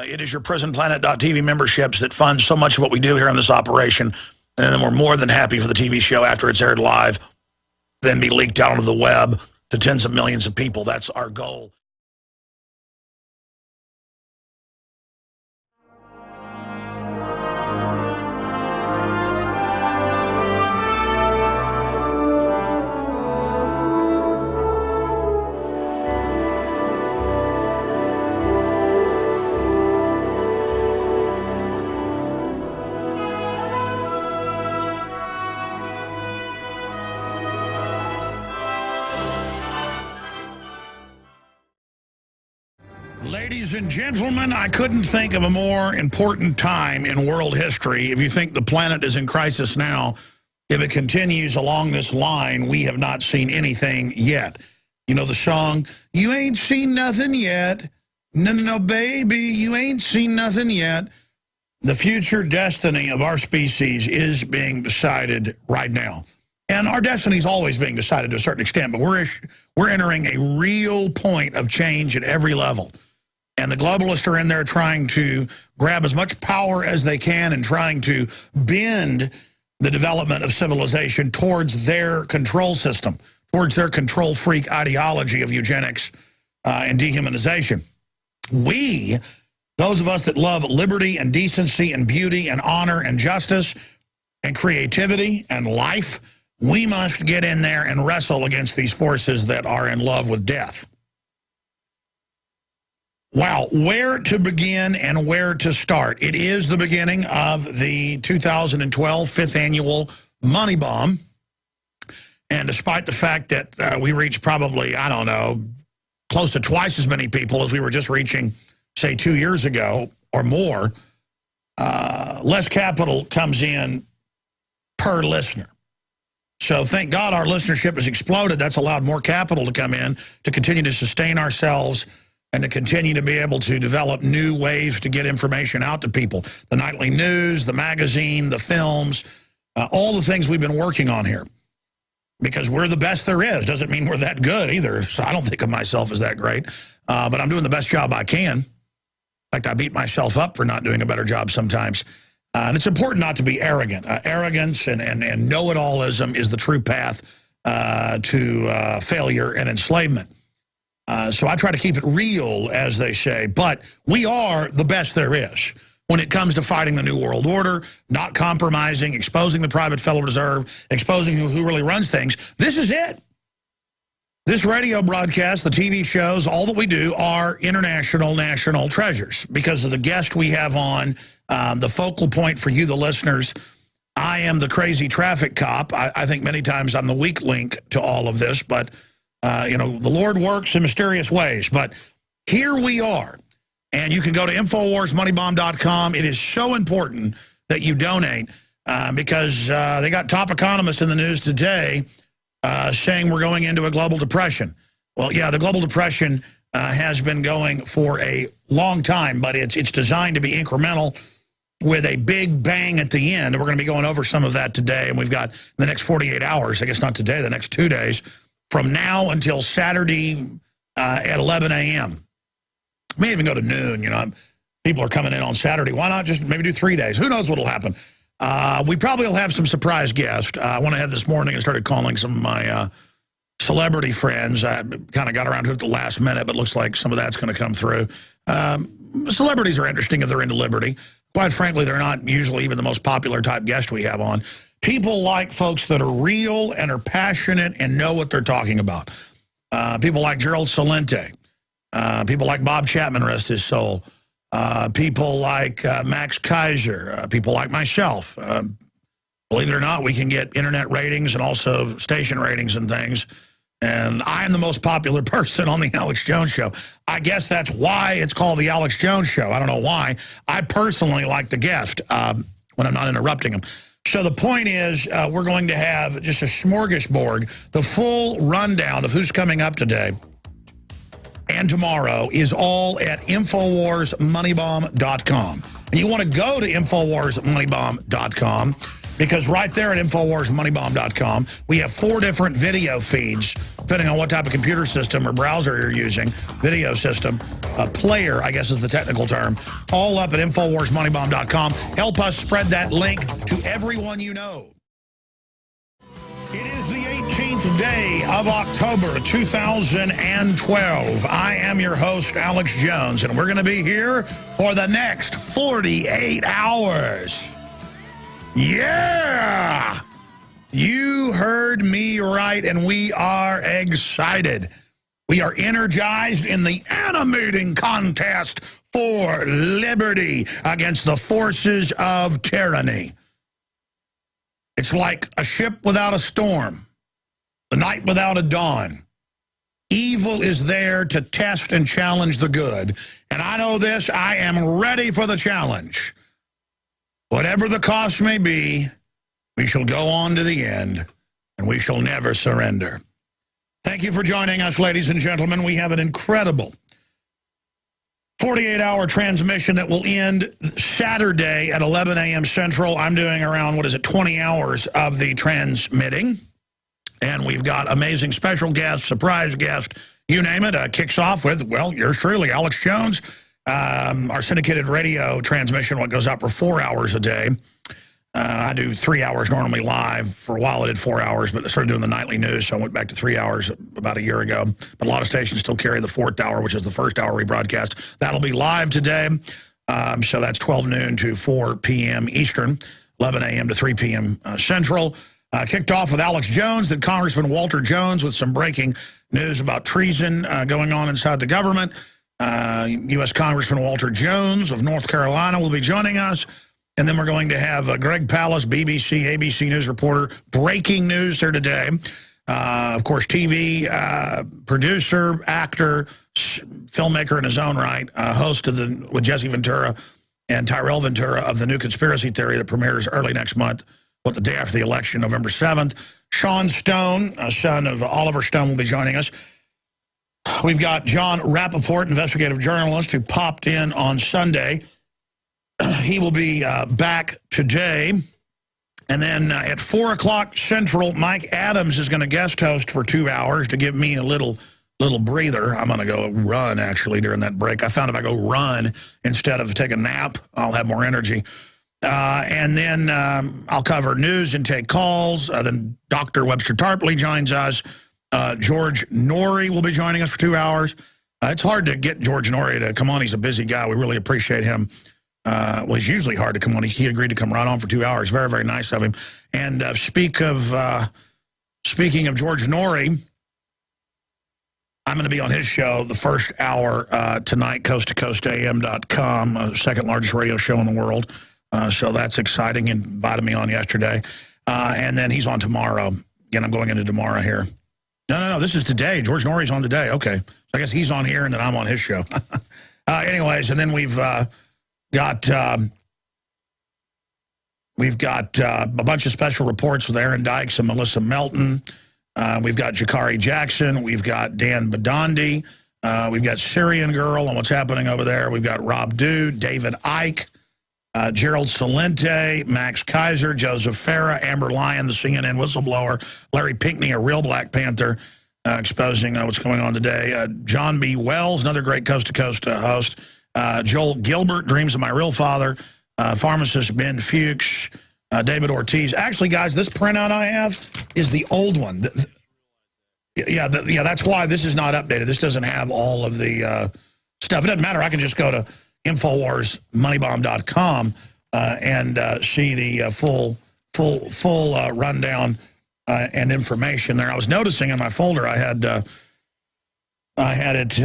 It is your PrisonPlanet.tv memberships that fund so much of what we do here on this operation. And then we're more than happy for the TV show after it's aired live, then be leaked out onto the web to tens of millions of people. That's our goal. Ladies and gentlemen, I couldn't think of a more important time in world history. If you think the planet is in crisis now, if it continues along this line, we have not seen anything yet. You know the song, "You ain't seen nothing yet. No, no, no, baby, you ain't seen nothing yet." The future destiny of our species is being decided right now. And our destiny is always being decided to a certain extent, but we're entering a real point of change at every level. And the globalists are in there trying to grab as much power as they can and trying to bend the development of civilization towards their control system, towards their control freak ideology of eugenics and dehumanization. We, those of us that love liberty and decency and beauty and honor and justice and creativity and life, we must get in there and wrestle against these forces that are in love with death. Wow, where to begin and where to start? It is the beginning of the 2012 5th annual Money Bomb. And despite the fact that we reached probably, I don't know, close to twice as many people as we were just reaching, say, 2 years ago or more, less capital comes in per listener. So thank God our listenership has exploded. That's allowed more capital to come in to continue to sustain ourselves and to continue to be able to develop new ways to get information out to people. The nightly news, the magazine, the films, all the things we've been working on here. Because we're the best there is. Doesn't mean we're that good either. So I don't think of myself as that great. But I'm doing the best job I can. In fact, I beat myself up for not doing a better job sometimes. And it's important not to be arrogant. Arrogance and know-it-allism is the true path to failure and enslavement. So I try to keep it real, as they say. But we are the best there is when it comes to fighting the New World Order, not compromising, exposing the private Federal Reserve, exposing who really runs things. This is it. This radio broadcast, the TV shows, all that we do are international, national treasures because of the guest we have on, the focal point for you, the listeners. I am the crazy traffic cop. I think many times I'm the weak link to all of this, but you know, the Lord works in mysterious ways. But here we are. And you can go to InfowarsMoneyBomb.com. It is so important that you donate because they got top economists in the news today saying we're going into a global depression. Well, yeah, the global depression has been going for a long time, but it's designed to be incremental with a big bang at the end. And we're going to be going over some of that today. And we've got the next 48 hours, I guess not today, the next 2 days, from now until Saturday at 11 a.m. May even go to noon, you know. People are coming in on Saturday. Why not just maybe do 3 days? Who knows what will happen? We probably will have some surprise guests. I went ahead this morning and started calling some of my celebrity friends. I kind of got around to it at the last minute, but looks like some of that's going to come through. Celebrities are interesting if they're into liberty. Quite frankly, they're not usually even the most popular type guest we have on. People like folks that are real and are passionate and know what they're talking about. People like Gerald Celente. People like Bob Chapman, rest his soul. People like Max Kaiser. People like myself. Believe it or not, we can get internet ratings and also station ratings and things. And I am the most popular person on the Alex Jones Show. I guess that's why it's called the Alex Jones Show. I don't know why. I personally like the guest when I'm not interrupting him. So the point is we're going to have just a smorgasbord. The full rundown of who's coming up today and tomorrow is all at InfowarsMoneyBomb.com. And you want to go to InfowarsMoneyBomb.com because right there at InfowarsMoneyBomb.com, we have 4 different video feeds depending on what type of computer system or browser you're using, video system, a player, I guess is the technical term, all up at InfowarsMoneyBomb.com. Help us spread that link to everyone you know. It is the 18th day of October, 2012. I am your host, Alex Jones, and we're going to be here for the next 48 hours. Yeah! You heard me right, and we are excited. We are energized in the animating contest for liberty against the forces of tyranny. It's like a ship without a storm, the night without a dawn. Evil is there to test and challenge the good. And I know this, I am ready for the challenge. Whatever the cost may be, we shall go on to the end, and we shall never surrender. Thank you for joining us, ladies and gentlemen. We have an incredible 48-hour transmission that will end Saturday at 11 a.m. Central. I'm doing around, 20 hours of the transmitting. And we've got amazing special guests, surprise guest, you name it. Kicks off with, well, yours truly, Alex Jones. Our syndicated radio transmission, what goes out for 4 hours a day. I do 3 hours normally live. For a while I did 4 hours, but I started doing the nightly news, so I went back to 3 hours about a year ago. But a lot of stations still carry the 4th hour, which is the first hour rebroadcast. That'll be live today. So that's 12 noon to 4 p.m. Eastern, 11 a.m. to 3 p.m. Central. Kicked off with Alex Jones, then Congressman Walter Jones with some breaking news about treason going on inside the government. U.S. Congressman Walter Jones of North Carolina will be joining us. And then we're going to have Greg Palast, BBC, ABC News reporter, breaking news here today. Of course, TV producer, actor, filmmaker in his own right, host of with Jesse Ventura and Tyrell Ventura of the new conspiracy theory that premieres early next month, the day after the election, November 7th. Sean Stone, son of Oliver Stone, will be joining us. We've got John Rappaport, investigative journalist, who popped in on Sunday. He will be back today. And then at 4 o'clock Central, Mike Adams is going to guest host for 2 hours to give me a little breather. I'm going to go run, actually, during that break. I found if I go run instead of take a nap, I'll have more energy. And then I'll cover news and take calls. Then Dr. Webster Tarpley joins us. George Norrie will be joining us for 2 hours. It's hard to get George Norrie to come on. He's a busy guy. We really appreciate him. Well, he's usually hard to come on. He agreed to come right on for 2 hours. Very, very nice of him. And speaking of George Norrie, I'm going to be on his show the first hour tonight, coasttocoastam.com, second largest radio show in the world. So that's exciting. He invited me on yesterday. And then he's on tomorrow. Again, I'm going into tomorrow here. No, this is today. George Norrie's on today. Okay. So I guess he's on here and then I'm on his show. Anyways, and then we've got a bunch of special reports with Aaron Dykes and Melissa Melton. We've got Jakari Jackson. We've got Dan Badandi. We've got Syrian Girl and what's happening over there. We've got Rob Dew, David Icke, Gerald Salente, Max Kaiser, Joseph Farah, Amber Lyon, the CNN whistleblower, Larry Pinckney, a real Black Panther, exposing what's going on today. John B. Wells, another great coast-to-coast host. Joel Gilbert, Dreams of My Real Father. Pharmacist Ben Fuchs. David Ortiz. Actually, guys, this printout I have is the old one. Yeah, that's why this is not updated. This doesn't have all of the stuff. It doesn't matter. I can just go to InfowarsMoneyBomb.com and see the full rundown and information there. I was noticing in my folder I had it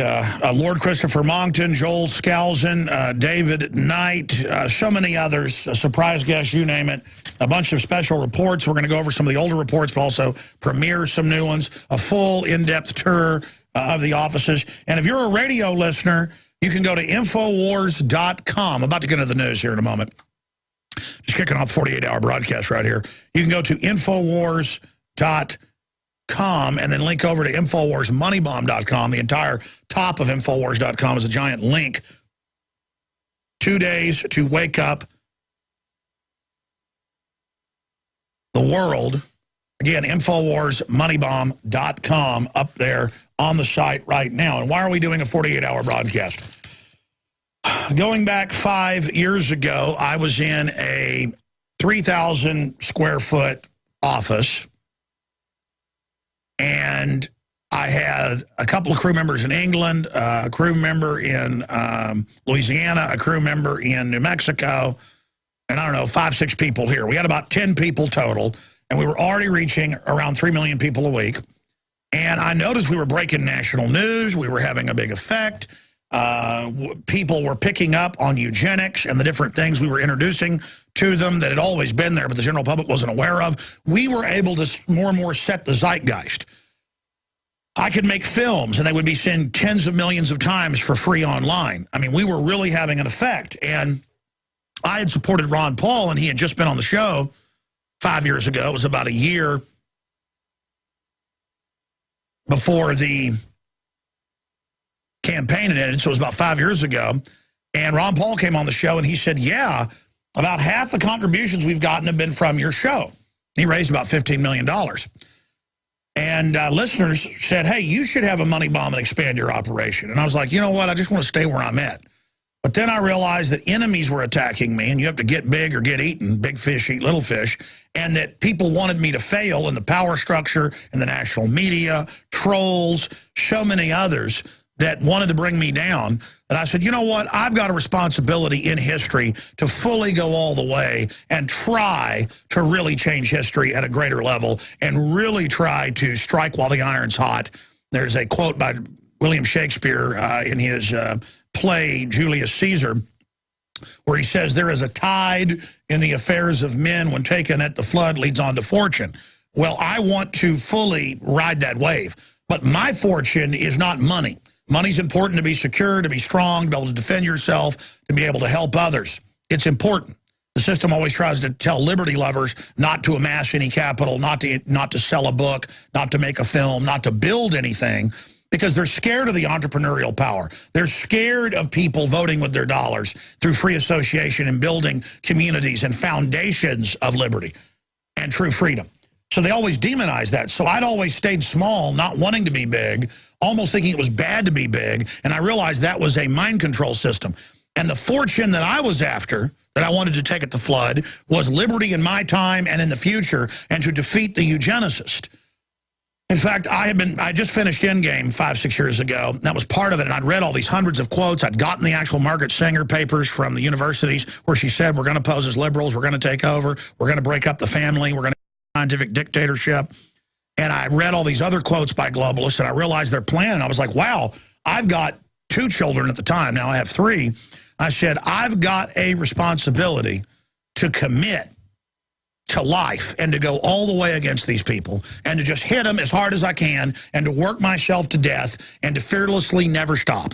Lord Christopher Monckton, Joel Skousen, David Knight, so many others, a surprise guest, you name it, a bunch of special reports. We're going to go over some of the older reports, but also premiere some new ones, a full in-depth tour of the offices. And if you're a radio listener, you can go to Infowars.com. I'm about to get into the news here in a moment. Just kicking off the 48-hour broadcast right here. You can go to Infowars.com and then link over to InfowarsMoneyBomb.com. The entire top of Infowars.com is a giant link. 2 days to wake up the world Again, InfowarsMoneyBomb.com up there on the site right now. And why are we doing a 48-hour broadcast? Going back 5 years ago, I was in a 3,000 square foot office, and I had a couple of crew members in England, a crew member in Louisiana, a crew member in New Mexico, and I don't know, 5, 6 people here. We had about 10 people total, and we were already reaching around 3 million people a week. And I noticed we were breaking national news. We were having a big effect. People were picking up on eugenics and the different things we were introducing to them that had always been there, but the general public wasn't aware of. We were able to more and more set the zeitgeist. I could make films, and they would be seen tens of millions of times for free online. I mean, we were really having an effect. And I had supported Ron Paul, and he had just been on the show 5 years ago. It was about a year before the campaign had ended, so it was about 5 years ago. And Ron Paul came on the show, and he said, yeah, about half the contributions we've gotten have been from your show. He raised about $15 million. And listeners said, hey, you should have a money bomb and expand your operation. And I was like, you know what? I just want to stay where I'm at. But then I realized that enemies were attacking me, and you have to get big or get eaten. Big fish eat little fish. And that people wanted me to fail in the power structure, in the national media, trolls, so many others that wanted to bring me down. And I said, you know what? I've got a responsibility in history to fully go all the way and try to really change history at a greater level and really try to strike while the iron's hot. There's a quote by William Shakespeare in his play Julius Caesar, where he says, there is a tide in the affairs of men when taken at the flood leads on to fortune. Well, I want to fully ride that wave, but my fortune is not money. Money's important to be secure, to be strong, to be able to defend yourself, to be able to help others. It's important. The system always tries to tell liberty lovers not to amass any capital, not to sell a book, not to make a film, not to build anything, because they're scared of the entrepreneurial power. They're scared of people voting with their dollars through free association and building communities and foundations of liberty and true freedom. So they always demonize that. So I'd always stayed small, not wanting to be big, almost thinking it was bad to be big. And I realized that was a mind control system. And the fortune that I was after, that I wanted to take at the flood, was liberty in my time and in the future, and to defeat the eugenicist. In fact, I just finished Endgame 5, 6 years ago. That was part of it, and I'd read all these hundreds of quotes. I'd gotten the actual Margaret Sanger papers from the universities where she said, we're going to pose as liberals, we're going to take over, we're going to break up the family, we're going to scientific dictatorship. And I read all these other quotes by globalists, and I realized their plan, and I was like, wow, I've got 2 children at the time. Now I have 3. I said, I've got a responsibility to commit to life and to go all the way against these people and to just hit them as hard as I can and to work myself to death and to fearlessly never stop.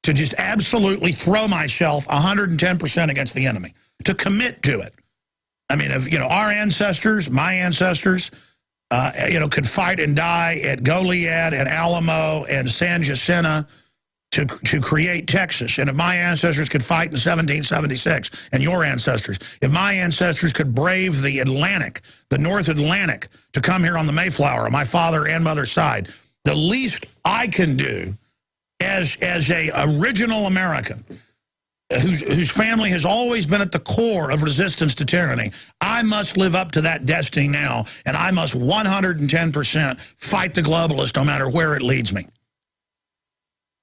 To just absolutely throw myself 110% against the enemy, to commit to it. I mean, if, our ancestors, my ancestors, could fight and die at Goliad and Alamo and San Jacinto to create Texas. And if my ancestors could fight in 1776, and your ancestors, if my ancestors could brave the Atlantic, the North Atlantic, to come here on the Mayflower on my father and mother's side, the least I can do as a original American, whose family has always been at the core of resistance to tyranny, I must live up to that destiny now, and I must 110% fight the globalist no matter where it leads me.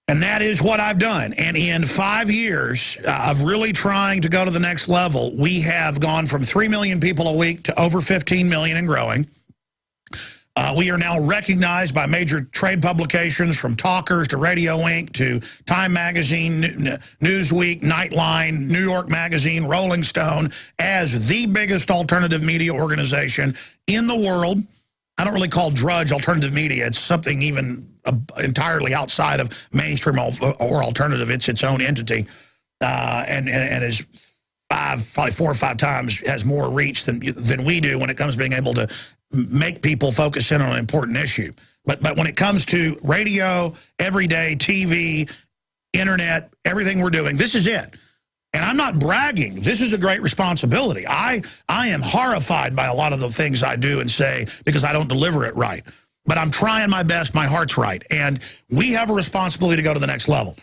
And that is what I've done. And in 5 years of really trying to go to the next level, we have gone from 3 million people a week to over 15 million and growing. We are now recognized by major trade publications, from Talkers to Radio Inc. to Time Magazine, Newsweek, Nightline, New York Magazine, Rolling Stone, as the biggest alternative media organization in the world. I don't really call Drudge alternative media. It's something even entirely outside of mainstream or alternative. It's its own entity, and is probably 4 or 5 times has more reach than we do when it comes to being able to make people focus in on an important issue. But when it comes to radio, everyday TV, internet, everything we're doing, this is it. And I'm not bragging. This is a great responsibility. I am horrified by a lot of the things I do and say because I don't deliver it right. But I'm trying my best. My heart's right. And we have a responsibility to go to the next level.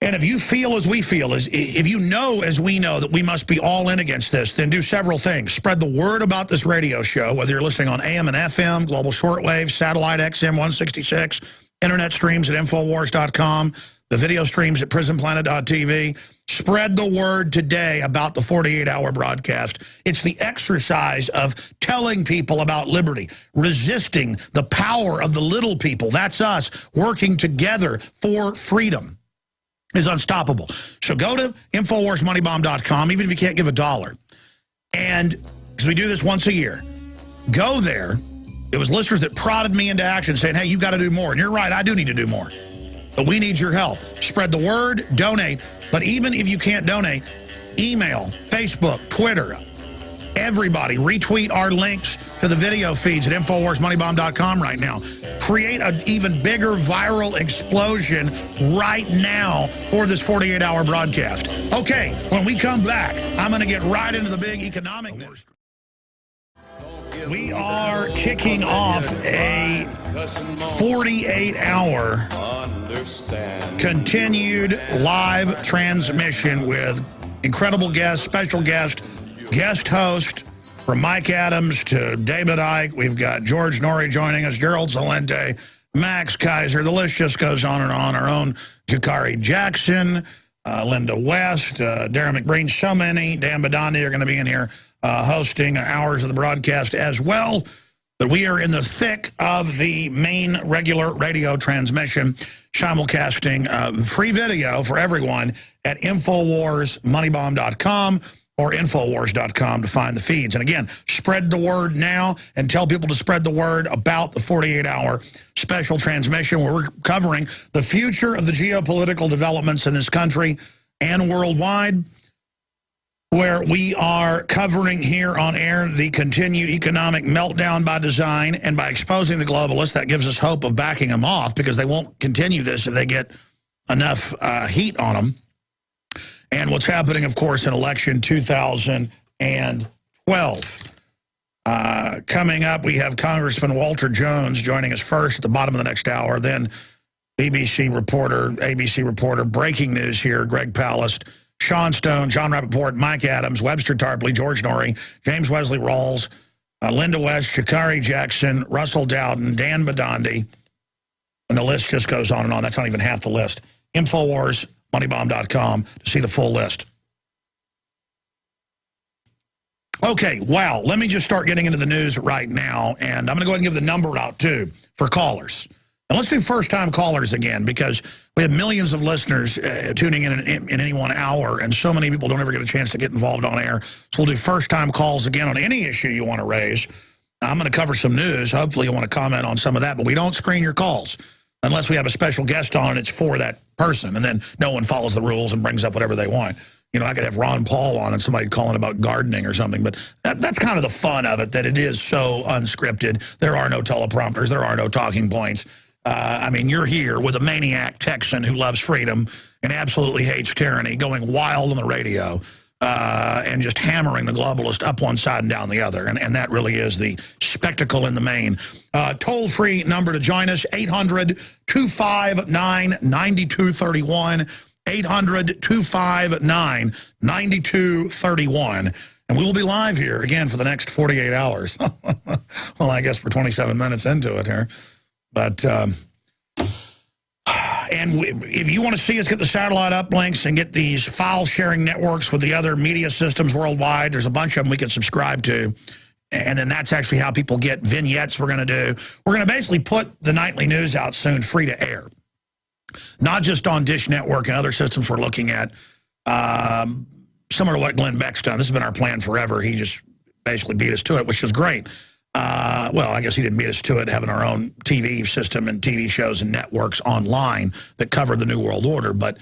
And if you feel as we feel, if you know as we know that we must be all in against this, then do several things. Spread the word about this radio show, whether you're listening on AM and FM, global shortwave, satellite XM 166, internet streams at Infowars.com, the video streams at prisonplanet.tv. Spread the word today about the 48-hour broadcast. It's the exercise of telling people about liberty, resisting the power of the little people. That's us working together for freedom. Is unstoppable. So go to InfowarsMoneyBomb.com, even if you can't give $1. And because we do this once a year, go there. It was listeners that prodded me into action saying, hey, you've got to do more. And you're right, I do need to do more. But we need your help. Spread the word, donate. But even if you can't donate, email, Facebook, Twitter, everybody, retweet our links to the video feeds at InfowarsMoneyBomb.com right now. Create an even bigger viral explosion right now for this 48-hour broadcast. Okay, when we come back, I'm going to get right into the big economic news. We are kicking off a 48-hour continued live transmission with incredible guests, special guest host, from Mike Adams to David Icke. We've got George Norrie joining us, Gerald Celente, Max Kaiser. The list just goes on and on. Our own Jakari Jackson, Linda West, Darren McBreen, so many. Dan Badandi are going to be in here hosting hours of the broadcast as well. But we are in the thick of the main regular radio transmission, simulcasting free video for everyone at InfowarsMoneyBomb.com. or Infowars.com to find the feeds. And again, spread the word now and tell people to spread the word about the 48-hour special transmission where we're covering the future of the geopolitical developments in this country and worldwide, where we are covering here on air the continued economic meltdown by design, and by exposing the globalists, that gives us hope of backing them off because they won't continue this if they get enough heat on them. And what's happening, of course, in election 2012. Coming up, we have Congressman Walter Jones joining us first at the bottom of the next hour. Then ABC reporter, breaking news here, Greg Palast, Sean Stone, John Rappaport, Mike Adams, Webster Tarpley, George Norrie, James Wesley Rawls, Linda West, Shakari Jackson, Russell Dowden, Dan Badandi. And the list just goes on and on. That's not even half the list. InfowarsMoneyBomb.com to see the full list. Okay, wow. Let me just start getting into the news right now, and I'm going to go ahead and give the number out, too, for callers. And let's do first-time callers again, because we have millions of listeners tuning in any 1 hour, and so many people don't ever get a chance to get involved on air. So we'll do first-time calls again on any issue you want to raise. I'm going to cover some news. Hopefully you want to comment on some of that, but we don't screen your calls unless we have a special guest on and it's for that person, and then no one follows the rules and brings up whatever they want. You know, I could have Ron Paul on and somebody calling about gardening or something, but that's kind of the fun of it, that it is so unscripted. There are no teleprompters. There are no talking points. I mean, you're here with a maniac Texan who loves freedom and absolutely hates tyranny, going wild on the radio and just hammering the globalist up one side and down the other. And that really is the spectacle in the main. Toll-free number to join us, 800-259-9231. 800-259-9231. And we will be live here again for the next 48 hours. Well, I guess we're 27 minutes into it here. But, if you want to see us get the satellite uplinks and get these file sharing networks with the other media systems worldwide, there's a bunch of them we can subscribe to. And then that's actually how people get vignettes we're going to do. We're going to basically put the nightly news out soon free to air. Not just on Dish Network and other systems we're looking at, similar to what Glenn Beck's done. This has been our plan forever. He just basically beat us to it, which is great. Well, I guess he didn't beat us to it, having our own TV system and TV shows and networks online that cover the New World Order. But,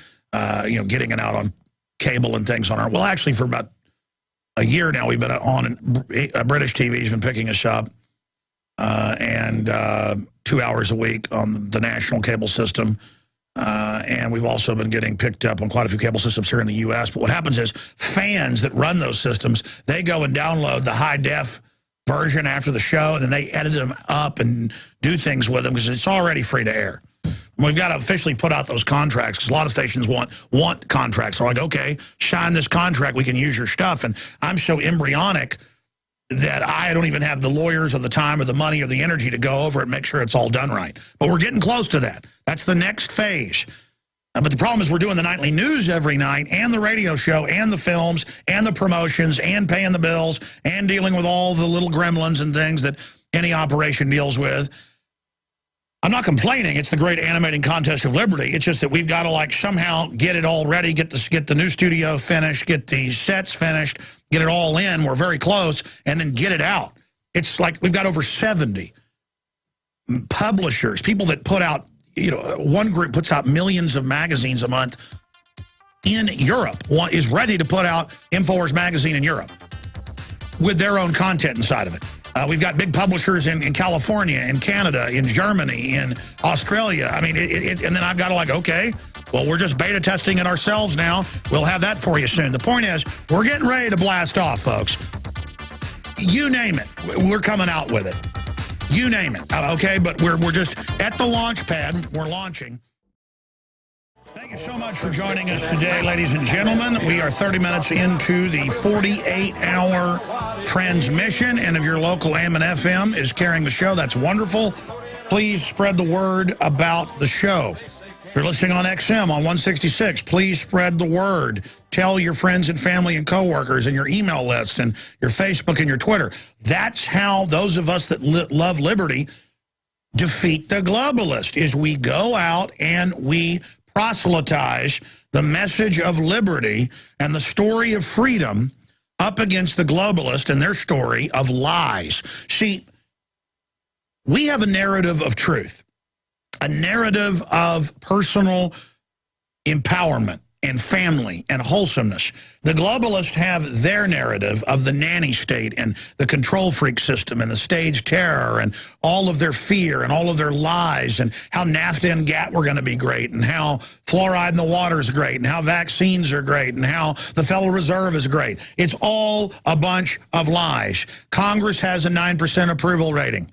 you know, getting it out on cable and things on our... Well, actually, for about a year now, we've been on, and British TV's been picking us up. And 2 hours a week on the national cable system. And we've also been getting picked up on quite a few cable systems here in the U.S. But what happens is fans that run those systems, they go and download the high-def version after the show, and then they edit them up and do things with them because it's already free to air. We've got to officially put out those contracts because a lot of stations want contracts. They're like, okay, sign this contract, we can use your stuff. And I'm so embryonic that I don't even have the lawyers or the time or the money or the energy to go over it and make sure it's all done right. But we're getting close to that. That's the next phase. But the problem is we're doing the nightly news every night and the radio show and the films and the promotions and paying the bills and dealing with all the little gremlins and things that any operation deals with. I'm not complaining. It's the great animating contest of liberty. It's just that we've got to like somehow get it all ready, get the new studio finished, get the sets finished, get it all in. We're very close, and then get it out. It's like we've got over 70 publishers, people that put out, you know, one group puts out millions of magazines a month in Europe. One is ready to put out Infowars magazine in Europe with their own content inside of it. We've got big publishers in California, in Canada, in Germany, in Australia. I mean, and then I've got to like, okay, well, we're just beta testing it ourselves now. We'll have that for you soon. The point is, we're getting ready to blast off, folks. You name it, we're coming out with it. You name it, okay? But we're just at the launch pad. We're launching. Thank you so much for joining us today, ladies and gentlemen. We are 30 minutes into the 48-hour transmission, and if your local AM and FM is carrying the show, that's wonderful. Please spread the word about the show. If you're listening on XM on 166, please spread the word. Tell your friends and family and coworkers and your email list and your Facebook and your Twitter. That's how those of us that love liberty defeat the globalist, is we go out and we proselytize the message of liberty and the story of freedom up against the globalist and their story of lies. See, we have a narrative of truth, a narrative of personal empowerment and family and wholesomeness. The globalists have their narrative of the nanny state and the control freak system and the stage terror and all of their fear and all of their lies and how NAFTA and GATT were going to be great and how fluoride in the water is great and how vaccines are great and how the Federal Reserve is great. It's all a bunch of lies. Congress has a 9% approval rating.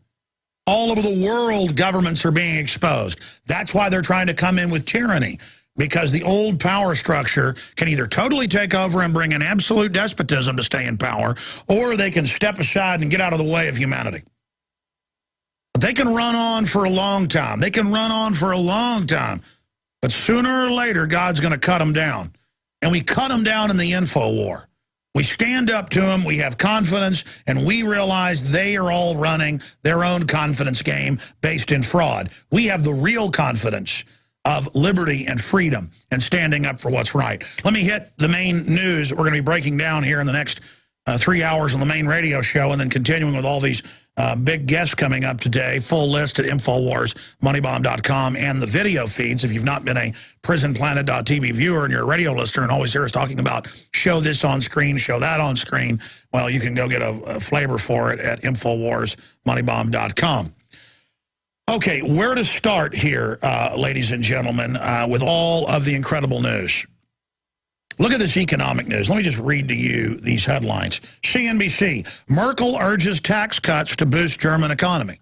All over the world, governments are being exposed. That's why they're trying to come in with tyranny, because the old power structure can either totally take over and bring an absolute despotism to stay in power, or they can step aside and get out of the way of humanity. But they can run on for a long time. They can run on for a long time. But sooner or later, God's going to cut them down. And we cut them down in the info war. We stand up to them, we have confidence, and we realize they are all running their own confidence game based in fraud. We have the real confidence of liberty and freedom and standing up for what's right. Let me hit the main news we're going to be breaking down here in the next 3 hours on the main radio show, and then continuing with all these big guests coming up today. Full list at InfowarsMoneyBomb.com and the video feeds. If you've not been a PrisonPlanet.tv viewer and you're a radio listener and always hear us talking about show this on screen, show that on screen, well, you can go get a flavor for it at InfowarsMoneyBomb.com. Okay, where to start here, ladies and gentlemen, with all of the incredible news? Look at this economic news. Let me just read to you these headlines. CNBC, Merkel urges tax cuts to boost German economy.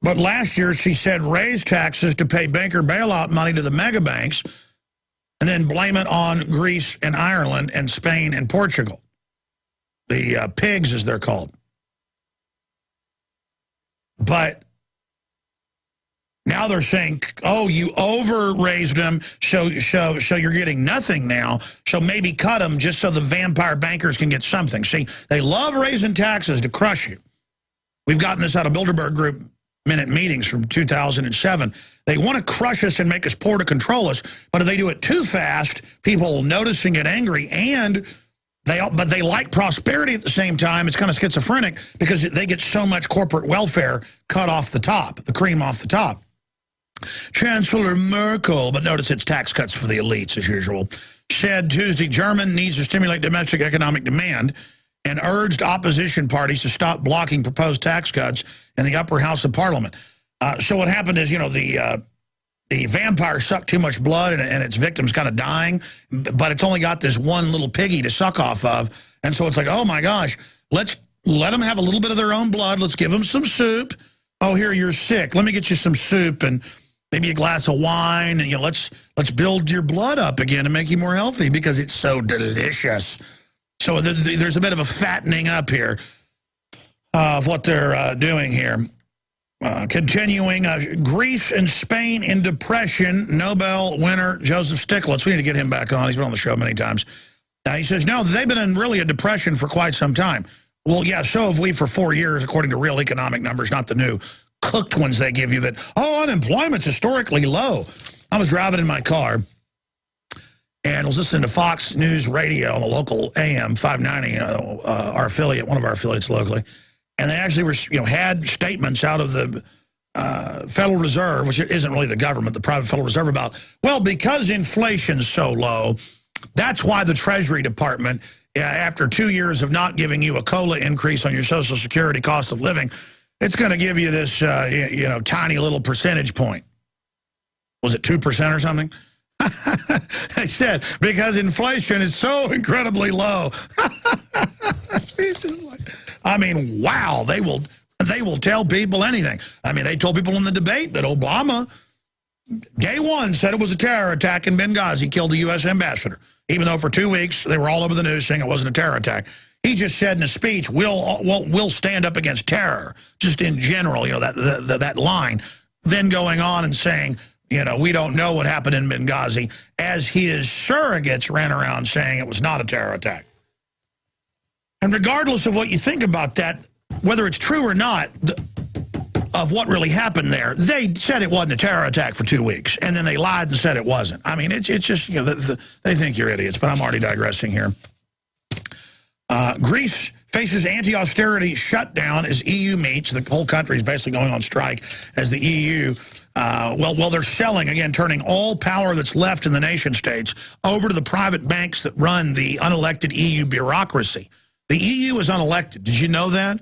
But last year, she said raise taxes to pay banker bailout money to the mega banks and then blame it on Greece and Ireland and Spain and Portugal. The pigs, as they're called. But now they're saying, oh, you over-raised them, so you're getting nothing now, so maybe cut them just so the vampire bankers can get something. See, they love raising taxes to crush you. We've gotten this out of Bilderberg Group minute meetings from 2007. They want to crush us and make us poor to control us, but if they do it too fast, people will notice and get angry, and but they like prosperity at the same time. It's kind of schizophrenic because they get so much corporate welfare cut off the top, the cream off the top. Chancellor Merkel, but notice it's tax cuts for the elites as usual, said Tuesday Germany needs to stimulate domestic economic demand and urged opposition parties to stop blocking proposed tax cuts in the upper house of parliament. So what happened is, you know, the the vampire sucked too much blood and its victim's kind of dying, but it's only got this one little piggy to suck off of. And so it's like, oh, my gosh, let's let them have a little bit of their own blood. Let's give them some soup. Oh, here, you're sick. Let me get you some soup and maybe a glass of wine. And, let's build your blood up again and make you more healthy because it's so delicious. So there's a bit of a fattening up here of what they're doing here. Continuing, grief in Spain in depression, Nobel winner Joseph Stiglitz. We need to get him back on. He's been on the show many times. He says, no, they've been in really a depression for quite some time. Well, yeah, so have we for 4 years, according to real economic numbers, not the new cooked ones they give you that, oh, unemployment's historically low. I was driving in my car and was listening to Fox News Radio on the local AM 590, our affiliate, one of our affiliates locally. And they actually were, had statements out of the Federal Reserve, which isn't really the government, the private Federal Reserve, about, well, because inflation's so low, that's why the Treasury Department, after 2 years of not giving you a COLA increase on your Social Security cost of living, it's going to give you this, tiny little percentage point. Was it 2% or something? They said, because inflation is so incredibly low. I mean, wow, they will tell people anything. I mean, they told people in the debate that Obama, day one, said it was a terror attack in Benghazi, killed the U.S. ambassador. Even though for 2 weeks they were all over the news saying it wasn't a terror attack. He just said in a speech, we'll stand up against terror, just in general, that line. Then going on and saying, we don't know what happened in Benghazi, as his surrogates ran around saying it was not a terror attack. And regardless of what you think about that, whether it's true or not, of what really happened there, they said it wasn't a terror attack for 2 weeks, and then they lied and said it wasn't. I mean, it's just, they think you're idiots, but I'm already digressing here. Greece faces anti-austerity shutdown as EU meets. The whole country is basically going on strike as the EU, they're selling, again, turning all power that's left in the nation states over to the private banks that run the unelected EU bureaucracy. The EU is unelected. Did you know that?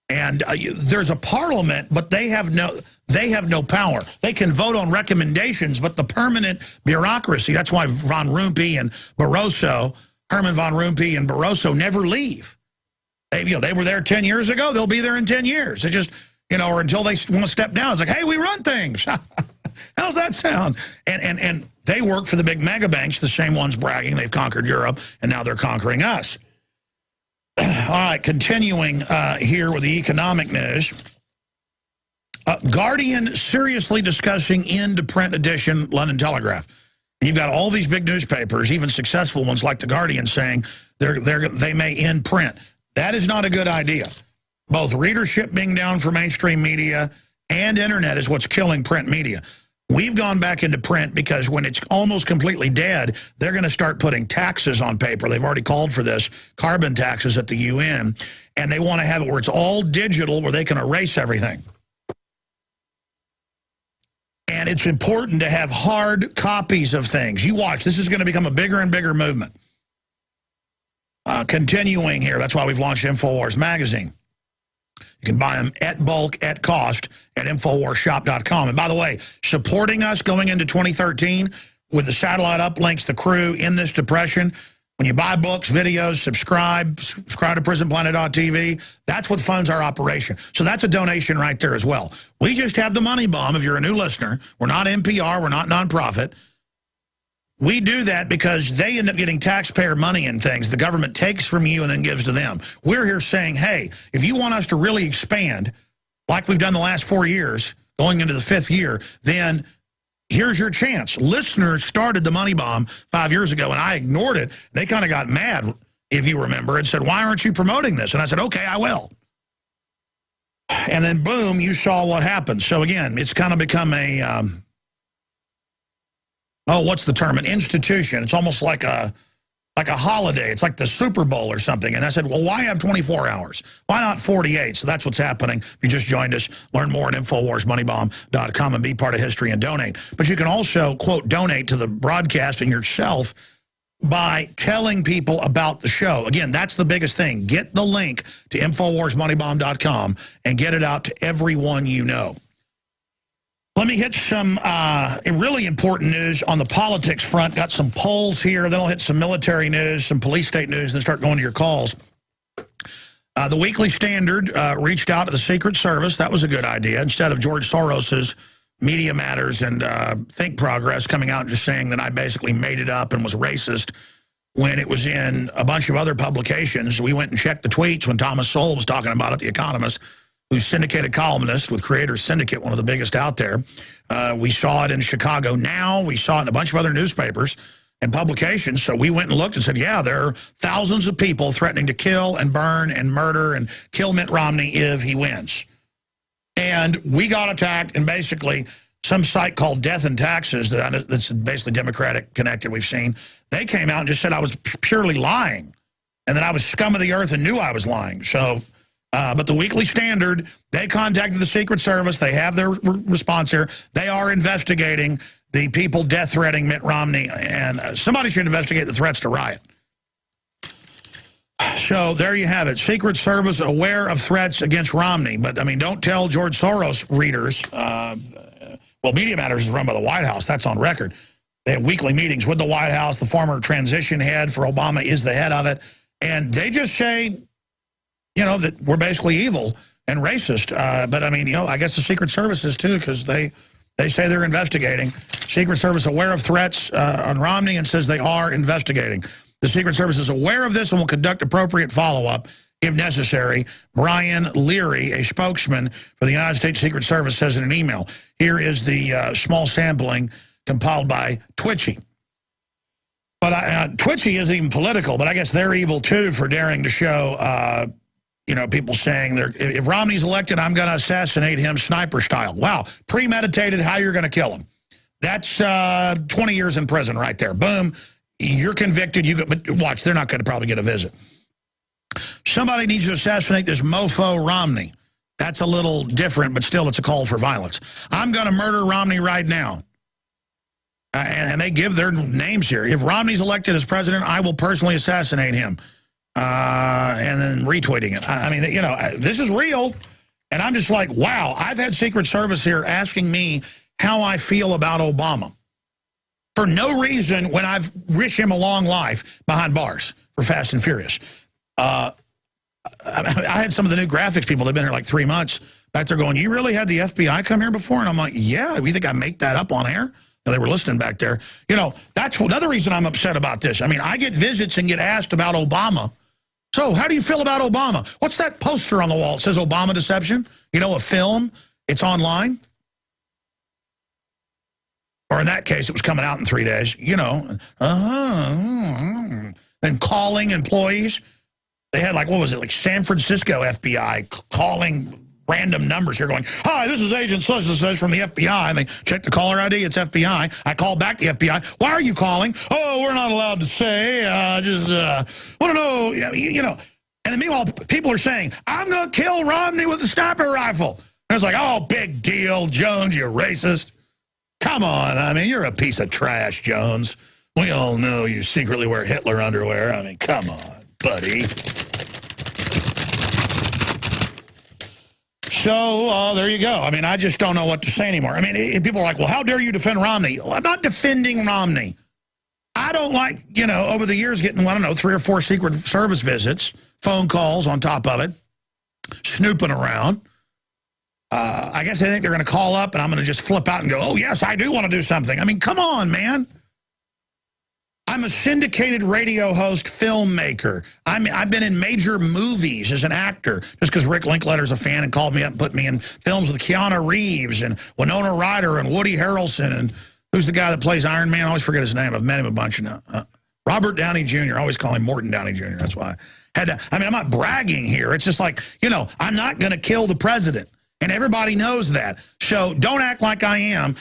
And there's a parliament, but they have no power. They can vote on recommendations, but the permanent bureaucracy, that's why Herman Van Rompuy and Barroso never leave. They were there 10 years ago. They'll be there in 10 years. They just, or until they want to step down. It's like, hey, we run things. How's that sound? And they work for the big mega banks, the same ones bragging they've conquered Europe, and now they're conquering us. All right, continuing here with the economic news. Guardian seriously discussing end-to-print edition London Telegraph. And you've got all these big newspapers, even successful ones like the Guardian, saying they may end print. That is not a good idea. Both readership being down for mainstream media and internet is what's killing print media. We've gone back into print because when it's almost completely dead, they're going to start putting taxes on paper. They've already called for this, carbon taxes at the UN, and they want to have it where it's all digital, where they can erase everything. And it's important to have hard copies of things. You watch, this is going to become a bigger and bigger movement. Continuing here, that's why we've launched Infowars Magazine. You can buy them at bulk, at cost, at InfoWarsShop.com. And by the way, supporting us going into 2013 with the satellite uplinks, the crew in this depression, when you buy books, videos, subscribe to PrisonPlanet.tv, that's what funds our operation. So that's a donation right there as well. We just have the Money Bomb if you're a new listener. We're not NPR. We're not nonprofit. We do that because they end up getting taxpayer money and things. The government takes from you and then gives to them. We're here saying, hey, if you want us to really expand, like we've done the last 4 years, going into the 5th year, then here's your chance. Listeners started the Money Bomb 5 years ago, and I ignored it. They kind of got mad, if you remember, and said, why aren't you promoting this? And I said, okay, I will. And then, boom, you saw what happened. So, again, it's kind of become a... what's the term? An institution. It's almost like a holiday. It's like the Super Bowl or something. And I said, well, why have 24 hours? Why not 48? So that's what's happening. If you just joined us, learn more at InfoWarsMoneyBomb.com and be part of history and donate. But you can also, quote, donate to the broadcast and yourself by telling people about the show. Again, that's the biggest thing. Get the link to InfoWarsMoneyBomb.com and get it out to everyone you know. Let me hit some really important news on the politics front. Got some polls here. Then I'll hit some military news, some police state news, and then start going to your calls. The Weekly Standard reached out to the Secret Service. That was a good idea. Instead of George Soros's Media Matters and Think Progress coming out and just saying that I basically made it up and was racist when it was in a bunch of other publications. We went and checked the tweets when Thomas Sowell was talking about it, The Economist, who's syndicated columnist with Creators Syndicate, one of the biggest out there. We saw it in Chicago Now. We saw it in a bunch of other newspapers and publications. So we went and looked and said, yeah, there are thousands of people threatening to kill and burn and murder and kill Mitt Romney if he wins. And we got attacked, and basically some site called Death and Taxes, that's basically Democratic connected we've seen, they came out and just said I was purely lying and that I was scum of the earth and knew I was lying. So, but the Weekly Standard, they contacted the Secret Service. They have their response here. They are investigating the people death-threatening Mitt Romney, and somebody should investigate the threats to riot. So there you have it. Secret Service aware of threats against Romney. But, I mean, don't tell George Soros readers. Well, Media Matters is run by the White House. That's on record. They have weekly meetings with the White House. The former transition head for Obama is the head of it. And they just say, you know, that we're basically evil and racist. But, I mean, you know, I guess the Secret Service is too, because they say they're investigating. Secret Service aware of threats on Romney and says they are investigating. The Secret Service is aware of this and will conduct appropriate follow-up if necessary. Brian Leary, a spokesman for the United States Secret Service, says in an email. Here is the small sampling compiled by Twitchy. But Twitchy isn't even political, but I guess they're evil too for daring to show, you know, people saying if Romney's elected, I'm going to assassinate him sniper style. Wow, premeditated how you're going to kill him. That's 20 years in prison right there. Boom. You're convicted. But watch, they're not going to probably get a visit. Somebody needs to assassinate this mofo Romney. That's a little different, but still it's a call for violence. I'm going to murder Romney right now. And they give their names here. If Romney's elected as president, I will personally assassinate him. And then retweeting it. I mean, you know, this is real. And I'm just like, wow, I've had Secret Service here asking me how I feel about Obama. For no reason when I've wished him a long life behind bars for Fast and Furious. I had some of the new graphics people, they've been here like 3 months, back there going, you really had the FBI come here before? And I'm like, yeah, we think I make that up on air? And they were listening back there. You know, that's another reason I'm upset about this. I mean, I get visits and get asked about Obama. So how do you feel about Obama? What's that poster on the wall? It says Obama Deception. You know, a film. It's online. Or in that case, it was coming out in 3 days, you know. And calling employees. They had like, what was it, like San Francisco FBI calling random numbers here going, hi, this is Agent such and such from the FBI. And they check the caller ID, it's FBI. I call back the FBI. Why are you calling? Oh, we're not allowed to say. Just want to know, you know. And then meanwhile, people are saying, I'm going to kill Romney with a sniper rifle. And it's like, oh, big deal, Jones, you racist. Come on, I mean, you're a piece of trash, Jones. We all know you secretly wear Hitler underwear. I mean, come on, buddy. So, there you go. I mean, I just don't know what to say anymore. I mean, people are like, well, how dare you defend Romney? Well, I'm not defending Romney. I don't like, you know, over the years getting, I don't know, 3 or 4 Secret Service visits, phone calls on top of it, snooping around. I guess they think they're going to call up and I'm going to just flip out and go, oh, yes, I do want to do something. I mean, come on, man. I'm a syndicated radio host, filmmaker. I've been in major movies as an actor just because Rick Linklater's a fan and called me up and put me in films with Keanu Reeves and Winona Ryder and Woody Harrelson and who's the guy that plays Iron Man? I always forget his name. I've met him a bunch now. Robert Downey Jr. I always call him Morton Downey Jr. That's why I had to. I mean, I'm not bragging here. It's just like, you know, I'm not going to kill the president. And everybody knows that. So don't act like I am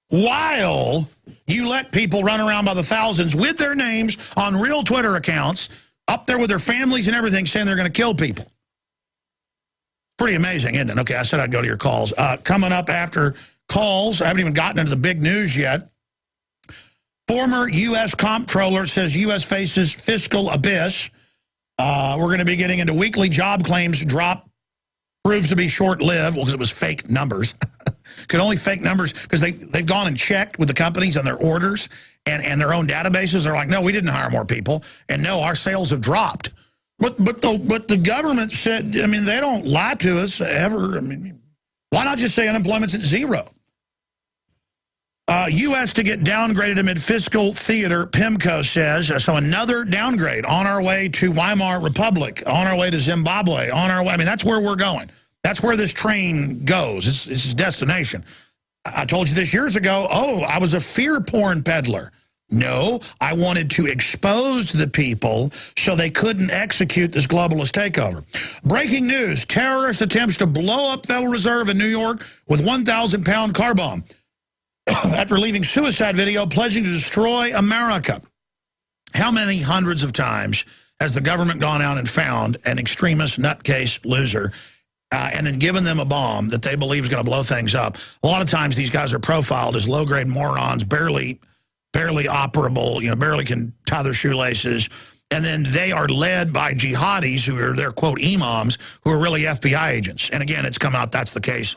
while you let people run around by the thousands with their names on real Twitter accounts up there with their families and everything saying they're going to kill people. Pretty amazing, isn't it? Okay, I said I'd go to your calls. Coming up after calls, I haven't even gotten into the big news yet. Former U.S. comptroller says U.S. faces fiscal abyss. We're going to be getting into weekly job claims drop. Proves to be short-lived, well, because it was fake numbers. could only fake numbers because they've gone and checked with the companies on their orders and their own databases. They're like, no, we didn't hire more people. And no, our sales have dropped. But the government said, I mean, they don't lie to us ever. I mean, why not just say unemployment's at 0? U.S. to get downgraded amid fiscal theater, PIMCO says. So another downgrade on our way to Weimar Republic, on our way to Zimbabwe, on our way. I mean, that's where we're going. That's where this train goes. It's its destination. I told you this years ago. Oh, I was a fear porn peddler. No, I wanted to expose the people so they couldn't execute this globalist takeover. Breaking news, terrorist attempts to blow up Federal Reserve in New York with 1,000-pound car bomb. After leaving suicide video pledging to destroy America. How many hundreds of times has the government gone out and found an extremist nutcase loser and then given them a bomb that they believe is going to blow things up? A lot of times these guys are profiled as low-grade morons, barely operable, barely can tie their shoelaces. And then they are led by jihadis who are their, quote, imams, who are really FBI agents. And again, it's come out that's the case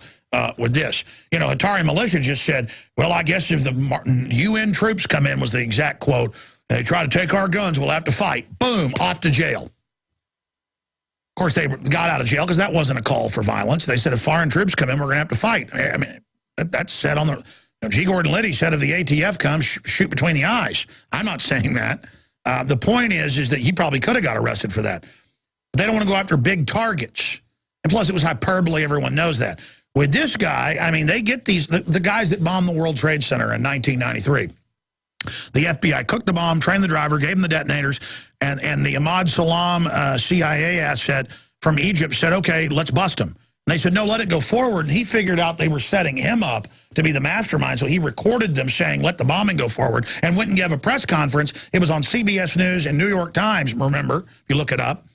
with this. Atari Militia just said, well, I guess if the UN troops come in, was the exact quote, they try to take our guns, we'll have to fight. Boom, off to jail. Of course, they got out of jail because that wasn't a call for violence. They said if foreign troops come in, we're going to have to fight. I mean, that's said on the... G. Gordon Liddy said if the ATF comes, shoot between the eyes. I'm not saying that. The point is that he probably could have got arrested for that. They don't want to go after big targets. And plus, it was hyperbole. Everyone knows that. With this guy, I mean, they get these, the guys that bombed the World Trade Center in 1993. The FBI cooked the bomb, trained the driver, gave him the detonators, and the Ahmad Salam CIA asset from Egypt said, okay, let's bust him. And they said, no, let it go forward. And he figured out they were setting him up to be the mastermind. So he recorded them saying, let the bombing go forward, and went and gave a press conference. It was on CBS News and New York Times, remember, if you look it up.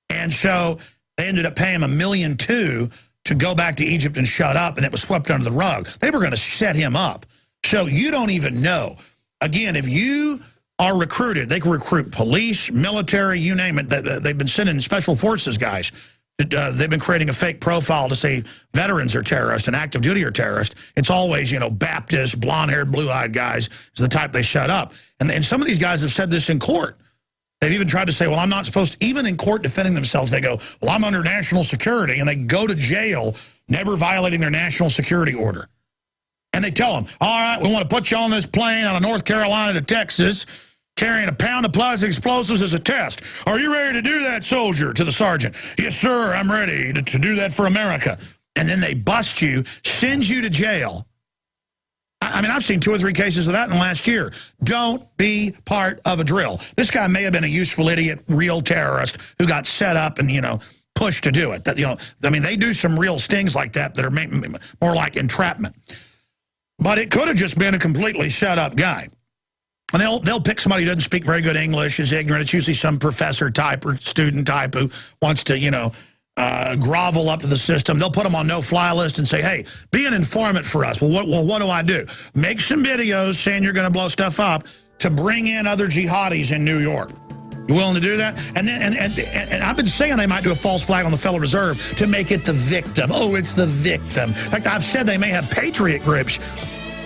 And so they ended up paying him $1.2 million to go back to Egypt and shut up, and it was swept under the rug. They were going to set him up. So you don't even know. Again, if you are recruited, they can recruit police, military, you name it. They've been sending special forces guys. They've been creating a fake profile to say veterans are terrorists and active duty are terrorists. It's always, Baptist, blonde-haired, blue-eyed guys is the type they shut up. And some of these guys have said this in court. They've even tried to say, well, I'm not supposed to, even in court defending themselves, they go, well, I'm under national security, and they go to jail, never violating their national security order. And they tell them, all right, we want to put you on this plane out of North Carolina to Texas, carrying a pound of plastic explosives as a test. Are you ready to do that, soldier? To the sergeant. Yes, sir, I'm ready to do that for America. And then they bust you, send you to jail. I mean, I've seen 2 or 3 cases of that in the last year. Don't be part of a drill. This guy may have been a useful idiot, real terrorist who got set up and, pushed to do it. I mean, they do some real stings like that are more like entrapment. But it could have just been a completely shut up guy. And they'll pick somebody who doesn't speak very good English, is ignorant. It's usually some professor type or student type who wants to, grovel up to the system. They'll put them on no-fly list and say, hey, be an informant for us. Well, what do I do? Make some videos saying you're going to blow stuff up to bring in other jihadis in New York. You willing to do that? And I've been saying they might do a false flag on the Federal Reserve to make it the victim. Oh, it's the victim. In fact, I've said they may have patriot groups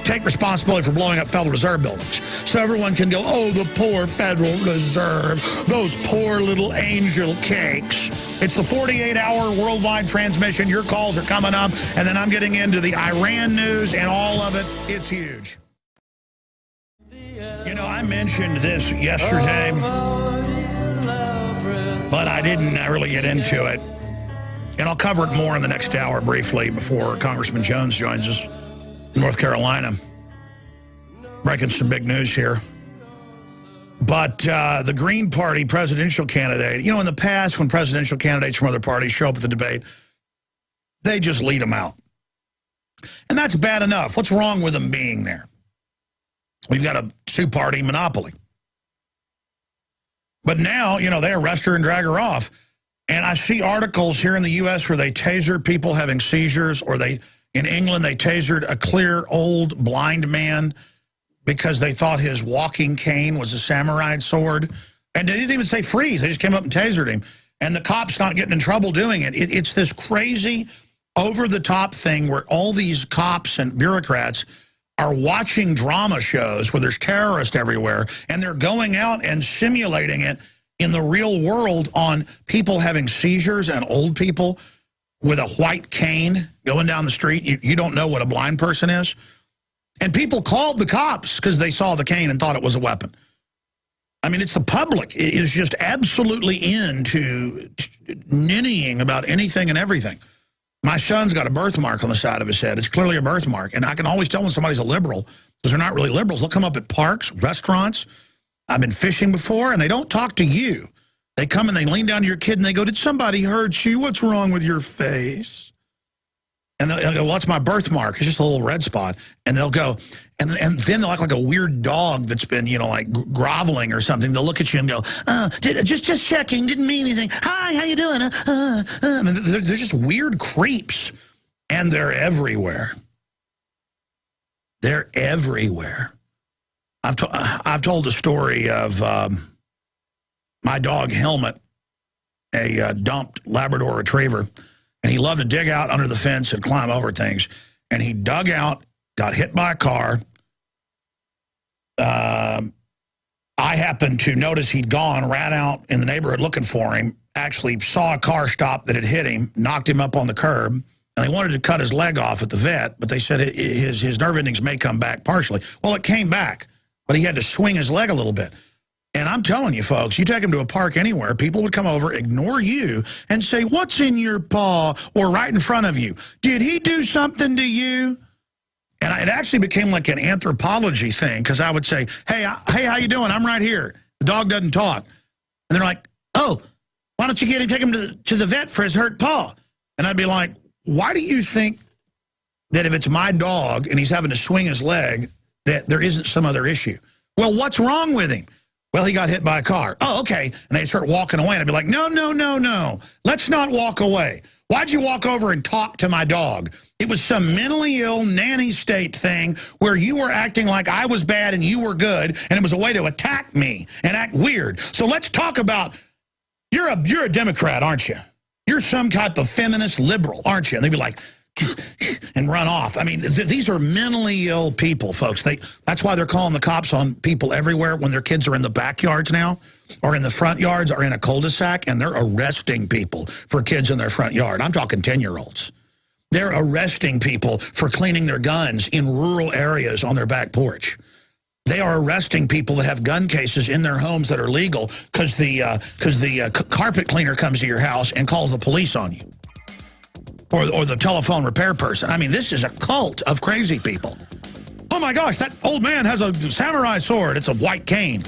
take responsibility for blowing up Federal Reserve buildings. So everyone can go, oh, the poor Federal Reserve, those poor little angel cakes. It's the 48-hour worldwide transmission. Your calls are coming up, and then I'm getting into the Iran news and all of it. It's huge. I mentioned this yesterday, but I didn't really get into it. And I'll cover it more in the next hour briefly before Congressman Jones joins us. North Carolina, breaking some big news here. But the Green Party presidential candidate, in the past when presidential candidates from other parties show up at the debate, they just lead them out. And that's bad enough. What's wrong with them being there? We've got a 2-party monopoly. But now, they arrest her and drag her off. And I see articles here in the U.S. where they taser people having seizures, or in England, they tasered a clear, old, blind man because they thought his walking cane was a samurai sword. And they didn't even say freeze. They just came up and tasered him. And the cop's not getting in trouble doing it. It's this crazy over-the-top thing where all these cops and bureaucrats are watching drama shows where there's terrorists everywhere, and they're going out and simulating it in the real world on people having seizures and old people with a white cane going down the street. You don't know what a blind person is. And people called the cops because they saw the cane and thought it was a weapon. I mean, it's the public. It is just absolutely into ninnying about anything and everything. My son's got a birthmark on the side of his head. It's clearly a birthmark. And I can always tell when somebody's a liberal because they're not really liberals. They'll come up at parks, restaurants. I've been fishing before, and they don't talk to you. They come and they lean down to your kid and they go, "Did somebody hurt you? What's wrong with your face?" And they'll go, "Well, it's my birthmark. It's just a little red spot." And they'll go, and then they'll act like a weird dog that's been, you know, like groveling or something. They'll look at you and go, just checking, didn't mean anything. Hi, how you doing? I mean, they're just weird creeps, and they're everywhere. They're everywhere. I've told the story of my dog Helmet, a dumped Labrador Retriever. And he loved to dig out under the fence and climb over things. And he dug out, got hit by a car. I happened to notice he'd gone, ran out in the neighborhood looking for him, actually saw a car stop that had hit him, knocked him up on the curb. And they wanted to cut his leg off at the vet, but they said his nerve endings may come back partially. Well, it came back, but he had to swing his leg a little bit. And I'm telling you, folks, you take him to a park anywhere, people would come over, ignore you, and say, "What's in your paw?" Or right in front of you, "Did he do something to you?" And it actually became like an anthropology thing, because I would say, hey, how you doing? I'm right here. The dog doesn't talk. And they're like, "Oh, why don't you take him to the vet for his hurt paw?" And I'd be like, why do you think that if it's my dog and he's having to swing his leg, that there isn't some other issue? Well, what's wrong with him? Well, he got hit by a car. Oh, okay. And they'd start walking away, and I'd be like, no. Let's not walk away. Why'd you walk over and talk to my dog? It was some mentally ill nanny state thing where you were acting like I was bad and you were good, and it was a way to attack me and act weird. So let's talk about, you're a Democrat, aren't you? You're some type of feminist liberal, aren't you? And they'd be like, and run off. I mean, these are mentally ill people, folks. That's why they're calling the cops on people everywhere when their kids are in the backyards now, or in the front yards, or in a cul-de-sac, and they're arresting people for kids in their front yard. I'm talking 10-year-olds. They're arresting people for cleaning their guns in rural areas on their back porch. They are arresting people that have gun cases in their homes that are legal because the carpet cleaner comes to your house and calls the police on you. Or the telephone repair person. I mean, this is a cult of crazy people. Oh my gosh, that old man has a samurai sword. It's a white cane.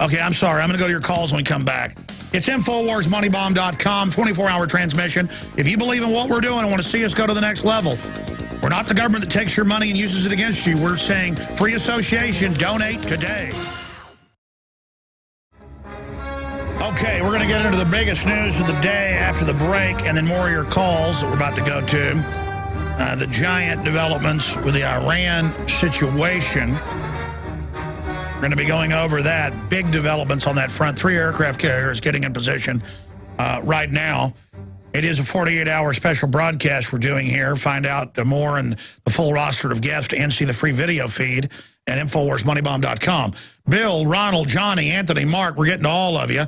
Okay, I'm sorry. I'm going to go to your calls when we come back. It's InfowarsMoneyBomb.com, 24-hour transmission. If you believe in what we're doing and want to see us go to the next level, we're not the government that takes your money and uses it against you. We're saying free association, donate today. Okay, we're going to get into the biggest news of the day after the break, and then more of your calls that we're about to go to. The giant developments with the Iran situation. We're going to be going over that. Big developments on that front. 3 aircraft carriers getting in position right now. It is a 48-hour special broadcast we're doing here. Find out more and the full roster of guests and see the free video feed at InfowarsMoneyBomb.com. Bill, Ronald, Johnny, Anthony, Mark, we're getting to all of you.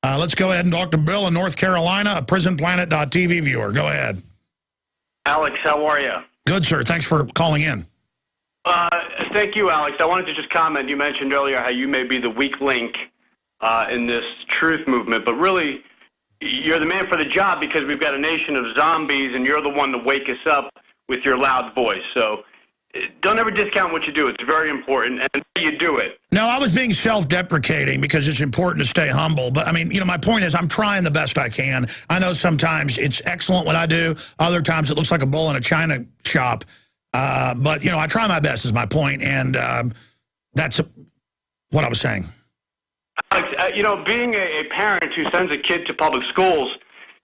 Let's go ahead and talk to Bill in North Carolina, a PrisonPlanet.tv viewer. Go ahead. Alex, how are you? Good, sir. Thanks for calling in. Thank you, Alex. I wanted to just comment. You mentioned earlier how you may be the weak link in this truth movement, but really you're the man for the job because we've got a nation of zombies, and you're the one to wake us up with your loud voice. So don't ever discount what you do. It's very important, and you do it. No, I was being self-deprecating because it's important to stay humble. But, I mean, you know, my point is I'm trying the best I can. I know sometimes it's excellent what I do. Other times it looks like a bull in a china shop. But, you know, I try my best is my point, and that's what I was saying. Alex, you know, being a parent who sends a kid to public schools,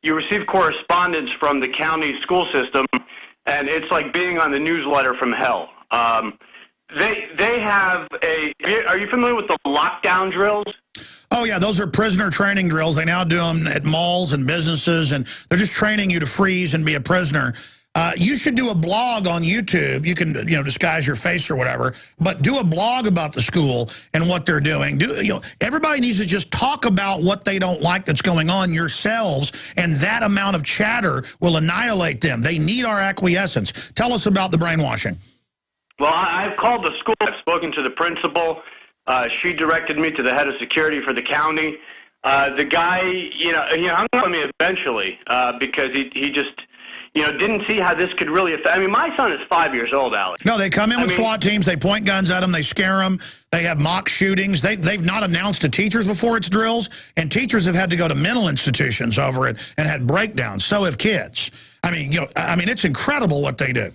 you receive correspondence from the county school system, and it's like being on the newsletter from hell. They have a. Are you familiar with the lockdown drills? Oh, yeah, those are prisoner training drills. They now do them at malls and businesses, and they're just training you to freeze and be a prisoner. You should do a blog on YouTube. You can, disguise your face or whatever, but do a blog about the school and what they're doing. Everybody needs to just talk about what they don't like that's going on yourselves, and that amount of chatter will annihilate them. They need our acquiescence. Tell us about the brainwashing. Well, I've called the school. I've spoken to the principal. She directed me to the head of security for the county. The guy, he hung up on me eventually because he just, didn't see how this could really affect. I mean, my son is 5 years old, Alex. No, they come in with SWAT teams. They point guns at them. They scare them. They have mock shootings. They've not announced to teachers before it's drills, and teachers have had to go to mental institutions over it and had breakdowns. So have kids. I mean, it's incredible what they do.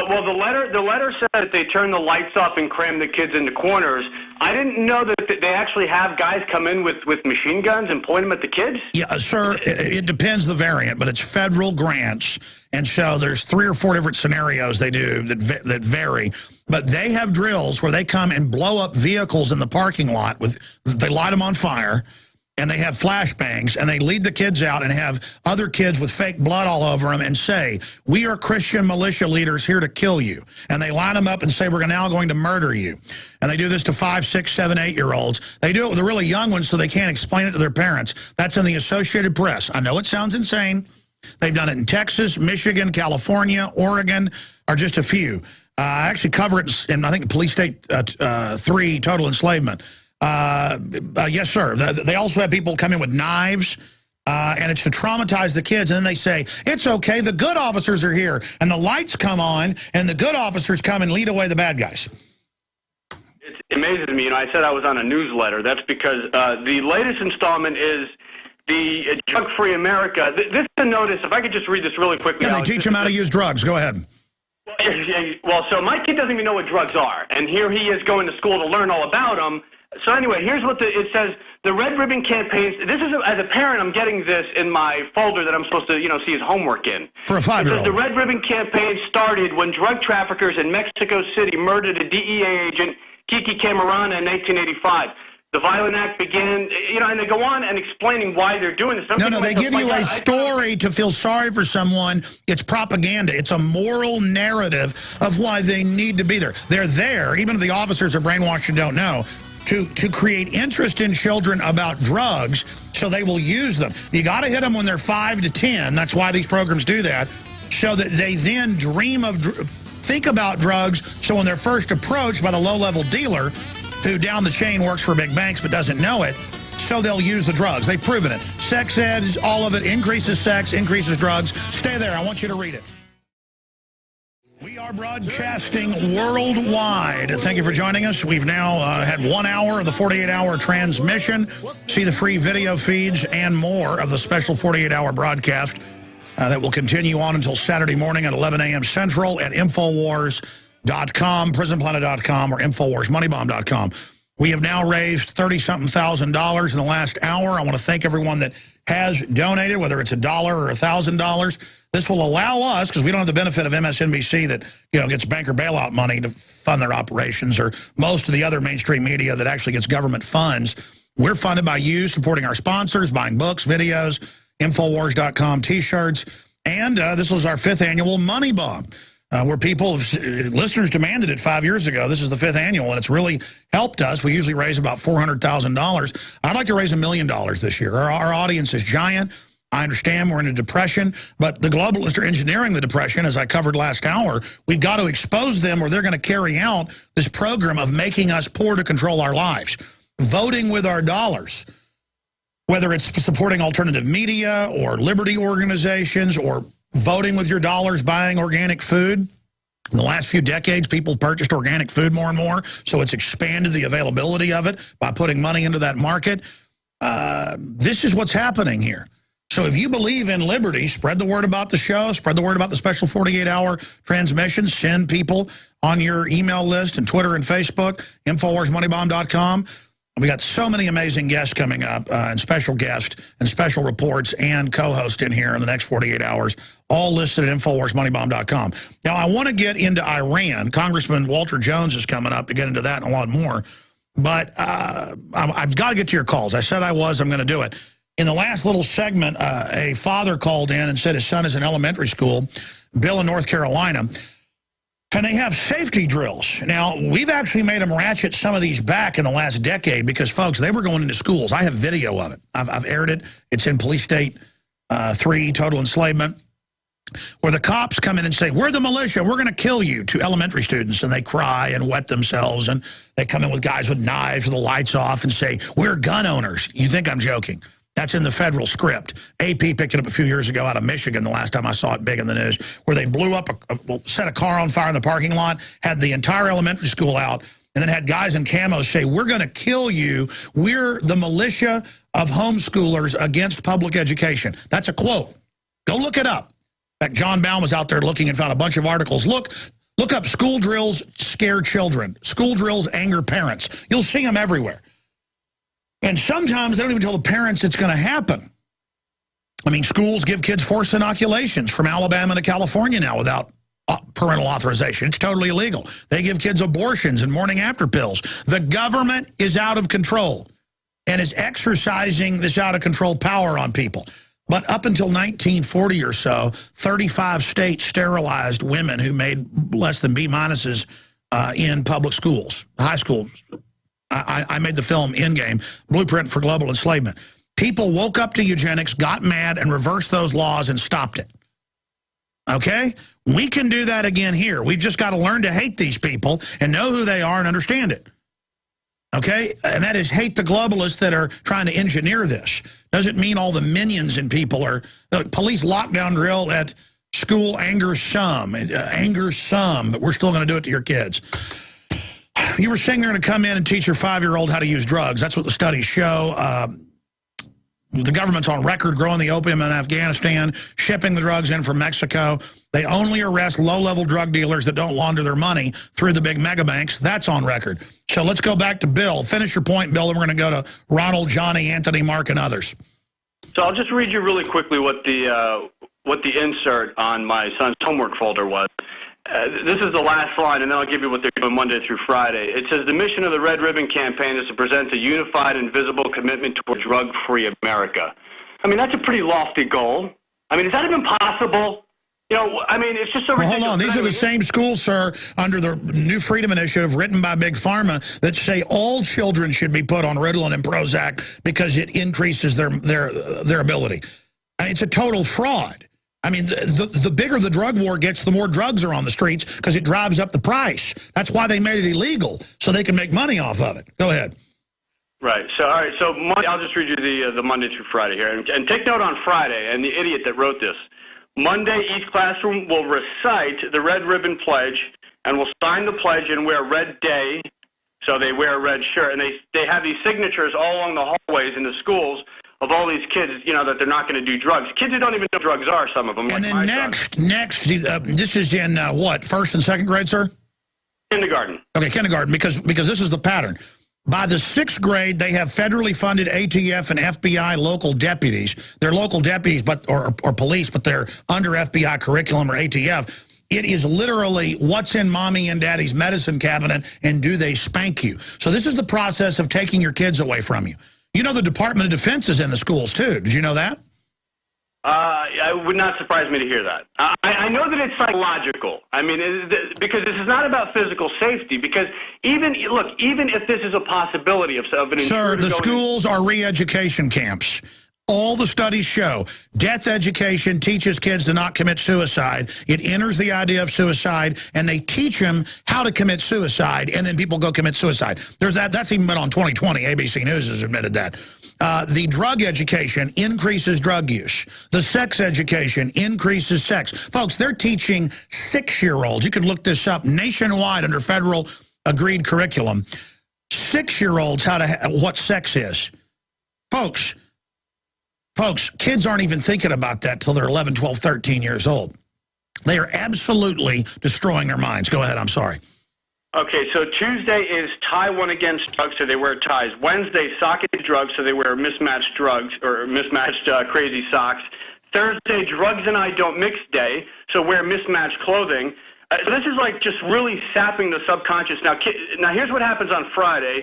Well, the letter said that they turn the lights off and cram the kids into corners. I didn't know that they actually have guys come in with machine guns and point them at the kids. Yeah, sir, it depends the variant, but it's federal grants, and so there's 3 or 4 different scenarios they do that vary. But they have drills where they come and blow up vehicles in the parking lot. They light them on fire. And they have flashbangs, and they lead the kids out and have other kids with fake blood all over them and say, "We are Christian militia leaders here to kill you." And they line them up and say, "We're now going to murder you." And they do this to 5, 6, 7, 8-year-olds. They do it with the really young ones so they can't explain it to their parents. That's in the Associated Press. I know it sounds insane. They've done it in Texas, Michigan, California, Oregon, are just a few. I actually cover it in, I think, Police State 3, Total Enslavement. Yes, sir. They also have people come in with knives, and it's to traumatize the kids. And then they say, "It's okay, the good officers are here." And the lights come on, and the good officers come and lead away the bad guys. It amazes me. I said I was on a newsletter. That's because the latest installment is the Drug-Free America. This is a notice. If I could just read this really quickly. Yeah, they teach them how to use drugs. Go ahead. Well, so my kid doesn't even know what drugs are. And here he is going to school to learn all about them. So anyway, here's what it says. The Red Ribbon campaigns. This is, as a parent, I'm getting this in my folder that I'm supposed to, see his homework in. For a 5-year-old. The Red Ribbon campaign started when drug traffickers in Mexico City murdered a DEA agent, Kiki Camarena, in 1885. The violent act began, and they go on and explaining why they're doing this. No, they give you a story to feel sorry for someone. It's propaganda. It's a moral narrative of why they need to be there. They're there, even if the officers are brainwashed and don't know, to create interest in children about drugs so they will use them. You got to hit them when they're 5 to 10. That's why these programs do that, so that they then think about drugs, so when they're first approached by the low-level dealer who down the chain works for big banks but doesn't know it, so they'll use the drugs. They've proven it. Sex ed, all of it, increases sex, increases drugs. Stay there. I want you to read it. We are broadcasting worldwide. Thank you for joining us. We've now had 1 hour of the 48-hour transmission. See the free video feeds and more of the special 48-hour broadcast that will continue on until Saturday morning at 11 a.m. Central at Infowars.com, PrisonPlanet.com, or InfowarsMoneyBomb.com. We have now raised $30-something thousand in the last hour. I want to thank everyone that has donated, whether it's $1 or $1,000. This will allow us, because we don't have the benefit of MSNBC that gets banker bailout money to fund their operations, or most of the other mainstream media that actually gets government funds. We're funded by you supporting our sponsors, buying books, videos, Infowars.com T-shirts, and this was our 5th annual Money Bomb. Where listeners demanded it 5 years ago. This is the 5th annual, and it's really helped us. We usually raise about $400,000. I'd like to raise $1 million this year. Our audience is giant. I understand we're in a depression, but the globalists are engineering the depression, as I covered last hour. We've got to expose them, or they're going to carry out this program of making us poor to control our lives. Voting with our dollars, whether it's supporting alternative media or liberty organizations, or voting with your dollars, buying organic food. In the last few decades, people purchased organic food more and more, so it's expanded the availability of it by putting money into that market. This is what's happening here. So if you believe in liberty, spread the word about the show, spread the word about the special 48-hour transmission, send people on your email list and Twitter and Facebook, InfowarsMoneyBomb.com. We got so many amazing guests coming up, and special guests and special reports and co-host in here in the next 48 hours, all listed at InfowarsMoneyBomb.com. Now, I want to get into Iran. Congressman Walter Jones is coming up to get into that and a lot more. But I've got to get to your calls. I said I'm going to do it. In the last little segment, a father called in and said his son is in elementary school, Bill in North Carolina, and they have safety drills. Now, we've actually made them ratchet some of these back in the last decade because, folks, they were going into schools. I have video of it. I've aired it. It's in Police State 3, Total Enslavement, where the cops come in and say, we're the militia, we're going to kill you, to elementary students, and they cry and wet themselves, and they come in with guys with knives with the lights off and say, we're gun owners. You think I'm joking? That's in the federal script. AP picked it up a few years ago out of Michigan, the last time I saw it big in the news, where they blew up, set a car on fire in the parking lot, had the entire elementary school out, and then had guys in camos say, we're going to kill you. We're the militia of homeschoolers against public education. That's a quote. Go look it up. In fact, John Baum was out there looking and found a bunch of articles. Look up school drills scare children. School drills anger parents. You'll see them everywhere. And sometimes they don't even tell the parents it's going to happen. I mean, schools give kids forced inoculations from Alabama to California now without parental authorization. It's totally illegal. They give kids abortions and morning after pills. The government is out of control and is exercising this out-of-control power on people. But up until 1940 or so, 35 states sterilized women who made less than B-minuses in public schools, high schools. I made the film Endgame, Blueprint for Global Enslavement. People woke up to eugenics, got mad, and reversed those laws and stopped it. Okay? We can do that again here. We've just got to learn to hate these people and know who they are and understand it. Okay? And that is hate the globalists that are trying to engineer this. Doesn't mean all the minions and people are... police lockdown drill at school angers some, but we're still going to do it to your kids. You were saying they're going to come in and teach your 5-year-old how to use drugs. That's what the studies show. The government's on record growing the opium in Afghanistan, shipping the drugs in from Mexico. They only arrest low-level drug dealers that don't launder their money through the big mega banks. That's on record. So let's go back to Bill. Finish your point, Bill, and we're going to go to Ronald, Johnny, Anthony, Mark, and others. So I'll just read you really quickly what the insert on my son's homework folder was. This is the last line, and then I'll give you what they're doing Monday through Friday. It says, the mission of the Red Ribbon Campaign is to present a unified and visible commitment toward drug-free America. I mean, that's a pretty lofty goal. I mean, is that even possible? You know, I mean, it's just so ridiculous. Hold on. These are the same schools, sir, under the New Freedom Initiative written by Big Pharma that say all children should be put on Ritalin and Prozac because it increases their ability. I mean, it's a total fraud. I mean, the bigger the drug war gets, the more drugs are on the streets because it drives up the price. That's why they made it illegal, so they can make money off of it. Go ahead. Right. So, all right. So, Monday, I'll just read you the Monday through Friday here. And take note on Friday, and the idiot that wrote this. Monday, each classroom will recite the Red Ribbon Pledge and will sign the pledge and wear red day, so they wear a red shirt. And they have these signatures all along the hallways in the schools of all these kids, you know, that they're not going to do drugs. Kids who don't even know drugs are, some of them. And like then next, this is in what, first and second grade, sir? Kindergarten. Okay, kindergarten, because this is the pattern. By the 6th grade, they have federally funded ATF and FBI local deputies. They're local deputies, but or police, but they're under FBI curriculum or ATF. It is literally what's in mommy and daddy's medicine cabinet, and do they spank you? So this is the process of taking your kids away from you. You know the Department of Defense is in the schools, too. Did you know that? It would not surprise me to hear that. I know that it's psychological. I mean, because this is not about physical safety. Because even if this is a possibility of an Sir, the schools are re-education camps. All the studies show death education teaches kids to not commit suicide. It enters the idea of suicide, and they teach them how to commit suicide, and then people go commit suicide. There's that. That's even been on 2020. ABC News has admitted that. The drug education increases drug use. The sex education increases sex. Folks, they're teaching 6-year-olds. You can look this up nationwide under federal agreed curriculum. 6-year-olds what sex is. Folks, kids aren't even thinking about that till they're 11, 12, 13 years old. They are absolutely destroying their minds. Go ahead, I'm sorry. Okay, so Tuesday is tie one against drugs, so they wear ties. Wednesday, sock is drugs, so they wear mismatched drugs or mismatched crazy socks. Thursday, drugs and I don't mix day, so wear mismatched clothing. So this is like just really sapping the subconscious. Now here's what happens on Friday.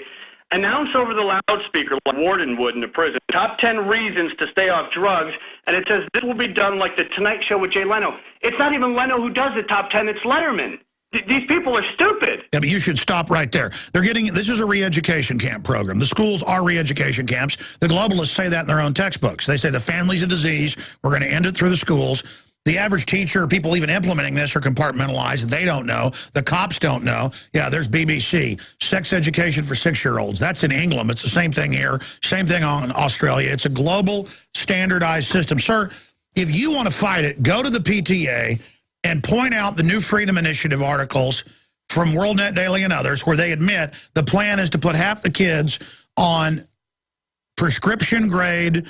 Announce over the loudspeaker, like Warden would in the prison, top 10 reasons to stay off drugs, and it says this will be done like the Tonight Show with Jay Leno. It's not even Leno who does the top 10, it's Letterman. These people are stupid. Yeah, but you should stop right there. This is a re-education camp program. The schools are re-education camps. The globalists say that in their own textbooks. They say the family's a disease. We're going to end it through the schools. The average teacher, people even implementing this, are compartmentalized. They don't know. The cops don't know. Yeah, there's BBC. Sex education for 6-year-olds. That's in England. It's the same thing here. Same thing in Australia. It's a global standardized system. Sir, if you want to fight it, go to the PTA and point out the New Freedom Initiative articles from WorldNet Daily and others where they admit the plan is to put half the kids on prescription-grade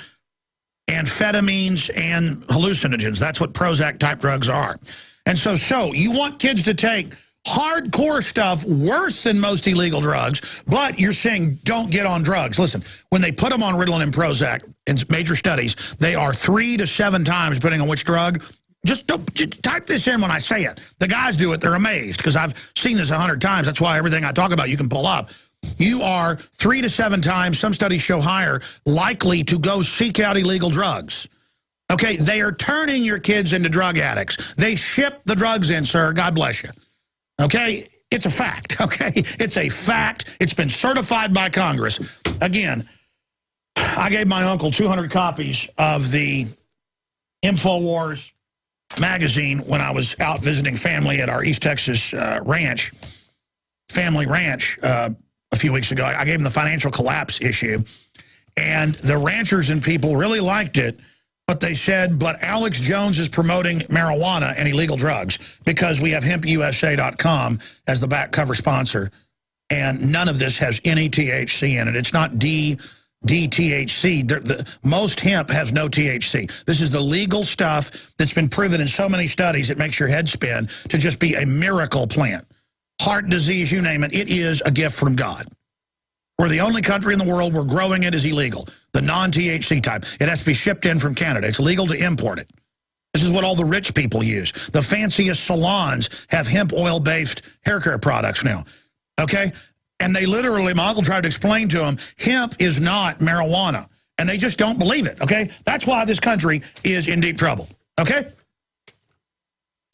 amphetamines and hallucinogens. That's what Prozac-type drugs are. And so you want kids to take hardcore stuff worse than most illegal drugs, but you're saying don't get on drugs. Listen, when they put them on Ritalin and Prozac in major studies, they are 3 to 7 times, depending on which drug. Just type this in when I say it. The guys do it. They're amazed because I've seen this 100 times. That's why everything I talk about you can pull up. You are 3 to 7 times, some studies show higher, likely to go seek out illegal drugs. Okay, they are turning your kids into drug addicts. They ship the drugs in, sir. God bless you. Okay, it's a fact, okay? It's a fact. It's been certified by Congress. Again, I gave my uncle 200 copies of the Infowars magazine when I was out visiting family at our East Texas family ranch a few weeks ago. I gave him the financial collapse issue, and the ranchers and people really liked it, but they said, but Alex Jones is promoting marijuana and illegal drugs because we have hempusa.com as the back cover sponsor, and none of this has any THC in it. It's not DTHC. Most hemp has no THC. This is the legal stuff that's been proven in so many studies it makes your head spin to just be a miracle plant. Heart disease, you name it, it is a gift from God. We're the only country in the world where growing it is illegal, the non-THC type. It has to be shipped in from Canada. It's legal to import it. This is what all the rich people use. The fanciest salons have hemp oil-based hair care products now, okay? And they literally, my uncle tried to explain to them, hemp is not marijuana. And they just don't believe it, okay? That's why this country is in deep trouble, okay?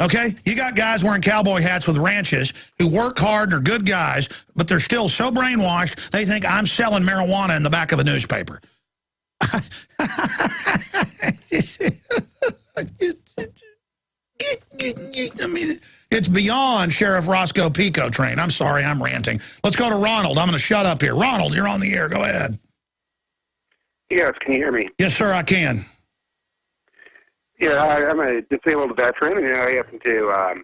Okay? You got guys wearing cowboy hats with ranches who work hard and are good guys, but they're still so brainwashed, they think I'm selling marijuana in the back of a newspaper. I mean, it's beyond Sheriff Roscoe Pico train. I'm sorry, I'm ranting. Let's go to Ronald. I'm going to shut up here. Ronald, you're on the air. Go ahead. Yes, can you hear me? Yes, sir, I can. Yeah, I'm a disabled veteran, and I happen to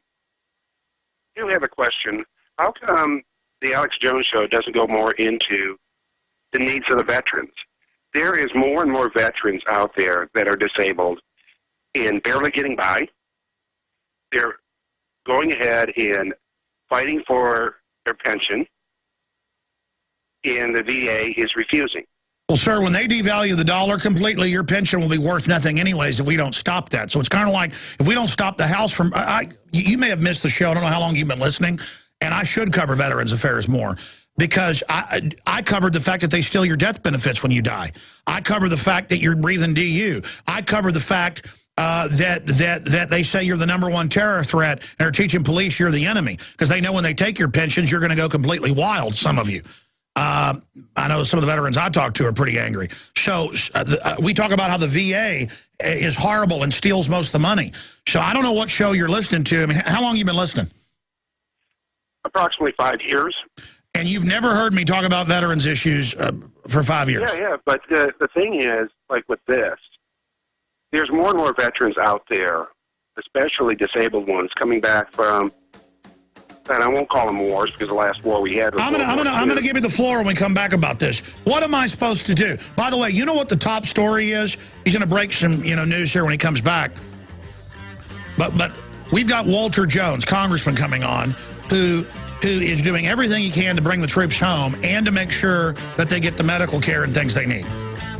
do have a question. How come the Alex Jones Show doesn't go more into the needs of the veterans? There is more and more veterans out there that are disabled and barely getting by. They're going ahead and fighting for their pension, and the VA is refusing. Well, sir, when they devalue the dollar completely, your pension will be worth nothing anyways if we don't stop that. So it's kind of like if we don't stop the House from... you may have missed the show. I don't know how long you've been listening, and I should cover Veterans Affairs more because I covered the fact that they steal your death benefits when you die. I cover the fact that you're breathing DU. I cover the fact that they say you're the #1 terror threat and are teaching police you're the enemy because they know when they take your pensions, you're going to go completely wild, some of you. I know some of the veterans I talk to are pretty angry. So we talk about how the VA is horrible and steals most of the money. So I don't know what show you're listening to. I mean, how long have you been listening? Approximately 5 years. And you've never heard me talk about veterans issues for 5 years? Yeah, but the thing is, like with this, there's more and more veterans out there, especially disabled ones, coming back from... And I won't call them wars because the last war we had was... I'm gonna give you the floor when we come back about this. What am I supposed to do? By the way, you know what the top story is? He's gonna break some news here when he comes back. But we've got Walter Jones, congressman, coming on, who who is doing everything he can to bring the troops home and to make sure that they get the medical care and things they need.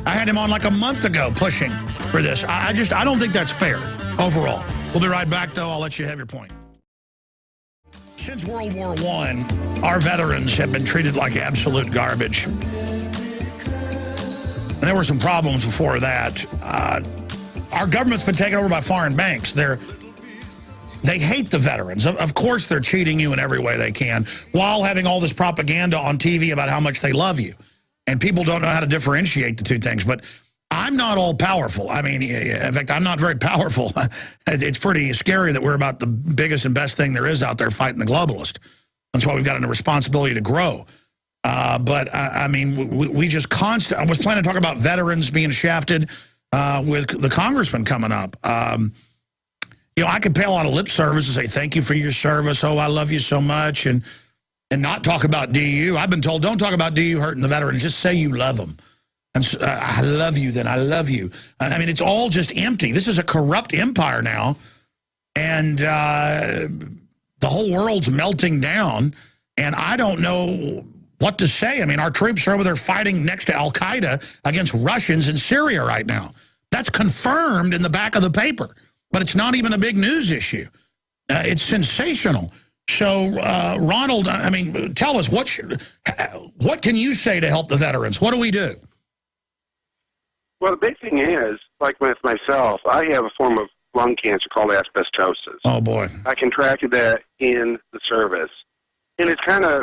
I had him on like a month ago pushing for this. I don't think that's fair overall. We'll be right back, though. I'll let you have your point. Since World War I, our veterans have been treated like absolute garbage. And there were some problems before that. Our government's been taken over by foreign banks. They hate the veterans. Of course they're cheating you in every way they can while having all this propaganda on TV about how much they love you. And people don't know how to differentiate the two things. But I'm not all powerful. I mean, in fact, I'm not very powerful. It's pretty scary that we're about the biggest and best thing there is out there fighting the globalist. That's why we've got a responsibility to grow. But, I mean, we just I was planning to talk about veterans being shafted with the congressman coming up. You know, I could pay a lot of lip service and say, thank you for your service. Oh, I love you so much. And not talk about DU. I've been told, don't talk about DU hurting the veterans. Just say you love them. And I love you, then I love you. I mean, it's all just empty. This is a corrupt empire now. And the whole world's melting down. And I don't know what to say. I mean, our troops are over there fighting next to Al-Qaeda against Russians in Syria right now. That's confirmed in the back of the paper. But it's not even a big news issue. It's sensational. So, Ronald, I mean, tell us, what can you say to help the veterans? What do we do? Well, the big thing is, like with myself, I have a form of lung cancer called asbestosis. Oh, boy. I contracted that in the service. And it's kind of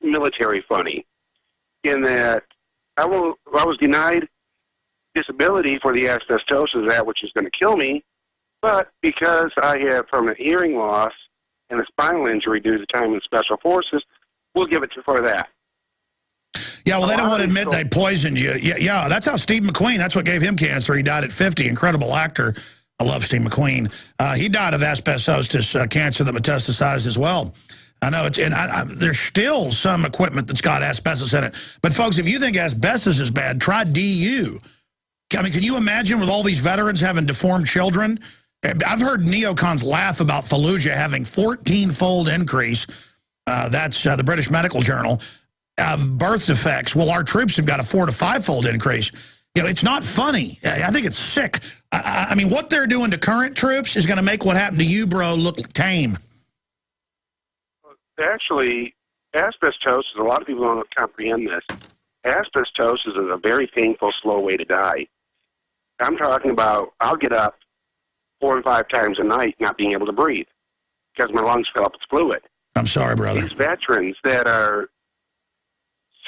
military funny in that I was denied disability for the asbestosis, that which is going to kill me. But because I have permanent hearing loss and a spinal injury due to time in special forces, we'll give it for that. Yeah, well, they don't want to admit they poisoned you. Yeah, that's how Steve McQueen, that's what gave him cancer. He died at 50. Incredible actor. I love Steve McQueen. He died of asbestosis cancer that metastasized as well. I know, there's still some equipment that's got asbestos in it. But, folks, if you think asbestos is bad, try DU. I mean, can you imagine with all these veterans having deformed children? I've heard neocons laugh about Fallujah having 14-fold increase. That's the British Medical Journal of birth defects. Well, our troops have got a 4- to 5-fold increase. You know, it's not funny. I think it's sick. I mean, what they're doing to current troops is going to make what happened to you, bro, look tame. Actually, asbestosis, a lot of people don't comprehend this. Asbestosis is a very painful, slow way to die. I'm talking about, I'll get up 4 and 5 times a night not being able to breathe because my lungs fill up with fluid. I'm sorry, brother. These veterans that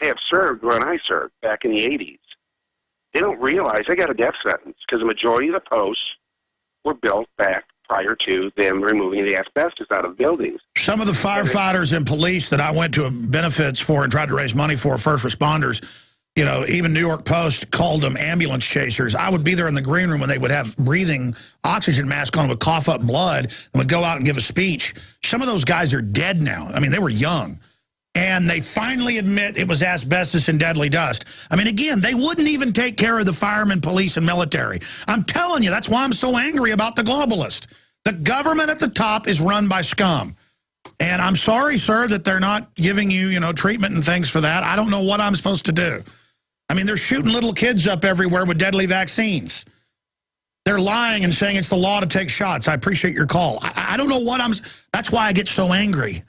have served when I served back in the 80s, they don't realize they got a death sentence because the majority of the posts were built back prior to them removing the asbestos out of buildings. Some of the firefighters and police that I went to benefits for and tried to raise money for, first responders, you know, even New York Post called them ambulance chasers. I would be there in the green room when they would have breathing oxygen mask on, would cough up blood, and would go out and give a speech. Some of those guys are dead now. I mean, they were young. And they finally admit it was asbestos and deadly dust. I mean, again, they wouldn't even take care of the firemen, police, and military. I'm telling you, that's why I'm so angry about the globalist. The government at the top is run by scum. And I'm sorry, sir, that they're not giving you, you know, treatment and things for that. I don't know what I'm supposed to do. I mean, they're shooting little kids up everywhere with deadly vaccines. They're lying and saying it's the law to take shots. I appreciate your call. I don't know what that's why I get so angry.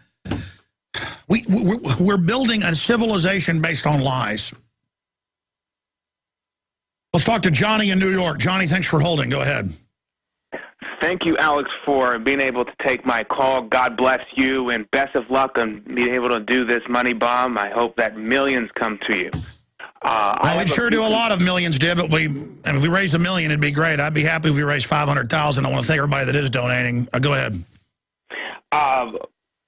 We're building a civilization based on lies. Let's talk to Johnny in New York. Johnny, thanks for holding. Go ahead. Thank you, Alex, for being able to take my call. God bless you, and best of luck on being able to do this money bomb. I hope that millions come to you. Well, we'd sure do a lot of millions, Dib. And if we raised $1 million, it'd be great. I'd be happy if we raised 500,000. I want to thank everybody that is donating. Go ahead.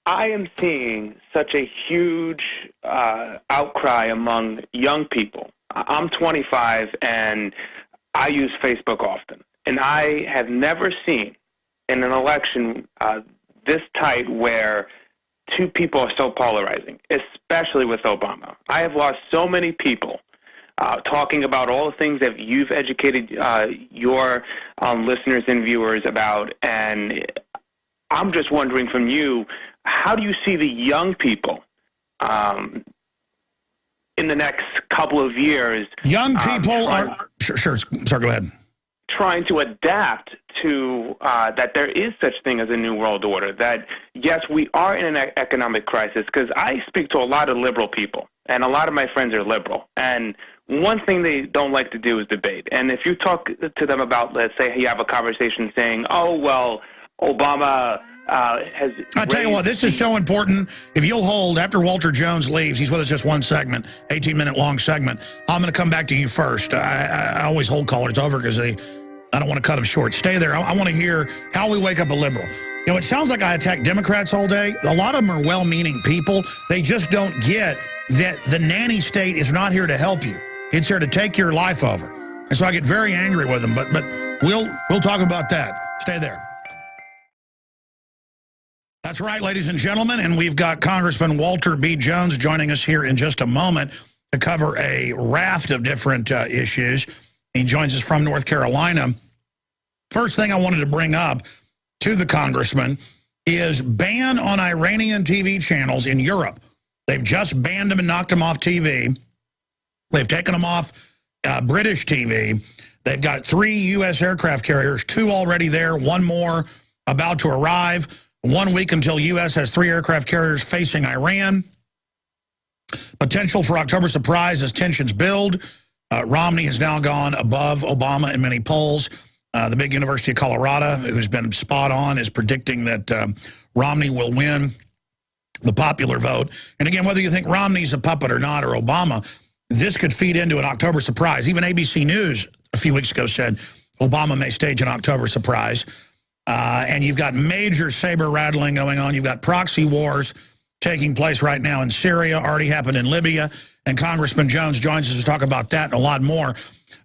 I am seeing such a huge outcry among young people. I'm 25, and I use Facebook often. And I have never seen in an election this tight where two people are so polarizing, especially with Obama. I have lost so many people talking about all the things that you've educated your listeners and viewers about, and I'm just wondering from you, how do you see the young people in the next couple of years? Young people are... Sure, sorry, go ahead. Trying to adapt to that there is such thing as a new world order, that, yes, we are in an economic crisis, because I speak to a lot of liberal people, and a lot of my friends are liberal, and one thing they don't like to do is debate. And if you talk to them about, let's say you have a conversation saying, oh, well, Obama has... I'll tell you what, this is so important. If you'll hold, after Walter Jones leaves, he's with us just one segment, 18-minute long segment, I'm going to come back to you first. I always hold callers over because I don't want to cut them short. Stay there. I want to hear how we wake up a liberal. You know, it sounds like I attack Democrats all day. A lot of them are well-meaning people. They just don't get that the nanny state is not here to help you. It's here to take your life over. And so I get very angry with them. But we'll talk about that. Stay there. That's right, ladies and gentlemen. And we've got Congressman Walter B. Jones joining us here in just a moment to cover a raft of different issues. He joins us from North Carolina. First thing I wanted to bring up to the congressman is ban on Iranian TV channels in Europe. They've just banned them and knocked them off TV. They've taken them off British TV. They've got 3 U.S. aircraft carriers, 2 already there, 1 more about to arrive. 1 week until U.S. has 3 aircraft carriers facing Iran. Potential for October surprise as tensions build. Romney has now gone above Obama in many polls. The big University of Colorado, who's been spot on, is predicting that Romney will win the popular vote. And again, whether you think Romney's a puppet or not, or Obama, this could feed into an October surprise. Even ABC News a few weeks ago said Obama may stage an October surprise. And you've got major saber rattling going on. You've got proxy wars taking place right now in Syria, already happened in Libya. And Congressman Jones joins us to talk about that and a lot more.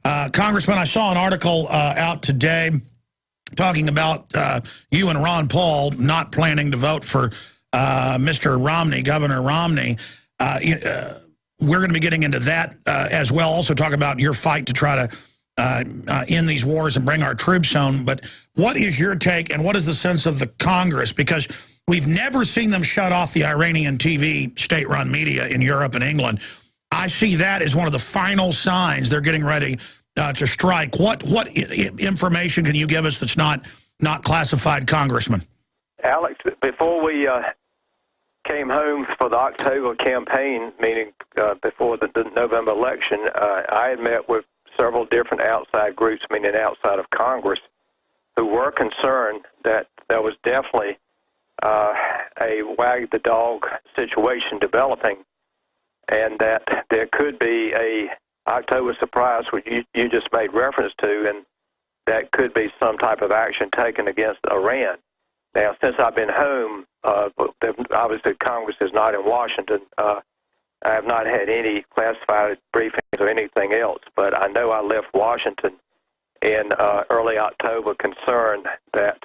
Congressman, I saw an article out today talking about you and Ron Paul not planning to vote for Mr. Romney, Governor Romney. We're going to be getting into that as well. Also talk about your fight to try to end these wars and bring our troops home. But what is your take and what is the sense of the Congress? Because we've never seen them shut off the Iranian TV state-run media in Europe and England. I see that as one of the final signs they're getting ready to strike. What information can you give us that's not classified, Congressman? Alex, before we came home for the October campaign, meaning before the November election, I had met with several different outside groups, meaning outside of Congress, who were concerned that there was definitely a wag the dog situation developing, and that there could be a October surprise, which you just made reference to, and that could be some type of action taken against Iran. Now, since I've been home, obviously Congress is not in Washington. I have not had any classified briefings or anything else, but I know I left Washington in early October concerned that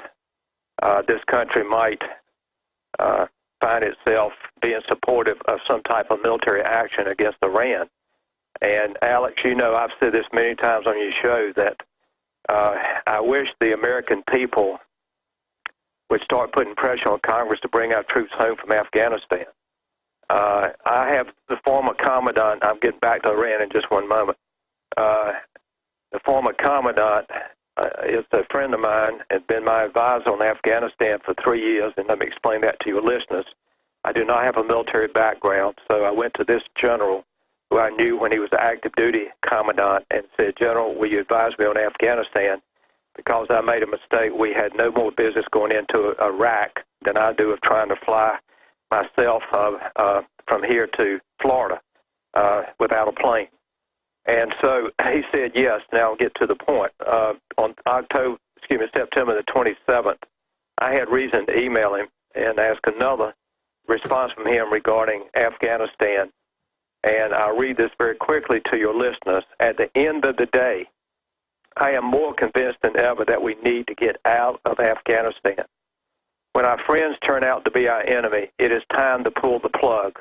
this country might find itself being supportive of some type of military action against Iran. And, Alex, you know, I've said this many times on your show that I wish the American people would start putting pressure on Congress to bring our troops home from Afghanistan. I have the former commandant, I'm getting back to Iran in just one moment. The former commandant is a friend of mine, has been my advisor on Afghanistan for 3 years, and let me explain that to your listeners. I do not have a military background, so I went to this general who I knew when he was the active duty commandant and said, General, will you advise me on Afghanistan? Because I made a mistake. We had no more business going into Iraq than I do of trying to fly myself from here to Florida without a plane. And so he said yes. Now I'll get to the point. On September the 27th, I had reason to email him and ask another response from him regarding Afghanistan. And I'll read this very quickly to your listeners. At the end of the day, I am more convinced than ever that we need to get out of Afghanistan. When our friends turn out to be our enemy, it is time to pull the plug.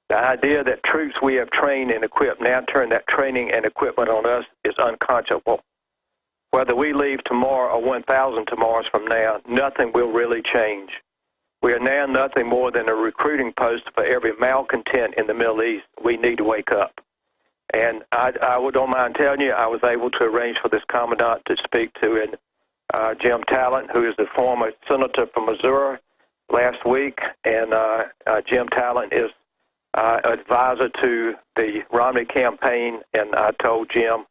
The idea that troops we have trained and equipped now turn that training and equipment on us is unconscionable. whether we leave tomorrow or 1,000 tomorrows from now, nothing will really change. We are now nothing more than a recruiting post for every malcontent in the Middle East. We need to wake up. And I don't mind telling you, I was able to arrange for this commandant to speak to Jim Talent, who is the former senator from Missouri, last week. And Jim Talent is advisor to the Romney campaign. And I told Jim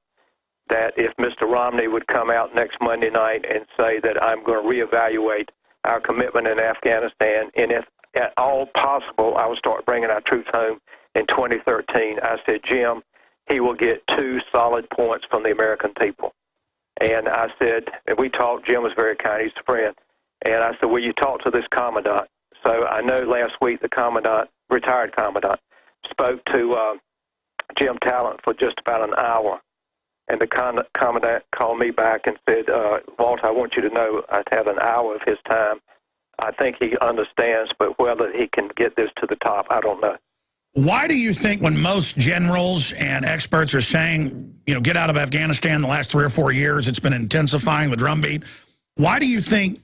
that if Mr. Romney would come out next Monday night and say that I'm going to reevaluate our commitment in Afghanistan, and if at all possible, I will start bringing our troops home in 2013. I said, Jim, he will get 2 solid points from the American people. And I said, and we talked, Jim was very kind, he's a friend. And I said, will you talk to this commandant? So I know last week the commandant, retired commandant, spoke to Jim Talent for just about an hour. And the commandant called me back and said, Walt, I want you to know I've had an hour of his time. I think he understands, but whether he can get this to the top, I don't know. Why do you think when most generals and experts are saying, you know, get out of Afghanistan the last 3 or 4 years, it's been intensifying the drumbeat, why do you think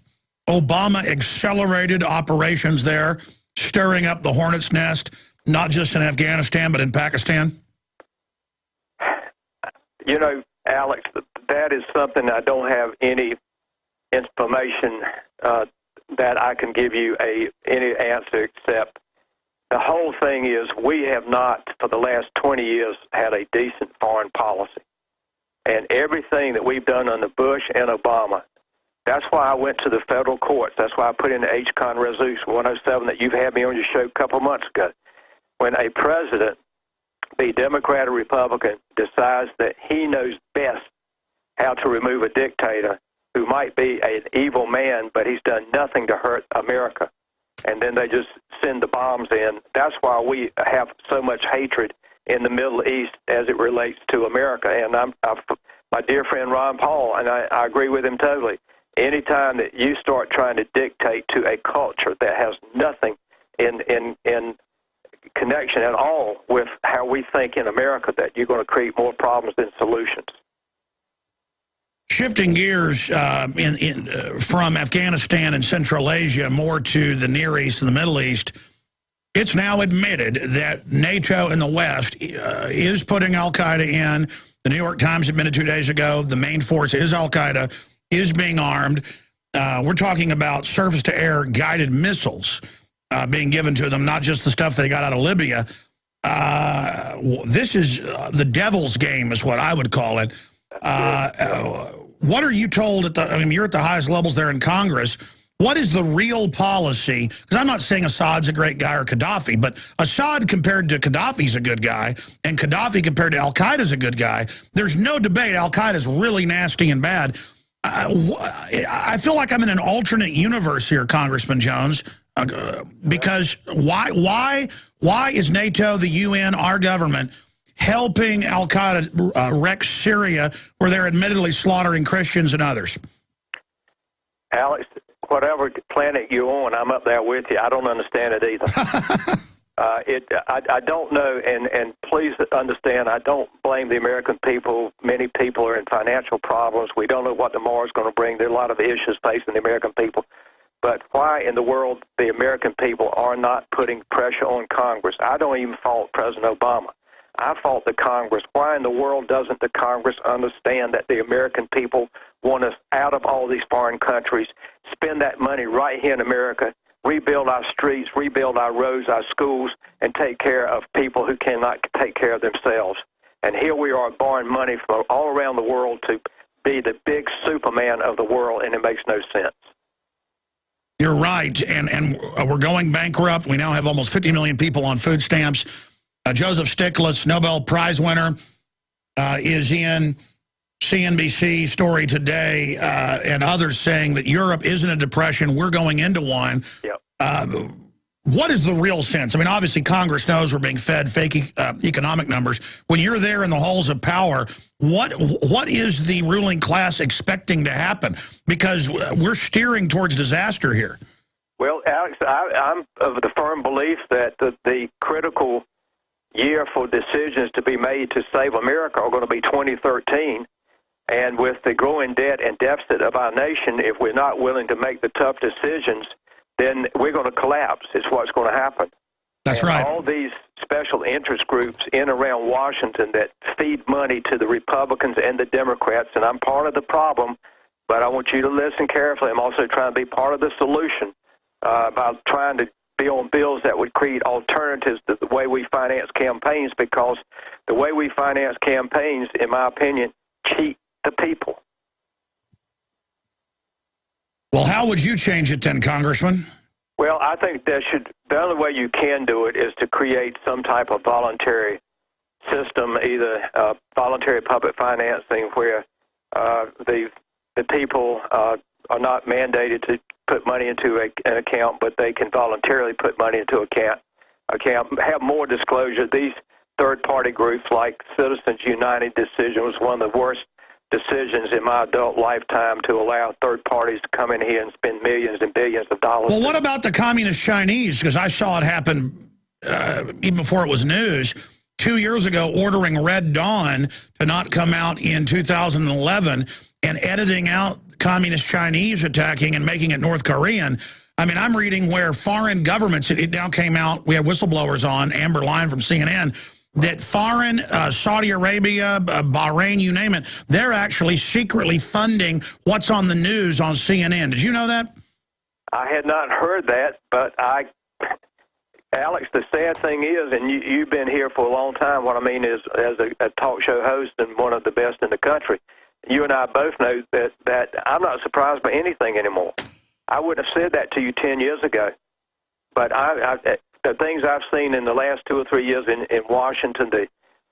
Obama accelerated operations there, stirring up the hornet's nest, not just in Afghanistan, but in Pakistan? You know, Alex, that is something I don't have any information that I can give you any answer, except the whole thing is we have not, for the last 20 years, had a decent foreign policy. And everything that we've done under Bush and Obama, that's why I went to the federal courts. That's why I put in the HCON Resolution 107 that you've had me on your show a couple of months ago. When a president, be Democrat or Republican, decides that he knows best how to remove a dictator who might be an evil man, but he's done nothing to hurt America, and then they just send the bombs in. That's why we have so much hatred in the Middle East as it relates to America. And my dear friend Ron Paul, and I agree with him totally, anytime that you start trying to dictate to a culture that has nothing in connection at all with how we think in America, that you're going to create more problems than solutions. Shifting gears from Afghanistan and Central Asia more to the Near East and the Middle East, it's now admitted that NATO and the West is putting al-Qaeda in. The New York Times admitted 2 days ago the main force is al-Qaeda, is being armed. We're talking about surface-to-air guided missiles being given to them, not just the stuff they got out of Libya. This is the devil's game is what I would call it. What are you told I mean, you're at the highest levels there in Congress. What is the real policy? Because I'm not saying Assad's a great guy or Gaddafi, but Assad compared to Gaddafi's a good guy, and Gaddafi compared to al-Qaeda's a good guy. There's no debate. Al-Qaeda's really nasty and bad. I feel like I'm in an alternate universe here, Congressman Jones, because why is NATO, the UN, our government helping al-Qaeda wreck Syria, where they're admittedly slaughtering Christians and others? Alex, whatever planet you're on, I'm up there with you. I don't understand it either. I don't know, and please understand, I don't blame the American people. Many people are in financial problems. We don't know what tomorrow's going to bring. There are a lot of issues facing the American people. But why in the world the American people are not putting pressure on Congress? I don't even fault President Obama. I fault the Congress. Why in the world doesn't the Congress understand that the American people want us out of all these foreign countries, spend that money right here in America, rebuild our streets, rebuild our roads, our schools, and take care of people who cannot take care of themselves? And here we are borrowing money from all around the world to be the big Superman of the world, and it makes no sense. You're right, and we're going bankrupt. We now have almost 50 million people on food stamps. Joseph Stiglitz, Nobel Prize winner, is in CNBC story today, and others saying that Europe is in a depression. We're going into one. Yep. What is the real sense? I mean, obviously, Congress knows we're being fed fake economic numbers. When you're there in the halls of power, what is the ruling class expecting to happen? Because we're steering towards disaster here. Well, Alex, I'm of the firm belief that the critical year for decisions to be made to save America are going to be 2013. And with the growing debt and deficit of our nation, if we're not willing to make the tough decisions, then we're going to collapse. It's what's going to happen. That's and right. All these special interest groups in and around Washington that feed money to the Republicans and the Democrats, and I'm part of the problem, but I want you to listen carefully. I'm also trying to be part of the solution by trying to be on bills that would create alternatives to the way we finance campaigns, because the way we finance campaigns, in my opinion, cheat the people. Well, how would you change it then, Congressman? Well, I think the only way you can do it is to create some type of voluntary system, either voluntary public financing, where the people are not mandated to put money into an account, but they can voluntarily put money into account. Have more disclosure. These third-party groups like Citizens United decision was one of the worst decisions in my adult lifetime, to allow third parties to come in here and spend millions and billions of dollars. Well, what about the communist Chinese? Because I saw it happen even before it was news. 2 years ago, ordering Red Dawn to not come out in 2011 and editing out communist Chinese attacking and making it North Korean. I mean, I'm reading where foreign governments, it now came out, we had whistleblowers on, Amber Lyon from CNN, that foreign, Saudi Arabia, Bahrain, you name it, they're actually secretly funding what's on the news on CNN. Did you know that? I had not heard that, but Alex, the sad thing is, and you've been here for a long time, what I mean is, as a talk show host and one of the best in the country, you and I both know that I'm not surprised by anything anymore. I wouldn't have said that to you 10 years ago, but the things I've seen in the last 2 or 3 years in Washington,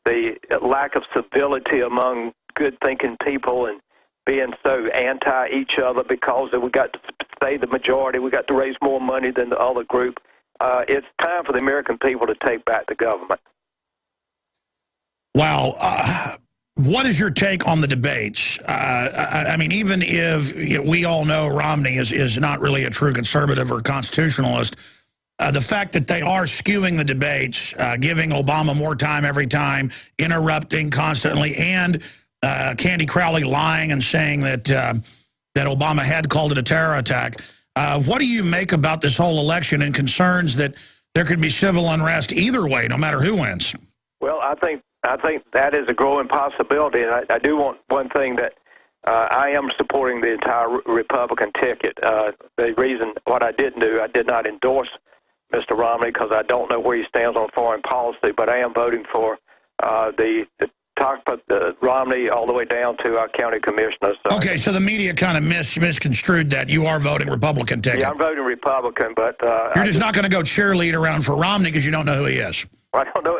the lack of civility among good-thinking people and being so anti each other because we got to stay the majority, we got to raise more money than the other group. It's time for the American people to take back the government. Wow. What is your take on the debates? I mean, even if we all know Romney is not really a true conservative or constitutionalist, the fact that they are skewing the debates, giving Obama more time every time, interrupting constantly, and Candy Crowley lying and saying that that Obama had called it a terror attack. What do you make about this whole election and concerns that there could be civil unrest either way, no matter who wins? Well, I think that is a growing possibility, and I do want one thing that I am supporting the entire Republican ticket. The reason what I didn't do, I did not endorse Mr. Romney because I don't know where he stands on foreign policy, but I am voting for the top of Romney all the way down to our county commissioners. So. Okay, so the media kind of misconstrued that. You are voting Republican ticket. Yeah, I'm voting Republican, but you're just not going to go cheerlead around for Romney because you don't know who he is. I don't know.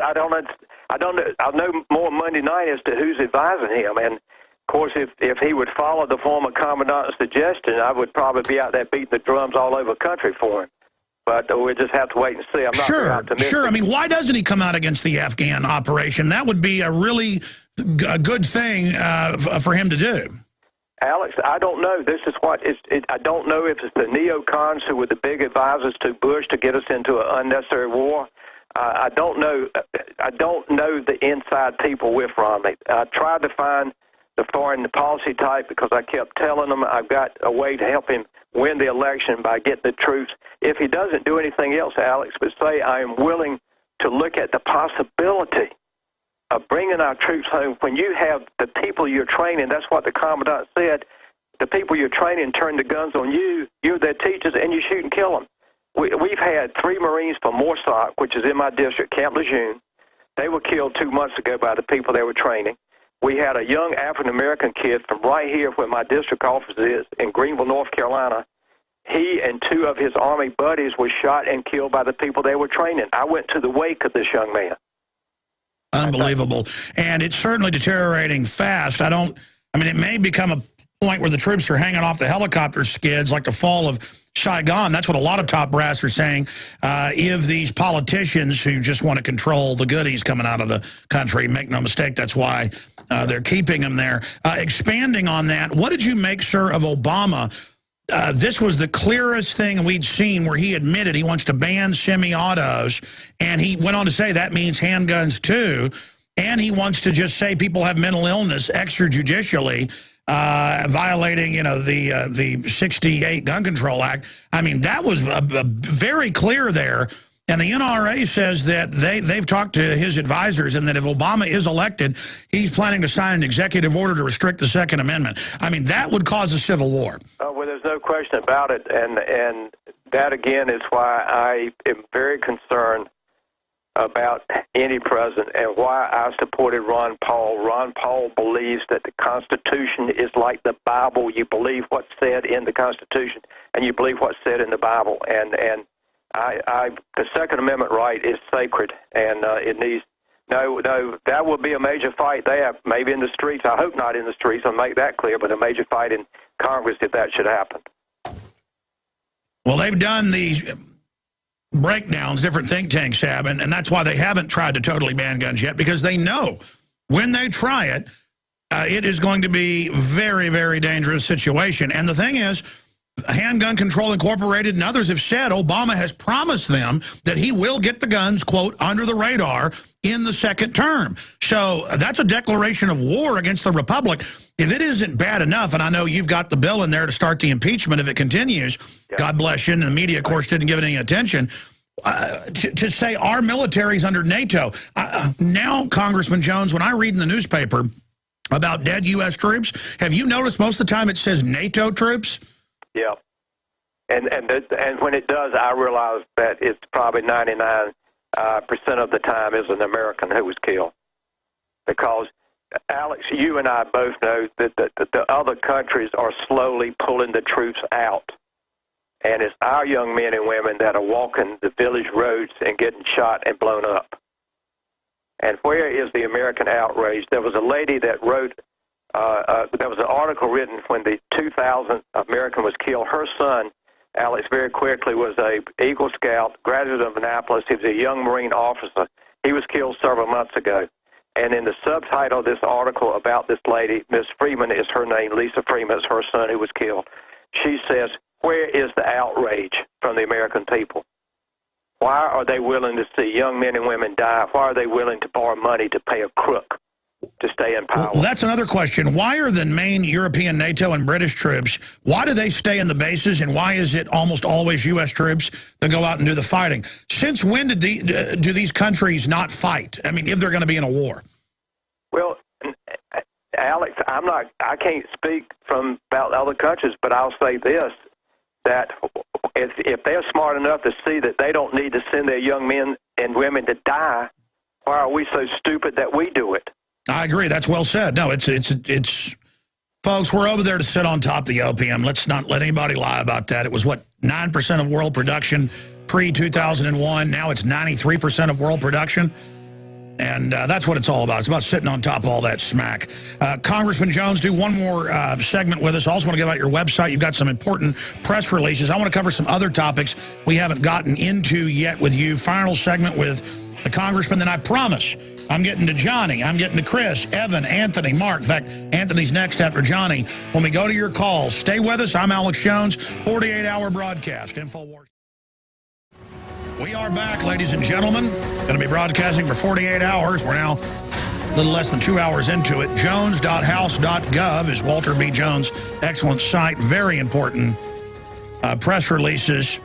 I know more Monday night as to who's advising him, and of course, if he would follow the former commandant's suggestion, I would probably be out there beating the drums all over the country for him. But we'll just have to wait and see. I'm not very optimistic. Sure. I mean, why doesn't he come out against the Afghan operation? That would be a really good thing for him to do. Alex, I don't know. This is what I don't know if it's the neocons who were the big advisors to Bush to get us into an unnecessary war. I don't know. I don't know the inside people with Romney. I tried to find the foreign policy type because I kept telling them I've got a way to help him win the election by getting the troops. If he doesn't do anything else, Alex, but say I am willing to look at the possibility of bringing our troops home. When you have the people you're training, that's what the commandant said, the people you're training turn the guns on you, you're their teachers, and you shoot and kill them. We've had 3 Marines from Morsock, which is in my district, Camp Lejeune. They were killed 2 months ago by the people they were training. We had a young African-American kid from right here where my district office is in Greenville, North Carolina. He and 2 of his Army buddies were shot and killed by the people they were training. I went to the wake of this young man. Unbelievable. And it's certainly deteriorating fast. I mean, it may become a point where the troops are hanging off the helicopter skids like the fall of Saigon. That's what a lot of top brass are saying. If these politicians who just want to control the goodies coming out of the country, make no mistake, that's why they're keeping them there. Expanding on that, what did you make, sir, of Obama? This was the clearest thing we'd seen where he admitted he wants to ban semi-autos, and he went on to say that means handguns too. and he wants to just say people have mental illness extrajudicially, violating, the 68 Gun Control Act. I mean, that was very clear there. And the NRA says that they've talked to his advisors and that if Obama is elected, he's planning to sign an executive order to restrict the Second Amendment. I mean, that would cause a civil war. Well, there's no question about it. And that, again, is why I am very concerned about any president and why I supported Ron Paul. Ron Paul believes that the Constitution is like the Bible. You believe what's said in the Constitution, and you believe what's said in the Bible. And the Second Amendment right is sacred, and it needs that will be a major fight there, maybe in the streets. I hope not in the streets. I'll make that clear, but a major fight in Congress if that should happen. Well, they've done these breakdowns, different think tanks have, and that's why they haven't tried to totally ban guns yet, because they know when they try it, it is going to be very, very dangerous situation. And the thing is, Handgun Control Incorporated and others have said Obama has promised them that he will get the guns, quote, under the radar in the second term. So that's a declaration of war against the Republic. If it isn't bad enough, and I know you've got the bill in there to start the impeachment if it continues, God bless you, and the media, of course, didn't give it any attention, to say our military's under NATO. Now, Congressman Jones, when I read in the newspaper about dead U.S. troops, have you noticed most of the time it says NATO troops? Yeah, and when it does, I realize that it's probably 99% of the time is an American who was killed. Because, Alex, you and I both know that the other countries are slowly pulling the troops out. And it's our young men and women that are walking the village roads and getting shot and blown up. And where is the American outrage? There was a lady that wrote, there was an article written when the 2000 American was killed. Her son, Alex, very quickly was a Eagle Scout, graduate of Annapolis. He was a young Marine officer. He was killed several months ago. And in the subtitle of this article about this lady, Miss Freeman is her name, Lisa Freeman is her son who was killed. She says, where is the outrage from the American people? Why are they willing to see young men and women die? Why are they willing to borrow money to pay a crook to stay in power? Well, that's another question. Why are the main European, NATO, and British troops, why do they stay in the bases, and why is it almost always U.S. troops that go out and do the fighting? Since when did do these countries not fight? I mean, if they're going to be in a war. Well, Alex, I can't speak about other countries, but I'll say this, that if they're smart enough to see that they don't need to send their young men and women to die, why are we so stupid that we do it? I agree. That's well said. No, it's folks, we're over there to sit on top of the opium. Let's not let anybody lie about that. It was, what, 9% of world production pre-2001. Now it's 93% of world production. And that's what it's all about. It's about sitting on top of all that smack. Congressman Jones, do one more segment with us. I also want to give out your website. You've got some important press releases. I want to cover some other topics we haven't gotten into yet with you. Final segment with the congressman. Then I promise I'm getting to Johnny. I'm getting to Chris, Evan, Anthony, Mark. In fact, Anthony's next after Johnny. When we go to your calls, stay with us. I'm Alex Jones, 48-hour broadcast, Infowars. We are back, ladies and gentlemen. Going to be broadcasting for 48 hours. We're now a little less than 2 hours into it. Jones.house.gov is Walter B. Jones' excellent site. Very important press releases.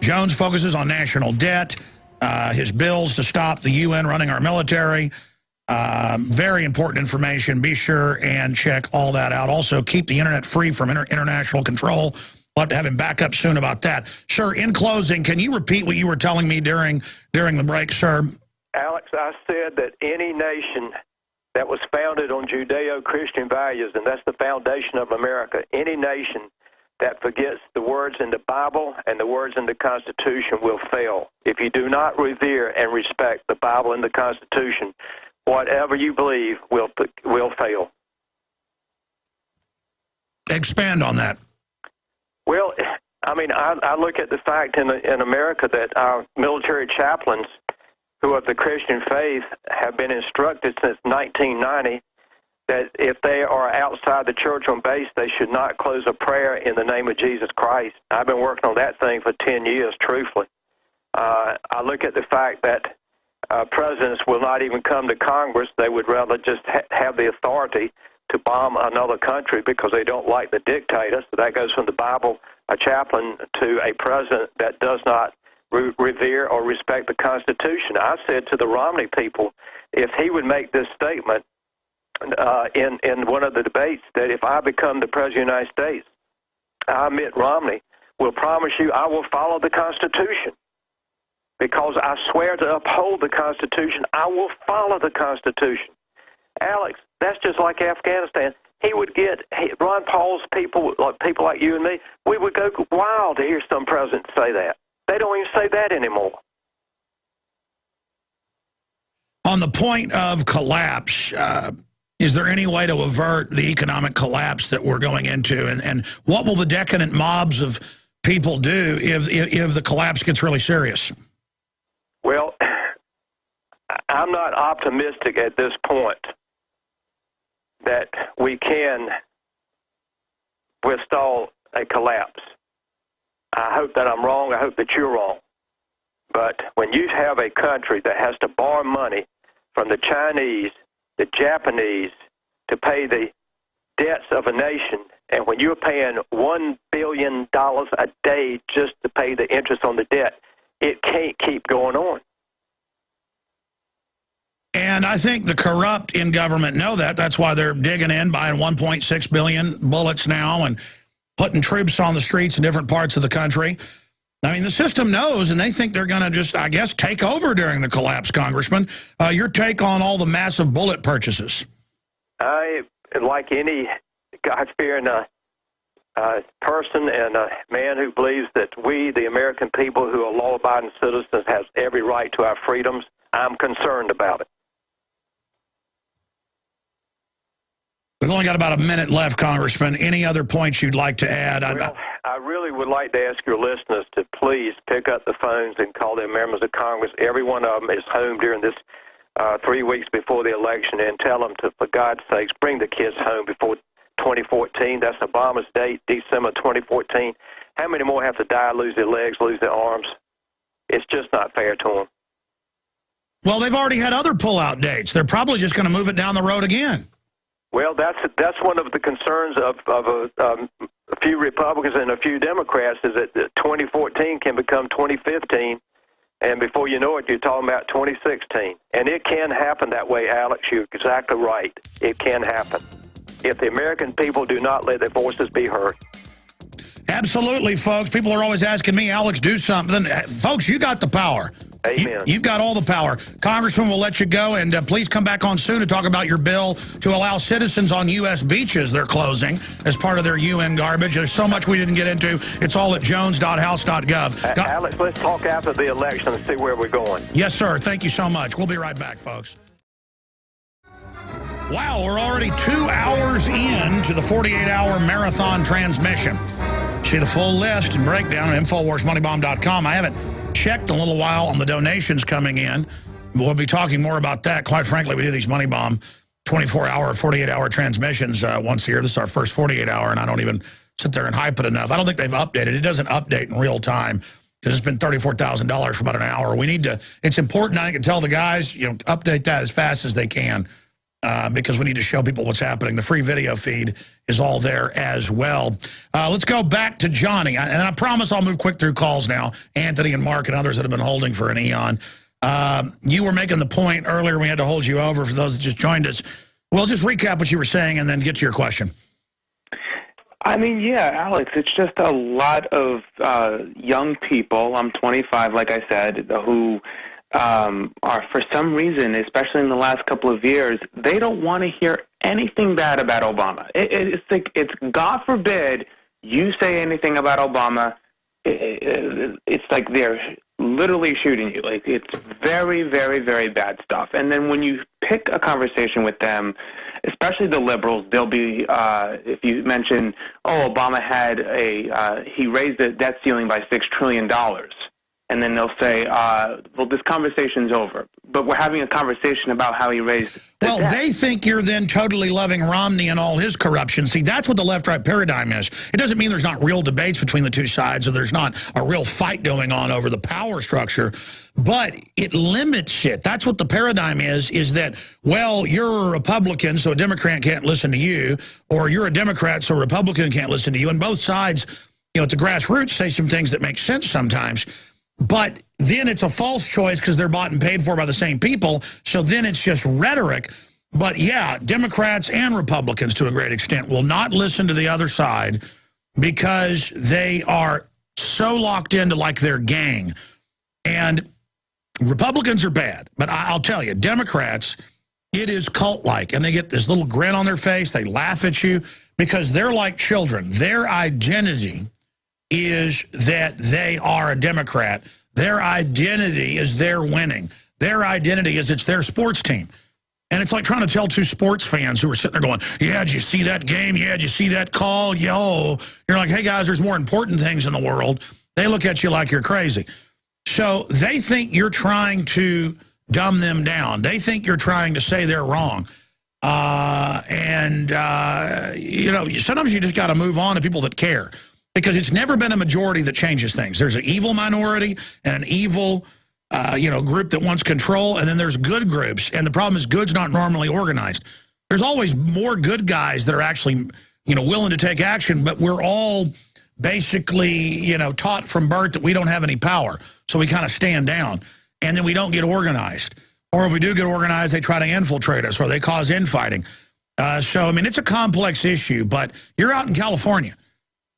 Jones focuses on national debt, his bills to stop the UN running our military. Very important information. Be sure and check all that out. Also, keep the internet free from international control. We'll have to have him back up soon about that. Sir, in closing, can you repeat what you were telling me during the break, sir? Alex, I said that any nation that was founded on Judeo-Christian values, and that's the foundation of America, any nation that forgets the words in the Bible and the words in the Constitution will fail. If you do not revere and respect the Bible and the Constitution, whatever you believe will fail. Expand on that. Well, I mean, I look at the fact in America that our military chaplains who are of the Christian faith have been instructed since 1990 that if they are outside the church on base, they should not close a prayer in the name of Jesus Christ. I've been working on that thing for 10 years, truthfully. I look at the fact that presidents will not even come to Congress. They would rather just have the authority to bomb another country because they don't like the dictator. So that goes from the Bible, a chaplain, to a president that does not revere or respect the Constitution. I said to the Romney people, if he would make this statement in one of the debates, that if I become the President of the United States, I, Mitt Romney, will promise you I will follow the Constitution. Because I swear to uphold the Constitution, I will follow the Constitution. Alex, that's just like Afghanistan. He would get Ron Paul's people like you and me, we would go wild to hear some president say that. They don't even say that anymore. On the point of collapse, is there any way to avert the economic collapse that we're going into? And what will the decadent mobs of people do if the collapse gets really serious? Well, I'm not optimistic at this point that we can withstand a collapse. I hope that I'm wrong. I hope that you're wrong. But when you have a country that has to borrow money from the Chinese, the Japanese, to pay the debts of a nation, and when you're paying $1 billion a day just to pay the interest on the debt, it can't keep going on. And I think the corrupt in government know that. That's why they're digging in, buying 1.6 billion bullets now and putting troops on the streets in different parts of the country. I mean, the system knows, and they think they're going to just, I guess, take over during the collapse, Congressman. Your take on all the massive bullet purchases? Like any God-fearing person and a man who believes that we, the American people who are law-abiding citizens, has every right to our freedoms, I'm concerned about it. We've only got about a minute left, Congressman. Any other points you'd like to add? Well, I really would like to ask your listeners to please pick up the phones and call their members of Congress. Every one of them is home during this 3 weeks before the election, and tell them to, for God's sakes, bring the kids home before 2014. That's Obama's date, December 2014. How many more have to die, lose their legs, lose their arms? It's just not fair to them. Well, they've already had other pullout dates. They're probably just going to move it down the road again. Well, that's one of the concerns of a few Republicans and a few Democrats, is that 2014 can become 2015, and before you know it, you're talking about 2016. And it can happen that way, Alex. You're exactly right. It can happen if the American people do not let their voices be heard. Absolutely, folks. People are always asking me, Alex, do something. Folks, you got the power. Amen. You've got all the power. Congressman, we'll let you go, and please come back on soon to talk about your bill to allow citizens on U.S. beaches they're closing as part of their UN garbage. There's so much we didn't get into. It's all at jones.house.gov. Alex, let's talk after the election and see where we're going. Yes, sir. Thank you so much. We'll be right back, folks. Wow, we're already 2 hours into the 48-hour marathon transmission. See the full list and breakdown at InfowarsMoneyBomb.com. I haven't checked in a little while on the donations coming in. We'll be talking more about that. Quite frankly, we do these Money Bomb 24-hour, 48-hour transmissions once a year. This is our first 48-hour, and I don't even sit there and hype it enough. I don't think they've updated. It doesn't update in real time because it's been $34,000 for about an hour. We need to, it's important, I can tell the guys, you know, update that as fast as they can. Because we need to show people what's happening. The free video feed is all there as well. Let's go back to Johnny. And I promise I'll move quick through calls now. Anthony and Mark and others that have been holding for an eon. You were making the point earlier, we had to hold you over for those that just joined us. Well, just recap what you were saying and then get to your question. I mean, yeah, Alex, it's just a lot of young people, I'm 25, like I said, who are, for some reason, especially in the last couple of years, they don't want to hear anything bad about Obama. It's like, it's God forbid you say anything about Obama, it's like they're literally shooting you. Like, it's very, very, very bad stuff. And then when you pick a conversation with them, especially the liberals, they'll be, if you mention, oh, Obama had he raised the debt ceiling by $6 trillion. and then they'll say, well, this conversation's over. But we're having a conversation about how he raised the Well, debt. they think you're then totally loving Romney and all his corruption. See, that's what the left-right paradigm is. It doesn't mean there's not real debates between the two sides or there's not a real fight going on over the power structure, but it limits it. That's what the paradigm is that, well, you're a Republican, so a Democrat can't listen to you, or you're a Democrat, so a Republican can't listen to you. And both sides, you know, at the grassroots say some things that make sense sometimes. But then it's a false choice because they're bought and paid for by the same people. So then it's just rhetoric. But yeah, Democrats and Republicans to a great extent will not listen to the other side because they are so locked into like their gang. And Republicans are bad. But I'll tell you, Democrats, it is cult-like. And they get this little grin on their face. They laugh at you because they're like children. Their identity is that they are a Democrat. Their identity is they're winning. Their identity is it's their sports team. And it's like trying to tell two sports fans who are sitting there going, yeah, did you see that game? Yeah, did you see that call? Yo. You're like, hey, guys, there's more important things in the world. They look at you like you're crazy. So they think you're trying to dumb them down. They think you're trying to say they're wrong. You know, sometimes you just got to move on to people that care. Because it's never been a majority that changes things. There's an evil minority and an evil, group that wants control, and then there's good groups. And the problem is good's not normally organized. There's always more good guys that are actually, willing to take action, but we're all basically, taught from birth that we don't have any power. So we kind of stand down, and then we don't get organized. Or if we do get organized, they try to infiltrate us or they cause infighting. So, I mean, it's a complex issue, but you're out in California.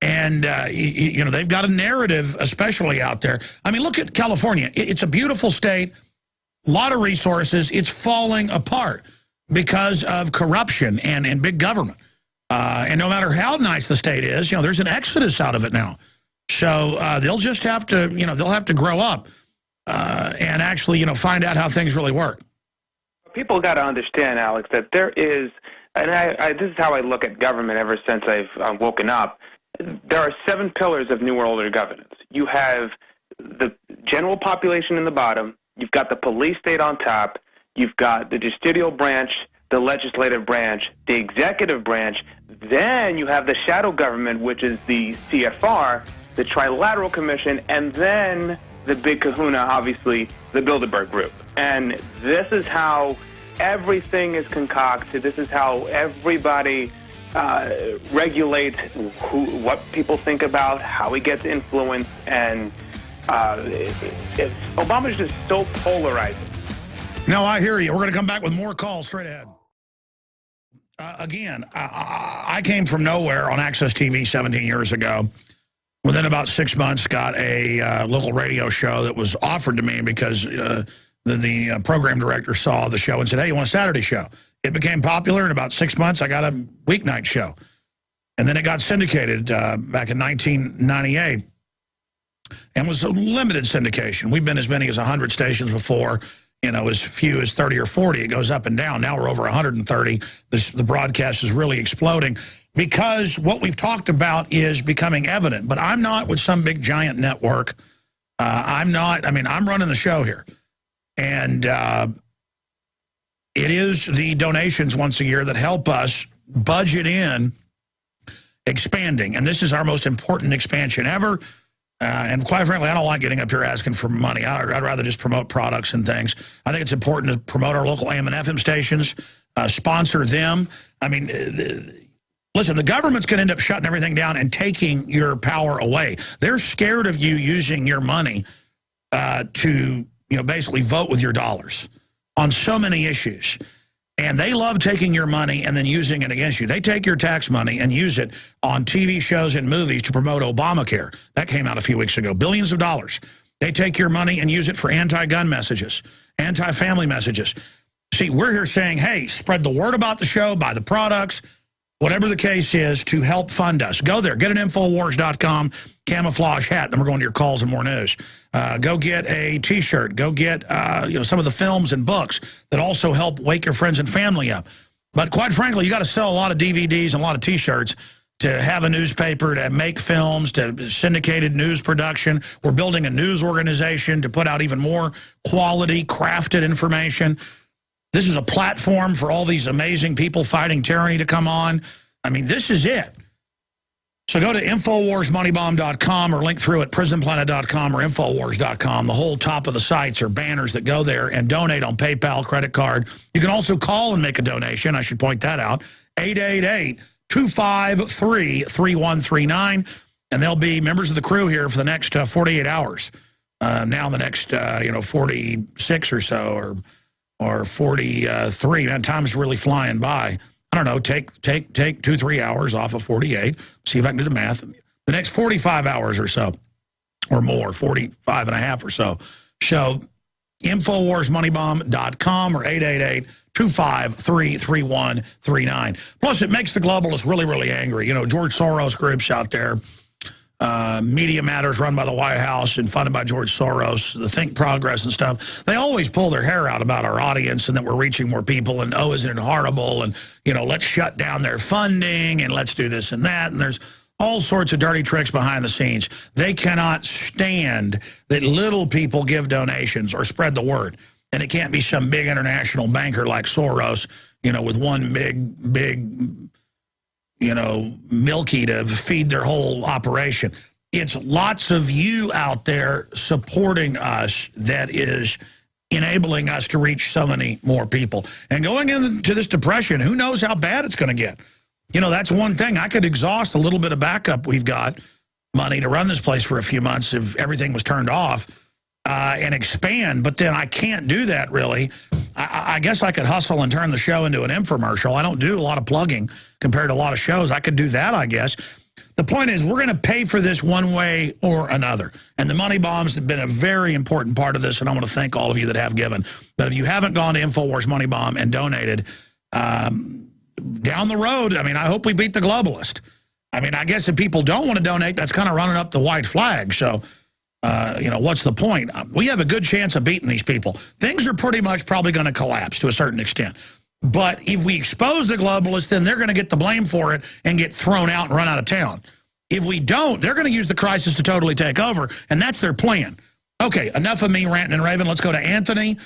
And, they've got a narrative, especially out there. I mean, look at California. It's a beautiful state, a lot of resources. It's falling apart because of corruption and big government. And no matter how nice the state is, there's an exodus out of it now. So they'll just have to, they'll have to grow up and actually, find out how things really work. People got to understand, Alex, that there is, and this is how I look at government ever since I've woken up. There are 7 pillars of New World Order governance. You have the general population in the bottom. You've got the police state on top. You've got the justicial branch, the legislative branch, the executive branch. Then you have the shadow government, which is the CFR, the Trilateral Commission, and then the big kahuna, obviously, the Bilderberg Group. And this is how everything is concocted. This is how everybody regulate what people think about, how he gets influenced, and Obama's just so polarizing. No, I hear you. We're going to come back with more calls straight ahead. Again, I came from nowhere on Access TV 17 years ago. Within about 6 months, got a local radio show that was offered to me because the program director saw the show and said, hey, you want a Saturday show? It became popular. In about 6 months, I got a weeknight show. And then it got syndicated back in 1998 and was a limited syndication. We've been as many as 100 stations before, as few as 30 or 40. It goes up and down. Now we're over 130. The broadcast is really exploding because what we've talked about is becoming evident. But I'm not with some big giant network. I'm running the show here. And it is the donations once a year that help us budget in expanding. And this is our most important expansion ever. And quite frankly, I don't like getting up here asking for money. I'd rather just promote products and things. I think it's important to promote our local AM and FM stations, sponsor them. I mean, listen, the government's going to end up shutting everything down and taking your power away. They're scared of you using your money to basically vote with your dollars on so many issues. And they love taking your money and then using it against you. They take your tax money and use it on TV shows and movies to promote Obamacare. That came out a few weeks ago. Billions of dollars. They take your money and use it for anti-gun messages, anti-family messages. See, we're here saying, hey, spread the word about the show, buy the products, whatever the case is, to help fund us. Go there. Get an Infowars.com camouflage hat. Then we're going to your calls and more news. Go get a T-shirt. Go get some of the films and books that also help wake your friends and family up. But quite frankly, you got to sell a lot of DVDs and a lot of T-shirts to have a newspaper, to make films, to syndicated news production. We're building a news organization to put out even more quality, crafted information. This is a platform for all these amazing people fighting tyranny to come on. I mean, this is it. So go to InfowarsMoneyBomb.com or link through at PrisonPlanet.com or Infowars.com. The whole top of the sites are banners that go there, and donate on PayPal, credit card. You can also call and make a donation. I should point that out. 888-253-3139. And they'll be members of the crew here for the next 48 hours. Now the next, 46 or so, or 43. Man, time's really flying by. I don't know, take 2-3 hours off of 48. See if I can do the math. The next 45 hours or so, or more, 45 and a half or so. So InfowarsMoneyBomb.com or 888-253-3139. Plus, it makes the globalists really, really angry. You know, George Soros groups out there, Media Matters run by the White House and funded by George Soros, the Think Progress and stuff, they always pull their hair out about our audience and that we're reaching more people and, oh, isn't it horrible? And, you know, let's shut down their funding and let's do this and that. And there's all sorts of dirty tricks behind the scenes. They cannot stand that little people give donations or spread the word. And it can't be some big international banker like Soros, you know, with one big, you know, Milky to feed their whole operation. It's lots of you out there supporting us that is enabling us to reach so many more people. And going into this depression, who knows how bad it's going to get. You know, that's one thing. I could exhaust a little bit of backup we've got, money to run this place for a few months if everything was turned off, and expand. But then I can't do that, really. I guess I could hustle and turn the show into an infomercial. I don't do a lot of plugging compared to a lot of shows. I could do that, I guess. The point is, we're going to pay for this one way or another. And the Money Bombs have been a very important part of this, and I want to thank all of you that have given. But if you haven't gone to Infowars Money Bomb and donated, down the road, I mean, I hope we beat the globalist. I mean, I guess if people don't want to donate, that's kind of running up the white flag. So, you know, what's the point? We have a good chance of beating these people. Things are pretty much probably going to collapse to a certain extent. But if we expose the globalists, then they're going to get the blame for it and get thrown out and run out of town. If we don't, they're going to use the crisis to totally take over, and that's their plan. Okay, enough of me ranting and raving. Let's go to Anthony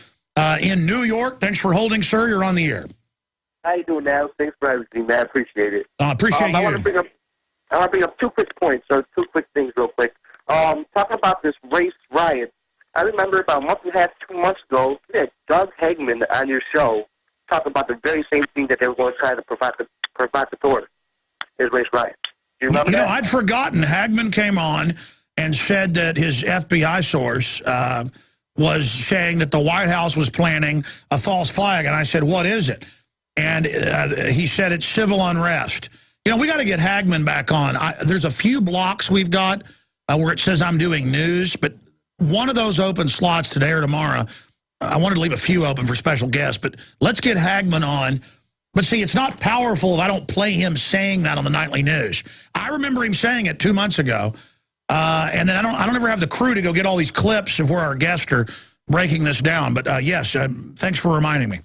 in New York. Thanks for holding, sir. You're on the air. How you doing now? Thanks for everything, man. I appreciate it. Appreciate you. I want to bring up 2 quick points, or 2 quick things real quick. Talking about this race riot, I remember about a month and a half, 2 months ago, you had Doug Hagman on your show talking about the very same thing that they were going to try to provocateur, is race riot. Do you remember that? You know, I'd forgotten. Hagman came on and said that his FBI source was saying that the White House was planning a false flag, and I said, what is it? And he said it's civil unrest. You know, we got to get Hagman back on. There's a few blocks we've got where it says I'm doing news, but one of those open slots today or tomorrow, I wanted to leave a few open for special guests, but let's get Hagman on. But see, it's not powerful if I don't play him saying that on the nightly news. I remember him saying it 2 months ago, and then I don't ever have the crew to go get all these clips of where our guests are breaking this down. But yes, thanks for reminding me.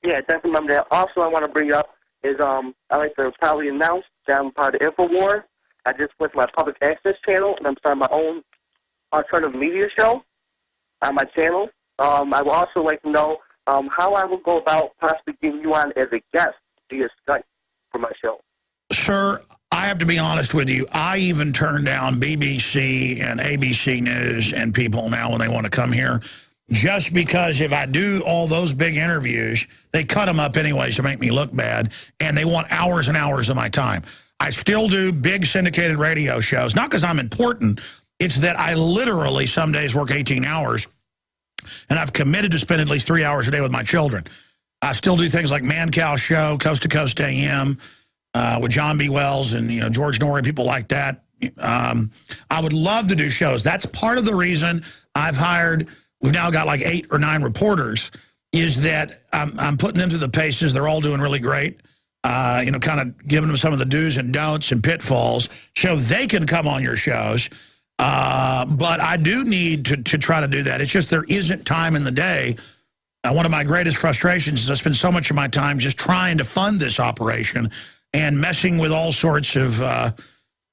Yeah, definitely remember that. Also, I want to bring up is I like to probably announce that I'm part of Infowars. I just went to my public access channel, and I'm starting my own alternative media show on my channel. I would also like to know how I will go about possibly getting you on as a guest via Skype for my show. Sir, I have to be honest with you. I even turn down BBC and ABC News and people now when they want to come here, just because if I do all those big interviews, they cut them up anyways to make me look bad, and they want hours and hours of my time. I still do big syndicated radio shows, not because I'm important. It's that I literally some days work 18 hours, and I've committed to spend at least 3 hours a day with my children. I still do things like Man Cow Show, Coast to Coast AM, with John B. Wells and George Norrie, people like that. I would love to do shows. That's part of the reason I've hired. We've now got like 8 or 9 reporters. Is that I'm putting them through the paces. They're all doing really great. Kind of giving them some of the do's and don'ts and pitfalls so they can come on your shows. But I do need to try to do that. It's just there isn't time in the day. One of my greatest frustrations is I spend so much of my time just trying to fund this operation and messing with all sorts of,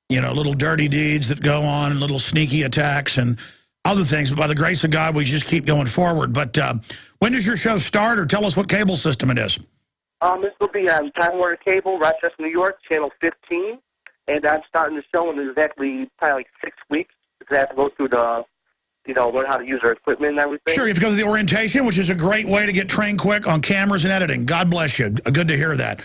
you know, little dirty deeds that go on and little sneaky attacks and other things. But by the grace of God, we just keep going forward. But when does your show start, or tell us what cable system it is? This will be on Time Warner Cable, Rochester, New York, channel 15. And I'm starting the show in exactly probably like 6 weeks. Because I have to go through the, you know, learn how to use our equipment and everything. Sure, you have to go through the orientation, which is a great way to get trained quick on cameras and editing. God bless you. Good to hear that.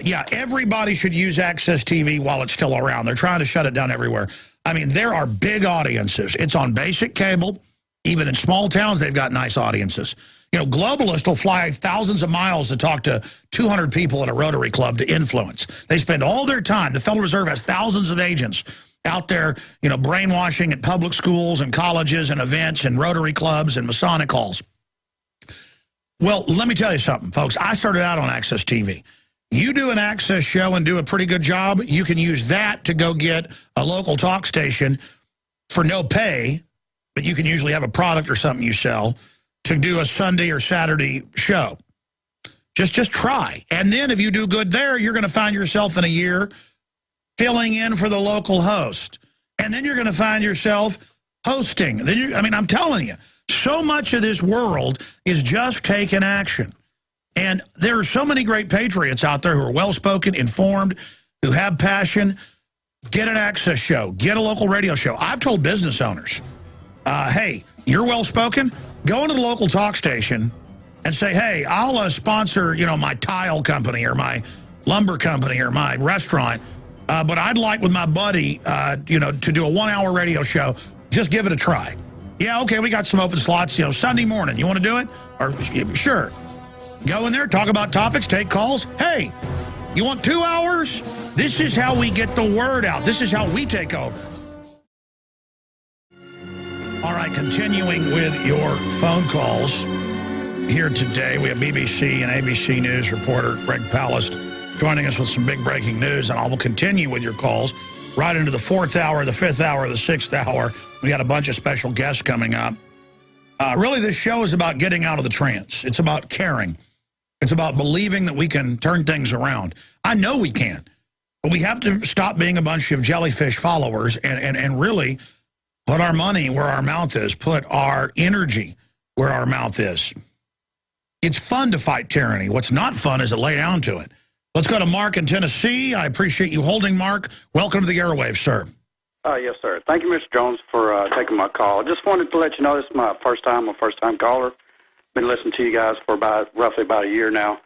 Yeah, everybody should use Access TV while it's still around. They're trying to shut it down everywhere. I mean, there are big audiences. It's on basic cable. Even in small towns, they've got nice audiences. You know, globalists will fly thousands of miles to talk to 200 people at a Rotary Club to influence. They spend all their time. The Federal Reserve has thousands of agents out there, you know, brainwashing at public schools and colleges and events and Rotary Clubs and Masonic halls. Well, let me tell you something, folks. I started out on Access TV. You do an Access show and do a pretty good job, you can use that to go get a local talk station for no pay, but you can usually have a product or something you sell to do a Sunday or Saturday show. Just try. And then if you do good there, you're going to find yourself in a year filling in for the local host. And then you're going to find yourself hosting. Then I mean, I'm telling you, so much of this world is just taking action. And there are so many great patriots out there who are well-spoken, informed, who have passion. Get an Access show. Get a local radio show. I've told business owners, hey, you're well-spoken? Go into the local talk station and say, hey, I'll sponsor, you know, my tile company or my lumber company or my restaurant, but I'd like with my buddy, you know, to do a 1-hour radio show. Just give it a try. Yeah, okay, we got some open slots, you know, Sunday morning. You want to do it? Or sure. Go in there, talk about topics, take calls. Hey, you want 2 hours? This is how we get the word out. This is how we take over. All right, continuing with your phone calls here today. We have BBC and ABC News reporter Greg Palast joining us with some big breaking news, and I will continue with your calls right into the 4th hour, the 5th hour, the 6th hour. We got a bunch of special guests coming up. Really, this show is about getting out of the trance. It's about caring. It's about believing that we can turn things around. I know we can, but we have to stop being a bunch of jellyfish followers and really put our money where our mouth is, put our energy where our mouth is. It's fun to fight tyranny. What's not fun is to lay down to it. Let's go to Mark in Tennessee. I appreciate you holding, Mark. Welcome to the airwaves, sir. Yes, sir. Thank you, Mr. Jones, for taking my call. I just wanted to let you know this is my first time caller. Been listening to you guys for roughly about a year now,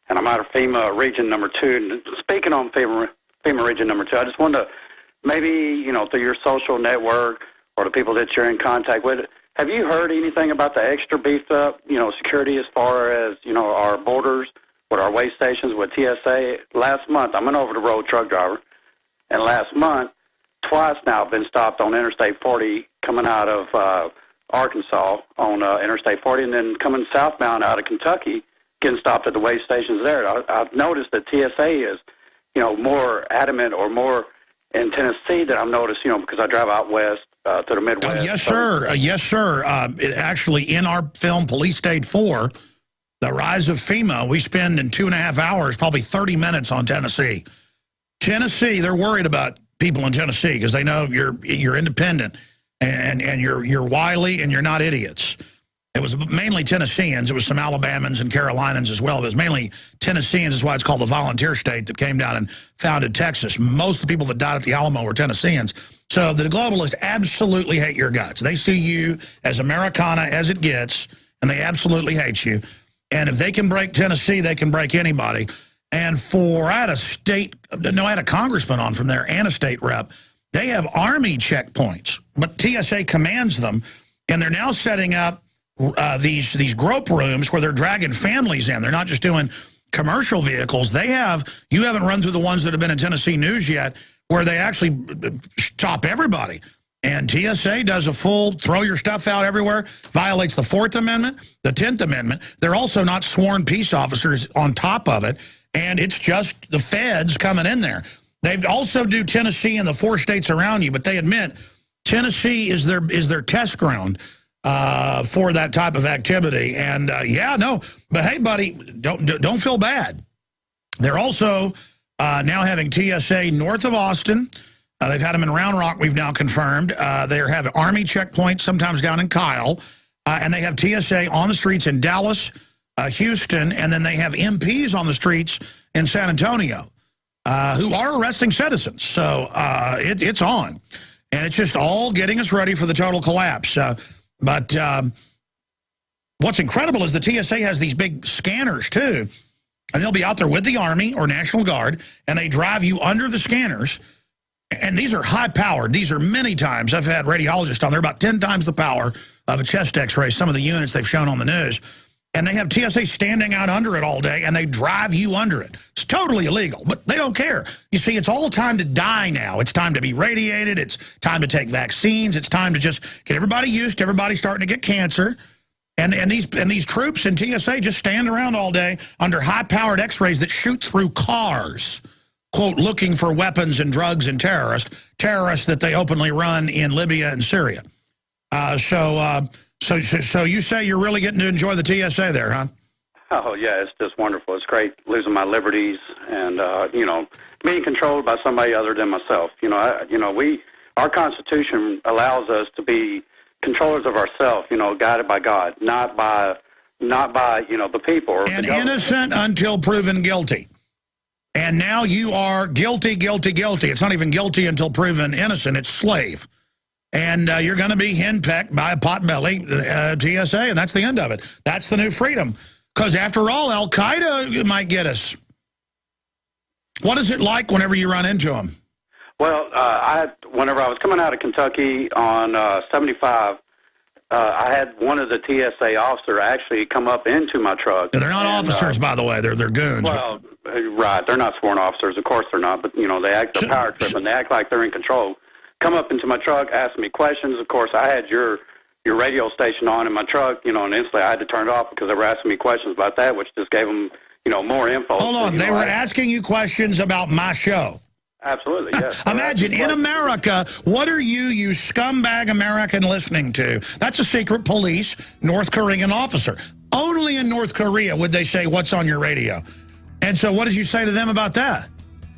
and I'm out of FEMA Region Number 2. And speaking on FEMA Region Number 2, I just wanted to maybe, you know, through your social network or the people that you're in contact with, have you heard anything about the extra beefed up, you know, security as far as, you know, our borders with our weigh stations with TSA? Last month, I'm an over-the-road truck driver, and last month, twice now I've been stopped on Interstate 40 coming out of Arkansas on Interstate 40, and then coming southbound out of Kentucky, getting stopped at the weigh stations there. I've noticed that TSA is, you know, more adamant or more in Tennessee that I've noticed, you know, because I drive out west to the Midwest. Yes, sir. Yes, sir. Actually, in our film, Police State 4, The Rise of FEMA, we spend in 2.5 hours, probably 30 minutes on Tennessee. Tennessee, they're worried about people in Tennessee because they know you're independent and you're wily and you're not idiots. It was mainly Tennesseans. It was some Alabamans and Carolinians as well. It was mainly Tennesseans. Is why it's called the volunteer state that came down and founded Texas. Most of the people that died at the Alamo were Tennesseans. So the globalists absolutely hate your guts. They see you as Americana as it gets, and they absolutely hate you. And if they can break Tennessee, they can break anybody. And I had a congressman on from there and a state rep. They have Army checkpoints, but TSA commands them, and they're now setting up these grope rooms where they're dragging families in. They're not just doing commercial vehicles. You haven't run through the ones that have been in Tennessee news yet, where they actually stop everybody. And TSA does a full throw your stuff out everywhere, violates the 4th Amendment, the 10th Amendment. They're also not sworn peace officers on top of it, and it's just the feds coming in there. They also do Tennessee and the 4 states around you, but they admit Tennessee is their test ground for that type of activity. And yeah, no, but hey, buddy, don't feel bad. They're also now having TSA north of Austin. They've had them in Round Rock, we've now confirmed. They have Army checkpoints, sometimes down in Kyle. And they have TSA on the streets in Dallas, Houston, and then they have MPs on the streets in San Antonio who are arresting citizens. So it's on. And it's just all getting us ready for the total collapse. But what's incredible is the TSA has these big scanners, too. And they'll be out there with the Army or National Guard, and they drive you under the scanners. And these are high-powered. These are many times. I've had radiologists on there, about 10 times the power of a chest X-ray, some of the units they've shown on the news. And they have TSA standing out under it all day, and they drive you under it. It's totally illegal, but they don't care. You see, it's all time to die now. It's time to be radiated. It's time to take vaccines. It's time to just get everybody used to everybody starting to get cancer. And these troops in TSA just stand around all day under high-powered X-rays that shoot through cars, quote, looking for weapons and drugs and terrorists that they openly run in Libya and Syria. So you say you're really getting to enjoy the TSA there, huh? Oh, yeah, it's just wonderful. It's great losing my liberties and, being controlled by somebody other than myself. Our Constitution allows us to be controllers of ourselves, guided by God, not by the people. Or and innocent until proven guilty. And now you are guilty, guilty, guilty. It's not even guilty until proven innocent. It's slave. And you're going to be henpecked by a potbelly TSA, and that's the end of it. That's the new freedom. Because after all, Al-Qaeda might get us. What is it like whenever you run into them? Well, whenever I was coming out of Kentucky on 75, I had one of the TSA officers actually come up into my truck. They're not officers, by the way. They're goons. Well, right. They're not sworn officers. Of course they're not. But, they act the power trip, and they act like they're in control. Come up into my truck, ask me questions. Of course, I had your radio station on in my truck, and instantly I had to turn it off because they were asking me questions about that, which just gave them, more info. Hold on. They were asking you questions about my show. Absolutely, yes. Imagine, in America, what are you scumbag American listening to? That's a secret police North Korean officer. Only in North Korea would they say, what's on your radio? And so what did you say to them about that?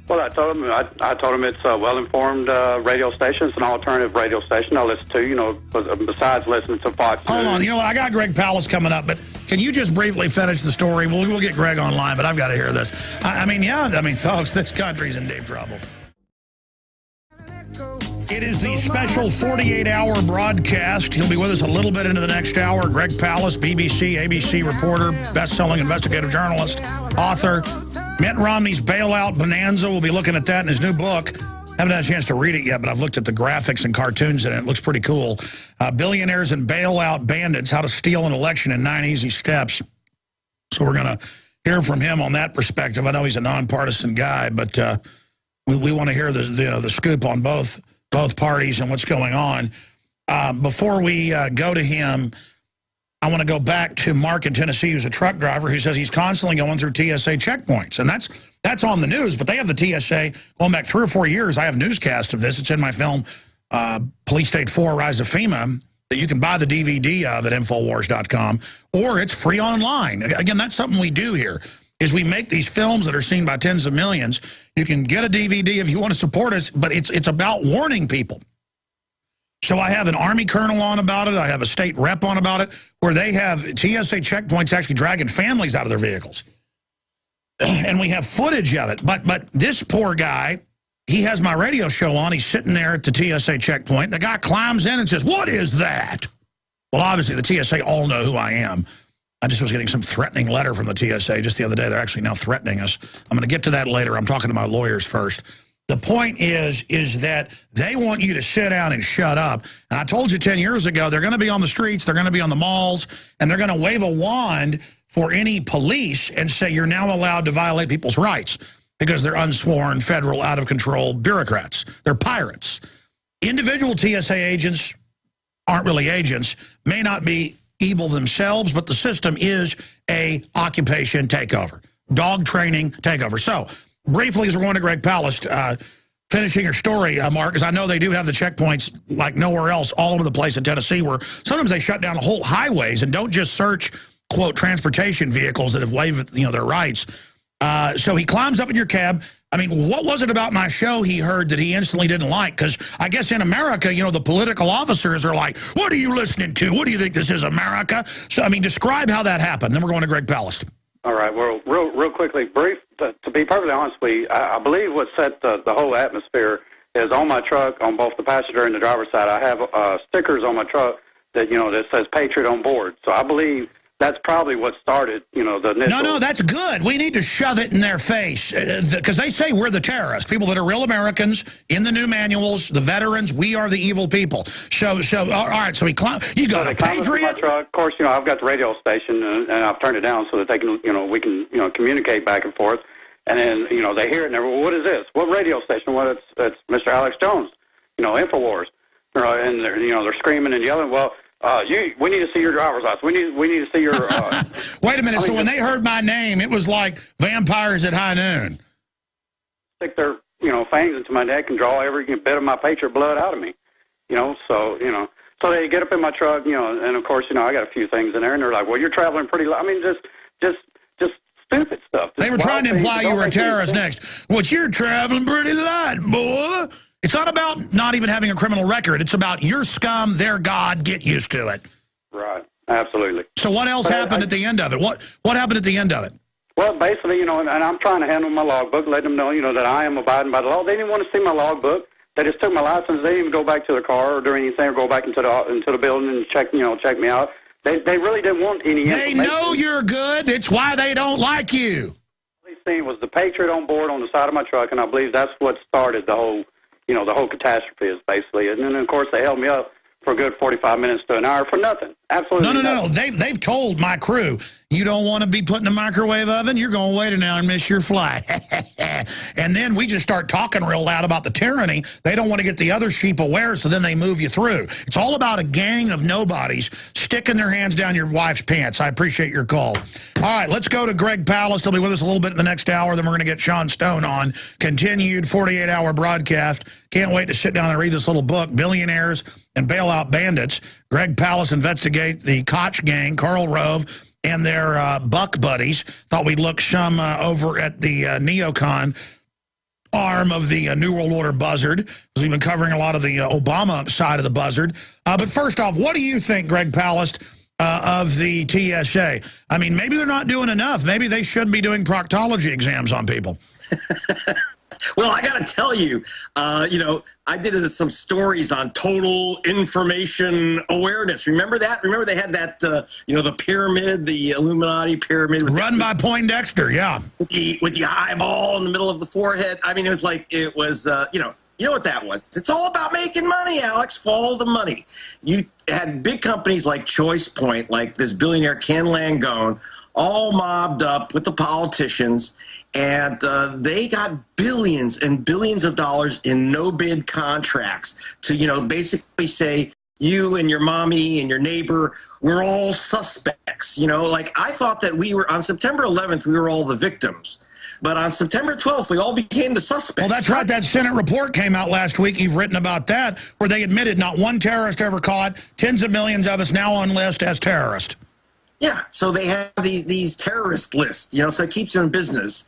Well, I told them it's a well-informed radio station. It's an alternative radio station I listen to, besides listening to Fox News. Hold on. You know what? I got Greg Palast coming up, but can you just briefly finish the story? We'll get Greg online, but I've got to hear this. I mean, folks, this country's in deep trouble. It is the special 48-hour broadcast. He'll be with us a little bit into the next hour. Greg Palast, BBC, ABC reporter, best-selling investigative journalist, author. Mitt Romney's bailout bonanza. We'll be looking at that in his new book. Haven't had a chance to read it yet, but I've looked at the graphics and cartoons in it. It looks pretty cool. Billionaires and bailout bandits, how to steal an election in 9 easy steps. So we're going to hear from him on that perspective. I know he's a nonpartisan guy, but we want to hear the scoop on both parties and what's going on. Before we go to him, I want to go back to Mark in Tennessee, who's a truck driver, who says he's constantly going through TSA checkpoints. And that's on the news, but they have the TSA going back 3 or 4 years. I have newscast of this. It's in my film, Police State 4, Rise of FEMA, that you can buy the DVD of at Infowars.com, or it's free online. Again, that's something we do here, is we make these films that are seen by tens of millions. You can get a DVD if you want to support us, but it's about warning people. So I have an Army colonel on about it. I have a state rep on about it, where they have TSA checkpoints actually dragging families out of their vehicles. And we have footage of it. But this poor guy, he has my radio show on. He's sitting there at the TSA checkpoint. The guy climbs in and says, "What is that?" Well, obviously, the TSA all know who I am. I just was getting some threatening letter from the TSA just the other day. They're actually now threatening us. I'm going to get to that later. I'm talking to my lawyers first. The point is that they want you to sit down and shut up. And I told you 10 years ago, they're going to be on the streets, they're going to be on the malls, and they're going to wave a wand for any police and say you're now allowed to violate people's rights because they're unsworn, federal, out-of-control bureaucrats. They're pirates. Individual TSA agents aren't really agents, may not be evil themselves, but the system is a occupation takeover, dog training takeover. So, briefly, as we're going to Greg Palast, finishing your story, Mark, because I know they do have the checkpoints like nowhere else all over the place in Tennessee, where sometimes they shut down whole highways and don't just search, quote, transportation vehicles that have waived their rights. So he climbs up in your cab. I mean, what was it about my show he heard that he instantly didn't like? Because I guess in America, you know, the political officers are like, what are you listening to? What do you think this is, America? So, I mean, describe how that happened. Then we're going to Greg Palast. All right. Well, real quickly, brief. To be perfectly honest with you, I believe what set the whole atmosphere is on my truck, on both the passenger and the driver's side, I have stickers on my truck that, you know, that says Patriot on board. So I believe that's probably what started, you know, the initial... No, that's good. We need to shove it in their face because they say we're the terrorists. People that are real Americans in the new manuals, the veterans, we are the evil people. So all right, so you got a Patriot? My truck. Of course, you know, I've got the radio station and I've turned it down so that they can, you know, we can, you know, communicate back and forth. And then, you know, they hear it and they're, well, what is this? What radio station? Well, it's Mr. Alex Jones, you know, Infowars. And they're, you know, they're screaming and yelling, well, we need to see your driver's license. We need to see your... Wait a minute. So when they heard my name, it was like vampires at high noon. Stick their, you know, fangs into my neck and draw every bit of my Patriot blood out of me. You know, so they get up in my truck, you know, and of course, you know, I got a few things in there, and they're like, well, you're traveling pretty... I mean, just stupid stuff. They were trying to imply you were a terrorist next. Well, you're traveling pretty light, boy. It's not about not even having a criminal record. It's about your scum, their God, get used to it. Right. Absolutely. So what else happened at the end of it? What happened at the end of it? Well, basically, you know, and I'm trying to handle my logbook, let them know, you know, that I am abiding by the law. They didn't want to see my logbook. They just took my license. They didn't even go back to the car or do anything or go back into the building and check me out. They really didn't want any information. They know you're good. It's why they don't like you. What they seen was the Patriot on board on the side of my truck, and I believe that's what started the whole... You know, the whole catastrophe is basically. And then, of course, they held me up for a good 45 minutes to an hour for nothing. Absolutely No. They've told my crew, you don't want to be put in a microwave oven, you're going to wait an hour and miss your flight. And then we just start talking real loud about the tyranny. They don't want to get the other sheep aware, so then they move you through. It's all about a gang of nobodies sticking their hands down your wife's pants. I appreciate your call. All right, let's go to Greg Palast. He'll be with us a little bit in the next hour. Then we're going to get Sean Stone on. Continued 48-hour broadcast. Can't wait to sit down and read this little book, Billionaires and Bailout Bandits. Greg Palast investigate the Koch gang, Karl Rove, and their buck buddies. Thought we'd look some over at the neocon arm of the New World Order buzzard, because we've been covering a lot of the Obama side of the buzzard. But first off, what do you think, Greg Palast, of the TSA? I mean, maybe they're not doing enough. Maybe they should be doing proctology exams on people. Well, I got to tell you, you know, I did some stories on total information awareness. Remember that? Remember they had that, you know, the pyramid, the Illuminati pyramid. Run by Poindexter, yeah. With the eyeball in the middle of the forehead. I mean, it was like, it was, you know what that was. It's all about making money, Alex. Follow the money. You had big companies like Choice Point, like this billionaire Ken Langone, all mobbed up with the politicians. And they got billions and billions of dollars in no-bid contracts to, you know, basically say, you and your mommy and your neighbor, we're all suspects. You know, like I thought that we were, on September 11th, we were all the victims. But on September 12th, we all became the suspects. Well, that's right. That Senate report came out last week. You've written about that, where they admitted not one terrorist ever caught, tens of millions of us now on list as terrorists. Yeah, so they have these terrorist lists, you know, so it keeps them in business.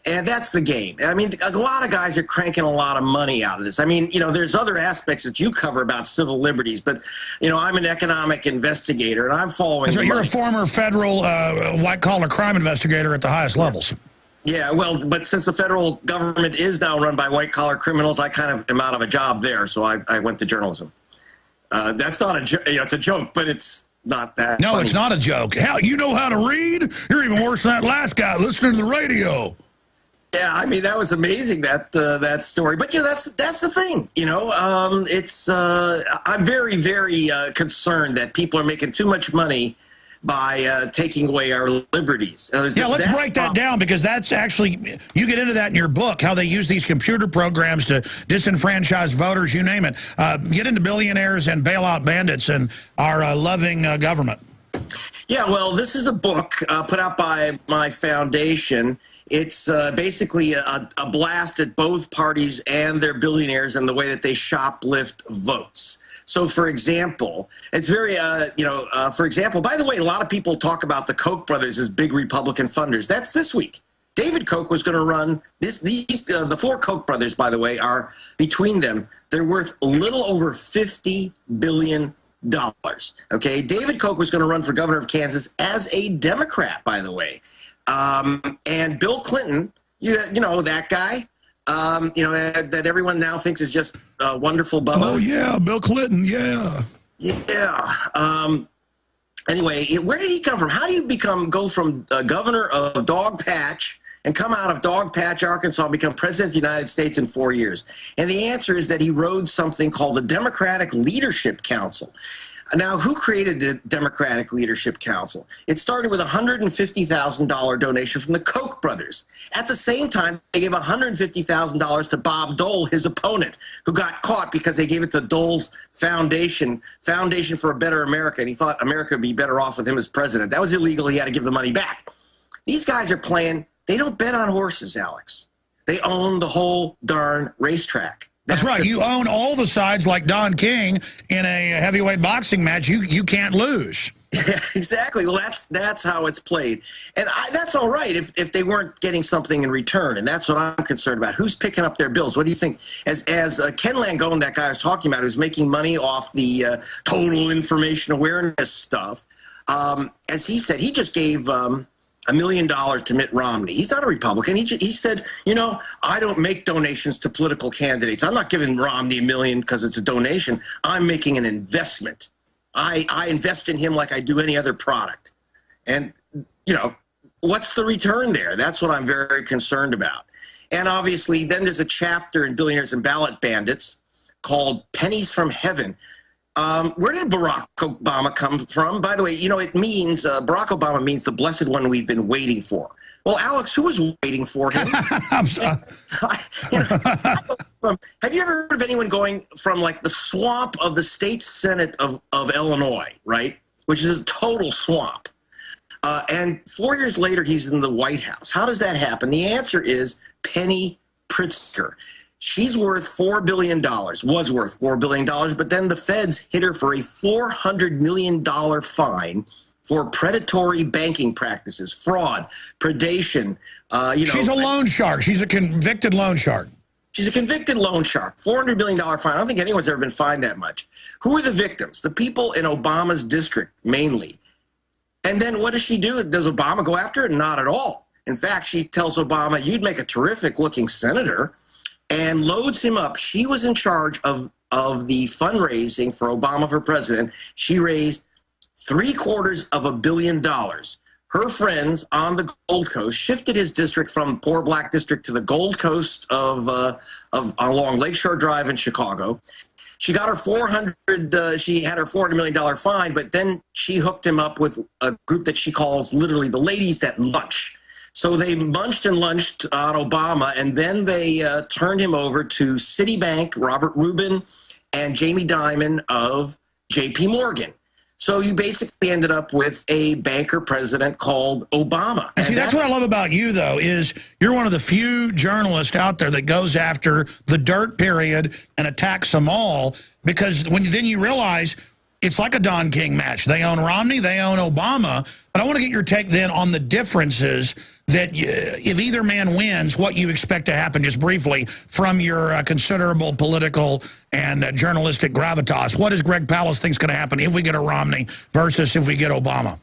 And that's the game. I mean, a lot of guys are cranking a lot of money out of this. I mean, you know, there's other aspects that you cover about civil liberties, but, you know, I'm an economic investigator, and I'm following... So you're a former federal white-collar crime investigator at the highest levels. Yeah, well, but since the federal government is now run by white-collar criminals, I kind of am out of a job there, so I went to journalism. That's not a joke. You know, it's a joke, but it's... not that No, funny. It's not a joke. Hell, you know how to read? You're even worse than that last guy listening to the radio. Yeah, I mean, that was amazing, that story. But, you know, that's the thing, you know. I'm very, very concerned that people are making too much money by taking away our liberties. Yeah, let's break that down, because that's actually, you get into that in your book, how they use these computer programs to disenfranchise voters, you name it. Get into billionaires and bailout bandits and our loving government. Yeah, well, this is a book put out by my foundation. It's basically a blast at both parties and their billionaires and the way that they shoplift votes. So, for example, it's very, for example, by the way, a lot of people talk about the Koch brothers as big Republican funders. That's this week. David Koch was going to run the four Koch brothers, by the way, are between them. They're worth a little over $50 billion. Okay, David Koch was going to run for governor of Kansas as a Democrat, by the way, and Bill Clinton, you know that guy, that everyone now thinks is just a wonderful bubba. Oh yeah, Bill Clinton, yeah. Anyway, where did he come from? How do you go from governor of Dog Patch and come out of Dog Patch, Arkansas, and become president of the United States in 4 years? And the answer is that he rode something called the Democratic Leadership Council. Now, who created the Democratic Leadership Council? It started with a $150,000 donation from the Koch brothers. At the same time, they gave $150,000 to Bob Dole, his opponent, who got caught because they gave it to Dole's Foundation for a Better America, and he thought America would be better off with him as president. That was illegal. He had to give the money back. These guys are playing. They don't bet on horses, Alex. They own the whole darn racetrack. That's right. You own all the sides like Don King in a heavyweight boxing match. You can't lose. Yeah, exactly. Well, that's how it's played. And that's all right if they weren't getting something in return. And that's what I'm concerned about. Who's picking up their bills? What do you think? As Ken Langone, that guy I was talking about, who's making money off the total information awareness stuff, as he said, he just gave $1 million to Mitt Romney. He's not a Republican. He said, I don't make donations to political candidates. I'm not giving Romney $1 million because it's a donation. I'm making an investment. I invest in him like I do any other product. And, what's the return there? That's what I'm very concerned about. And obviously, then there's a chapter in Billionaires and Ballot Bandits called Pennies from Heaven. Where did Barack Obama come from? By the way, it means, Barack Obama means the blessed one we've been waiting for. Well, Alex, who was waiting for him? I'm sorry. Have you ever heard of anyone going from like the swamp of the state Senate of Illinois, right? Which is a total swamp. And 4 years later, he's in the White House. How does that happen? The answer is Penny Pritzker. She's worth $4 billion, was worth $4 billion, but then the feds hit her for a $400 million fine for predatory banking practices, fraud, predation. She's a loan shark. She's a convicted loan shark. She's a convicted loan shark. $400 million fine. I don't think anyone's ever been fined that much. Who are the victims? The people in Obama's district, mainly. And then what does she do? Does Obama go after her? Not at all. In fact, she tells Obama, you'd make a terrific-looking senator, and loads him up. She was in charge of the fundraising for Obama for president. She raised $750 million. Her friends on the Gold Coast shifted his district from poor black district to the Gold Coast of along Lakeshore Drive in Chicago. She got her she had her $400 million fine, but then she hooked him up with a group that she calls literally the ladies that lunch. So they munched and lunched on Obama, and then they turned him over to Citibank, Robert Rubin, and Jamie Dimon of J.P. Morgan. So you basically ended up with a banker president called Obama. And see, that's what I love about you, though, is you're one of the few journalists out there that goes after the dirt period and attacks them all, because then you realize it's like a Don King match. They own Romney, they own Obama. But I want to get your take then on the differences that if either man wins, what you expect to happen, just briefly, from your considerable political and journalistic gravitas. What does Greg Palast think is going to happen if we get a Romney versus if we get Obama?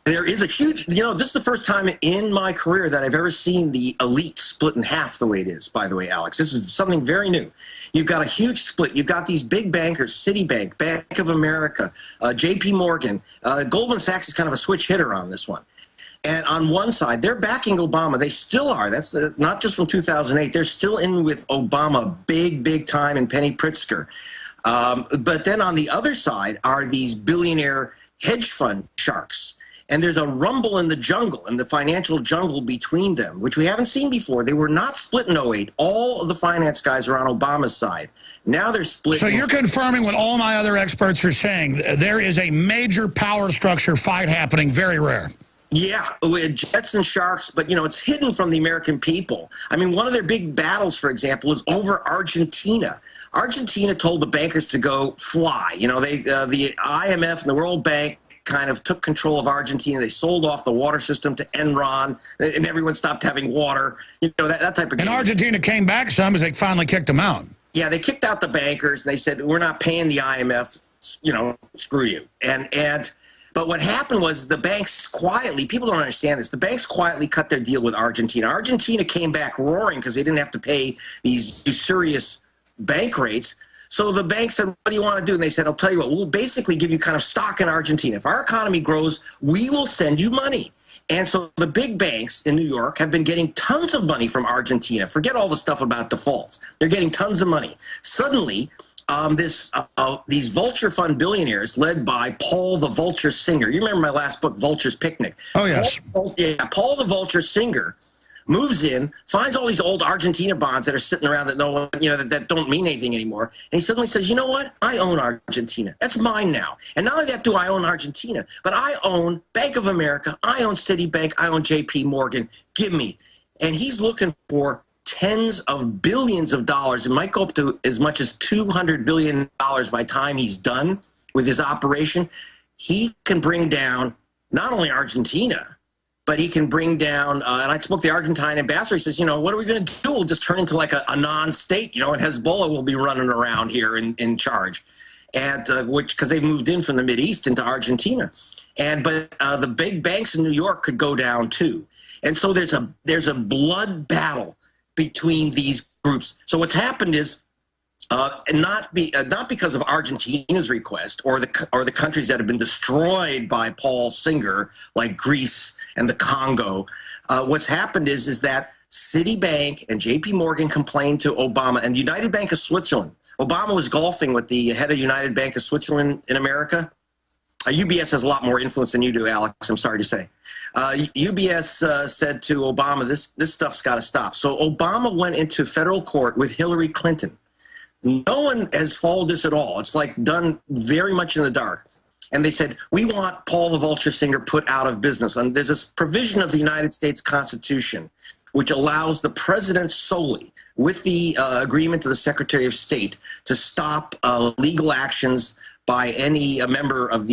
There is a huge, this is the first time in my career that I've ever seen the elite split in half the way it is, by the way, Alex. This is something very new. You've got a huge split. You've got these big bankers, Citibank, Bank of America, J.P. Morgan. Goldman Sachs is kind of a switch hitter on this one. And on one side, they're backing Obama. They still are. That's not just from 2008. They're still in with Obama big time, and Penny Pritzker. But then on the other side are these billionaire hedge fund sharks. And there's a rumble in the jungle, in the financial jungle between them, which we haven't seen before. They were not split in 08. All of the finance guys are on Obama's side. Now they're split. So you're confirming what all my other experts are saying. There is a major power structure fight happening, very rare. Yeah, with jets and sharks, but, it's hidden from the American people. I mean, one of their big battles, for example, is over Argentina. Argentina told the bankers to go fly. The IMF and the World Bank kind of took control of Argentina. They sold off the water system to Enron, and everyone stopped having water. You know, that type of game. And Argentina came back some as they finally kicked them out. Yeah, they kicked out the bankers, and they said, we're not paying the IMF, you know, screw you. But what happened was the banks quietly, people don't understand this, the banks quietly cut their deal with Argentina. Argentina came back roaring because they didn't have to pay these usurious bank rates. So the banks said, what do you want to do? And they said, I'll tell you what, we'll basically give you kind of stock in Argentina. If our economy grows, we will send you money. And so the big banks in New York have been getting tons of money from Argentina. Forget all the stuff about defaults. They're getting tons of money. Suddenly, these vulture fund billionaires led by Paul the Vulture Singer. You remember my last book, Vulture's Picnic? Oh, yes. Paul the Vulture Singer moves in, finds all these old Argentina bonds that are sitting around that no one, you know, that don't mean anything anymore. And he suddenly says, you know what? I own Argentina. That's mine now. And not only that do I own Argentina, but I own Bank of America. I own Citibank. I own JP Morgan. Give me. And he's looking for tens of billions of dollars. It might go up to as much as $200 billion by the time he's done with his operation. He can bring down not only Argentina, but he can bring down, and I spoke to the Argentine ambassador. He says, you know, what are we going to do? We'll just turn into like a non-state, you know, and Hezbollah will be running around here in charge. And because they've moved in from the Mideast into Argentina. But the big banks in New York could go down too. And so there's a blood battle between these groups. So what's happened is, not because of Argentina's request or the countries that have been destroyed by Paul Singer, like Greece and the Congo. What's happened is that Citibank and JP Morgan complained to Obama and United Bank of Switzerland. Obama was golfing with the head of United Bank of Switzerland in America. UBS has a lot more influence than you do, Alex, I'm sorry to say. UBS said to Obama, this stuff's got to stop. So Obama went into federal court with Hillary Clinton. No one has followed this at all. It's like done very much in the dark. And they said, we want Paul the Vulture Singer put out of business. And there's this provision of the United States Constitution which allows the president solely, with the agreement of the Secretary of State, to stop legal actions by any member of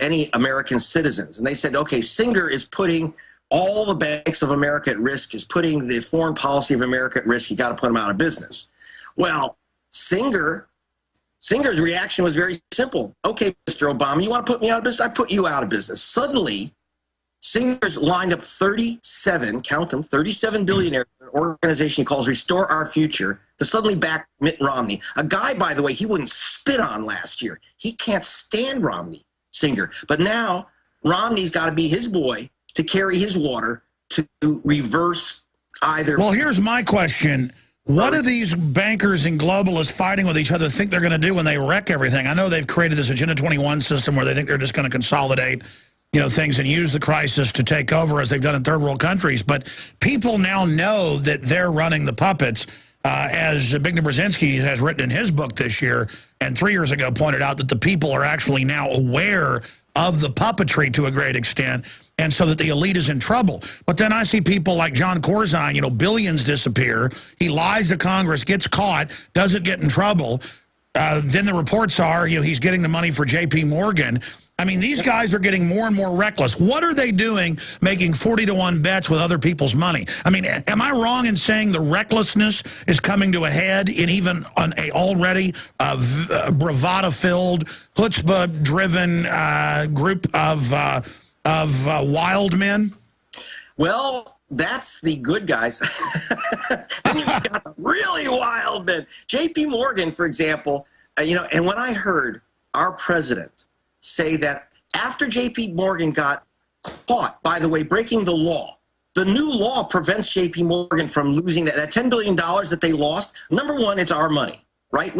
any American citizens. And they said, okay, Singer is putting all the banks of America at risk, is putting the foreign policy of America at risk. You got to put him out of business. Well, Singer's reaction was very simple. Okay, Mr. Obama, you want to put me out of business? I put you out of business. Suddenly, Singer's lined up 37, count them, 37 billionaires in an organization he calls Restore Our Future to suddenly back Mitt Romney. A guy, by the way, he wouldn't spit on last year. He can't stand Singer. But now Romney's got to be his boy to carry his water to reverse either. Well, here's my question. What do these bankers and globalists fighting with each other think they're going to do when they wreck everything? I know they've created this Agenda 21 system where they think they're just going to consolidate, you know, things and use the crisis to take over as they've done in third world countries. But people now know that they're running the puppets, as Bigner Brzezinski has written in his book this year and 3 years ago pointed out that the people are actually now aware of the puppetry to a great extent, and so that the elite is in trouble. But then I see people like John Corzine, you know, billions disappear. He lies to Congress, gets caught, doesn't get in trouble. Then the reports are, you know, he's getting the money for JP Morgan. I mean, these guys are getting more and more reckless. What are they doing making 40-to-1 bets with other people's money? I mean, am I wrong in saying the recklessness is coming to a head in even an already bravado-filled, chutzpah-driven group of wild men? Well, that's the good guys. Then you've got the really wild men. JP Morgan, for example, you know, and when I heard our president say that after JP Morgan got caught, by the way, breaking the law, the new law prevents JP Morgan from losing that $10 billion that they lost. Number one, it's our money, right?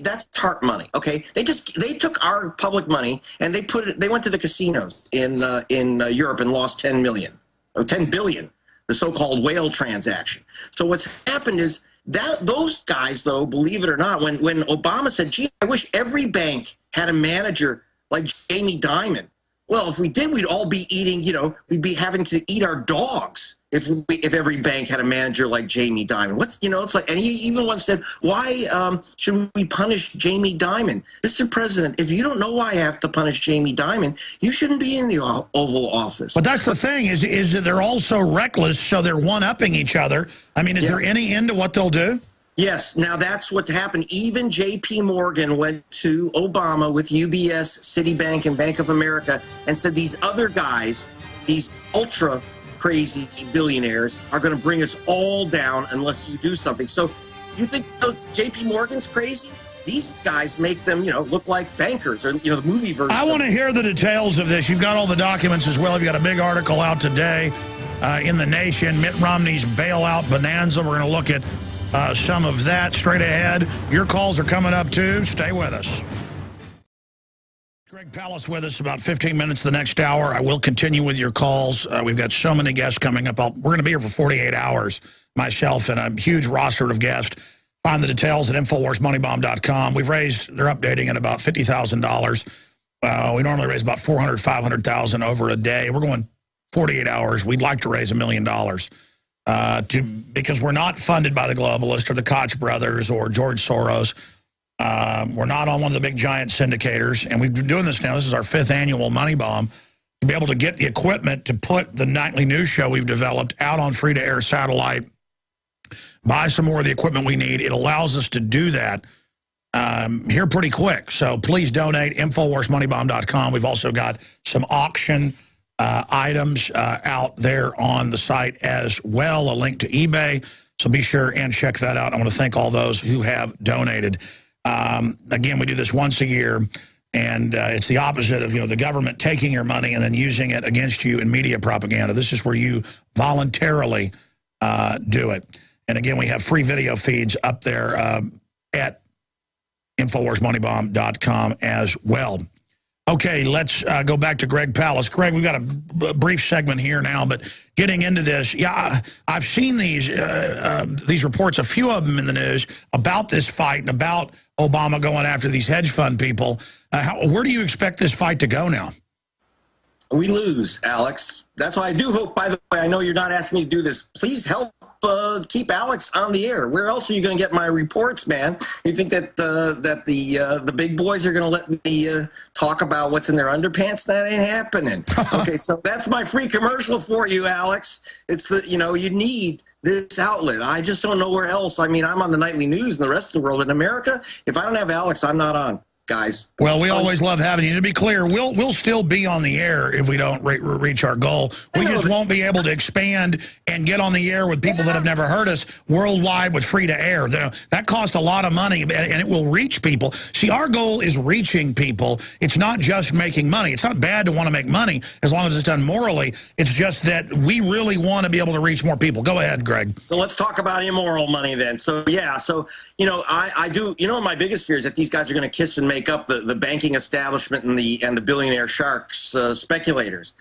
That's TARP money, okay? They took our public money and they went to the casinos in Europe and lost $10 billion, the so-called whale transaction. So what's happened is that those guys, though, believe it or not, when Obama said, gee, I wish every bank had a manager like Jamie Dimon. Well, if we did, we'd all be eating, you know, we'd be having to eat our dogs. if every bank had a manager like Jamie Dimon. It's like, and he even once said, why should we punish Jamie Dimon? Mr. President, if you don't know why I have to punish Jamie Dimon, you shouldn't be in the Oval Office. But that's the thing, is that they're all so reckless, so they're one-upping each other. I mean, is there any end to what they'll do? Yes, now that's what happened. Even J.P. Morgan went to Obama with UBS, Citibank, and Bank of America and said these other guys, these ultra crazy billionaires, are going to bring us all down unless you do something. So you think J.P. Morgan's crazy? These guys make them, look like bankers or, the movie version. I want to hear the details of this. You've got all the documents as well. You've got a big article out today in The Nation, Mitt Romney's bailout bonanza. We're going to look at some of that straight ahead. Your calls are coming up, too. Stay with us. Greg Palast with us about 15 minutes the next hour. I will continue with your calls. We've got so many guests coming up. We're going to be here for 48 hours, myself and a huge roster of guests. Find the details at InfowarsMoneyBomb.com. They're updating at about $50,000. We normally raise about $400,000, $500,000 over a day. We're going 48 hours. We'd like to raise $1 million. Because we're not funded by the globalists or the Koch brothers or George Soros. We're not on one of the big giant syndicators, and we've been doing this now. This is our 5th annual Money Bomb. To be able to get the equipment to put the nightly news show we've developed out on free-to-air satellite, buy some more of the equipment we need. It allows us to do that here pretty quick. So please donate, InfowarsMoneyBomb.com. We've also got some auction items out there on the site as well, a link to eBay. So be sure and check that out. I want to thank all those who have donated. Again, we do this once a year, and it's the opposite of the government taking your money and then using it against you in media propaganda. This is where you voluntarily do it. And again, we have free video feeds up there at InfowarsMoneyBomb.com as well. Okay, let's go back to Greg Palast. Greg, we've got a brief segment here now, but getting into this, I've seen these reports, a few of them in the news, about this fight and about Obama going after these hedge fund people. Where do you expect this fight to go now? We lose, Alex. That's why I do hope, by the way, I know you're not asking me to do this. Please help keep Alex on the air. Where else are you going to get my reports, man? You think that the big boys are going to let me talk about what's in their underpants? That ain't happening. Okay, so that's my free commercial for you, Alex. It's you need this outlet. I just don't know where else. I mean, I'm on the nightly news in the rest of the world. In America, if I don't have Alex, I'm not on. Guys. Well, we always love having you. To be clear, we'll still be on the air if we don't reach our goal. We just won't be able to expand and get on the air with people that have never heard us worldwide with free to air. That costs a lot of money, and it will reach people. See, our goal is reaching people. It's not just making money. It's not bad to want to make money as long as it's done morally. It's just that we really want to be able to reach more people. Go ahead, Greg. So let's talk about immoral money then. So, I do, my biggest fear is that these guys are going to kiss and make up the banking establishment and the billionaire sharks, speculators.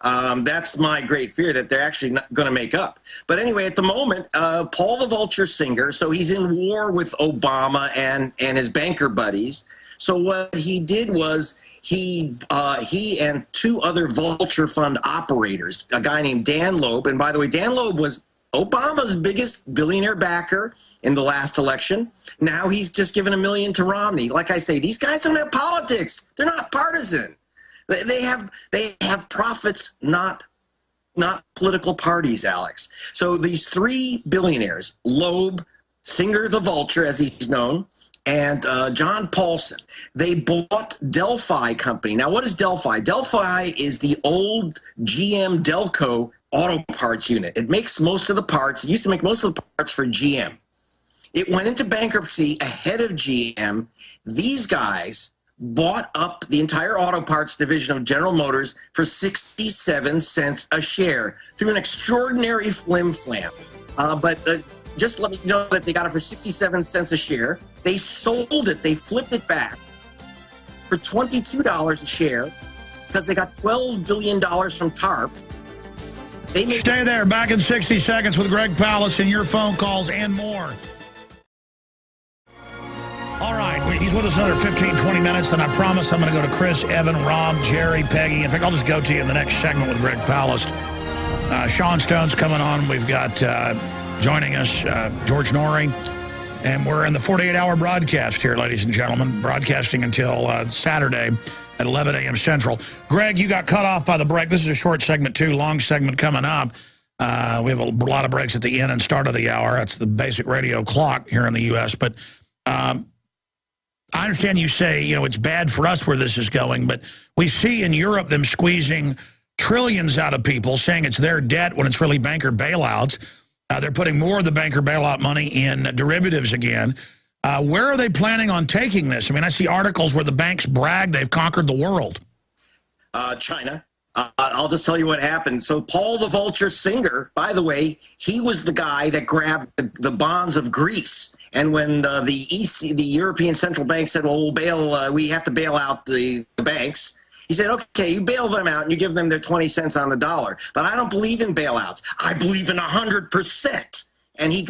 That's my great fear, that they're actually not going to make up. But anyway, at the moment, Paul the Vulture Singer, so he's in war with Obama and his banker buddies. So what he did was he and 2 other vulture fund operators, a guy named Dan Loeb, and by the way, Dan Loeb was Obama's biggest billionaire backer in the last election. Now he's just given $1 million to Romney. Like I say, these guys don't have politics. They're not partisan. They have profits, not political parties, Alex. So these 3 billionaires, Loeb, Singer the Vulture, as he's known, and John Paulson, they bought Delphi Company. Now, what is Delphi? Delphi is the old GM Delco auto parts unit. It makes most of the parts. It used to make most of the parts for GM. It went into bankruptcy ahead of GM. These guys bought up the entire auto parts division of General Motors for 67 cents a share through an extraordinary flim-flam. Just let me know that they got it for 67 cents a share. They sold it. They flipped it back for $22 a share because they got $12 billion from TARP. Stay there. Back in 60 seconds with Greg Palast and your phone calls and more. All right. He's with us another 15, 20 minutes. Then I promise I'm going to go to Chris, Evan, Rob, Jerry, Peggy. In fact, I'll just go to you in the next segment with Greg Palast. Sean Stone's coming on. We've got joining us George Norrie. And we're in the 48-hour broadcast here, ladies and gentlemen, broadcasting until Saturday at 11 a.m. Central. Greg, you got cut off by the break. This is a short segment, too, long segment coming up. We have a lot of breaks at the end and start of the hour. That's the basic radio clock here in the U.S. But I understand you say, you know, it's bad for us where this is going, but we see in Europe them squeezing trillions out of people, saying it's their debt when it's really banker bailouts. They're putting more of the banker bailout money in derivatives again. Where are they planning on taking this? I mean, I see articles where the banks brag they've conquered the world. China. I'll just tell you what happened. So Paul the Vulture Singer, by the way, he was the guy that grabbed the bonds of Greece. And when the European Central Bank said, well, we have to bail out the banks, he said, okay, you bail them out and you give them their 20 cents on the dollar. But I don't believe in bailouts. I believe in 100%. And he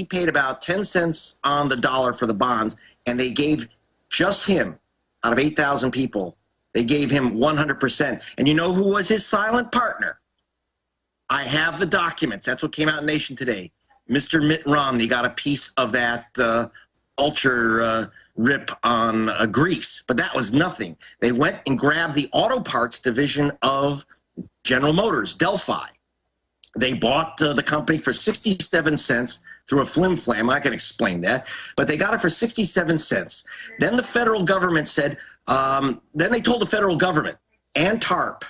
paid about 10 cents on the dollar for the bonds, and they gave just him, out of 8,000 people, they gave him 100%. And you know who was his silent partner? I have the documents. That's what came out in Nation today. Mr. Mitt Romney got a piece of that ultra rip on Greece. But that was nothing. They went and grabbed the auto parts division of General Motors, Delphi. They bought the company for 67 cents through a flim-flam. I can explain that. But they got it for 67 cents. Then the federal government said, then they told the federal government and TARP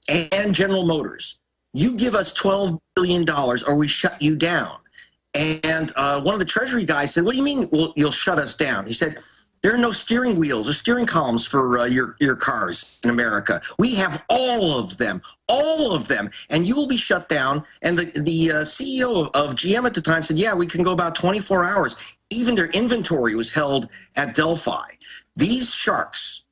and General Motors, you give us $12 billion or we shut you down. And one of the Treasury guys said, what do you mean you'll shut us down? He said, there are no steering wheels or steering columns for your cars in America. We have all of them, and you will be shut down. And the CEO of GM at the time said, yeah, we can go about 24 hours. Even their inventory was held at Delphi. These sharks,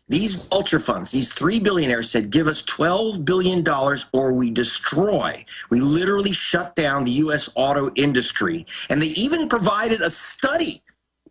these vulture funds, these three billionaires said, give us $12 billion or we destroy. We literally shut down the U.S. auto industry. And they even provided a study.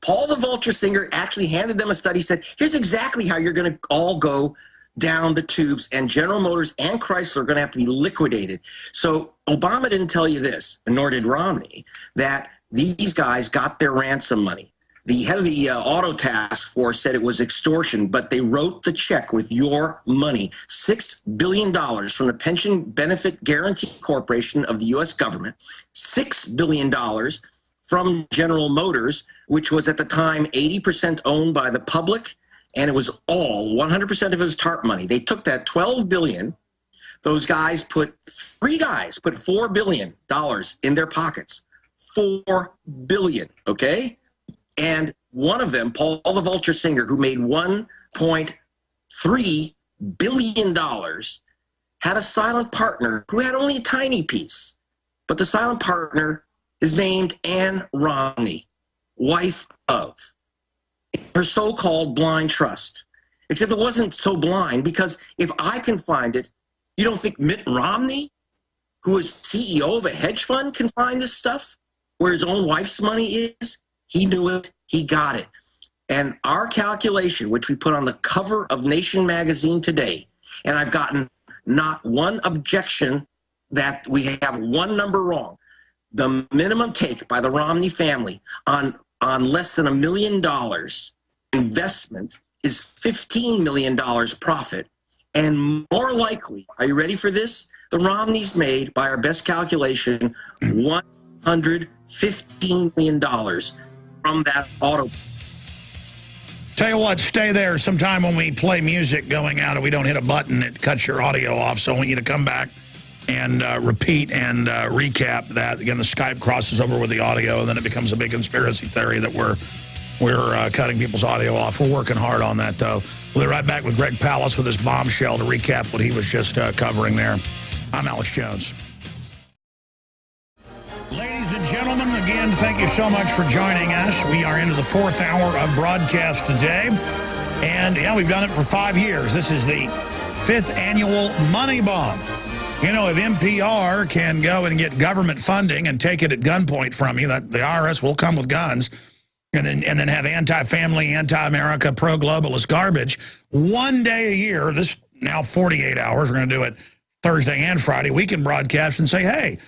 Paul the Vulture Singer actually handed them a study, said, here's exactly how you're going to all go down the tubes, and General Motors and Chrysler are going to have to be liquidated. So Obama didn't tell you this, and nor did Romney, that these guys got their ransom money. The head of the auto task force said it was extortion, but they wrote the check with your money, $6 billion from the Pension Benefit Guaranty Corporation of the U.S. government, $6 billion from General Motors, which was at the time 80% owned by the public, and it was all 100% of his TARP money. They took that $12 billion. Those guys three guys put $4 billion in their pockets. $4 billion, okay? And one of them, Paul the Vulture Singer, who made $1.3 billion, had a silent partner who had only a tiny piece. But the silent partner is named Ann Romney, wife of her so-called blind trust. Except it wasn't so blind, because if I can find it, you don't think Mitt Romney, who is CEO of a hedge fund, can find this stuff where his own wife's money is? He knew it. He got it. And our calculation, which we put on the cover of Nation magazine today, and I've gotten not one objection that we have one number wrong. The minimum take by the Romney family on less than $1 million investment is $15 million profit. And more likely, are you ready for this? The Romneys made, by our best calculation, $115 million from that auto. Tell you what, stay there. Sometime when we play music going out and we don't hit a button, it cuts your audio off. So I want you to come back and repeat and recap that. Again, the Skype crosses over with the audio, and then it becomes a big conspiracy theory that we're cutting people's audio off. We're working hard on that, though. We'll be right back with Greg Palast with his bombshell to recap what he was just covering there. I'm Alex Jones. Ladies and gentlemen, again, thank you so much for joining us. We are into the 4th hour of broadcast today. And, yeah, we've done it for 5 years. This is the 5th annual Money Bomb. You know, if NPR can go and get government funding and take it at gunpoint from you, that the IRS will come with guns, and then have anti-family, anti-America, pro-globalist garbage, one day a year, this now 48 hours, we're going to do it Thursday and Friday, we can broadcast and say, hey,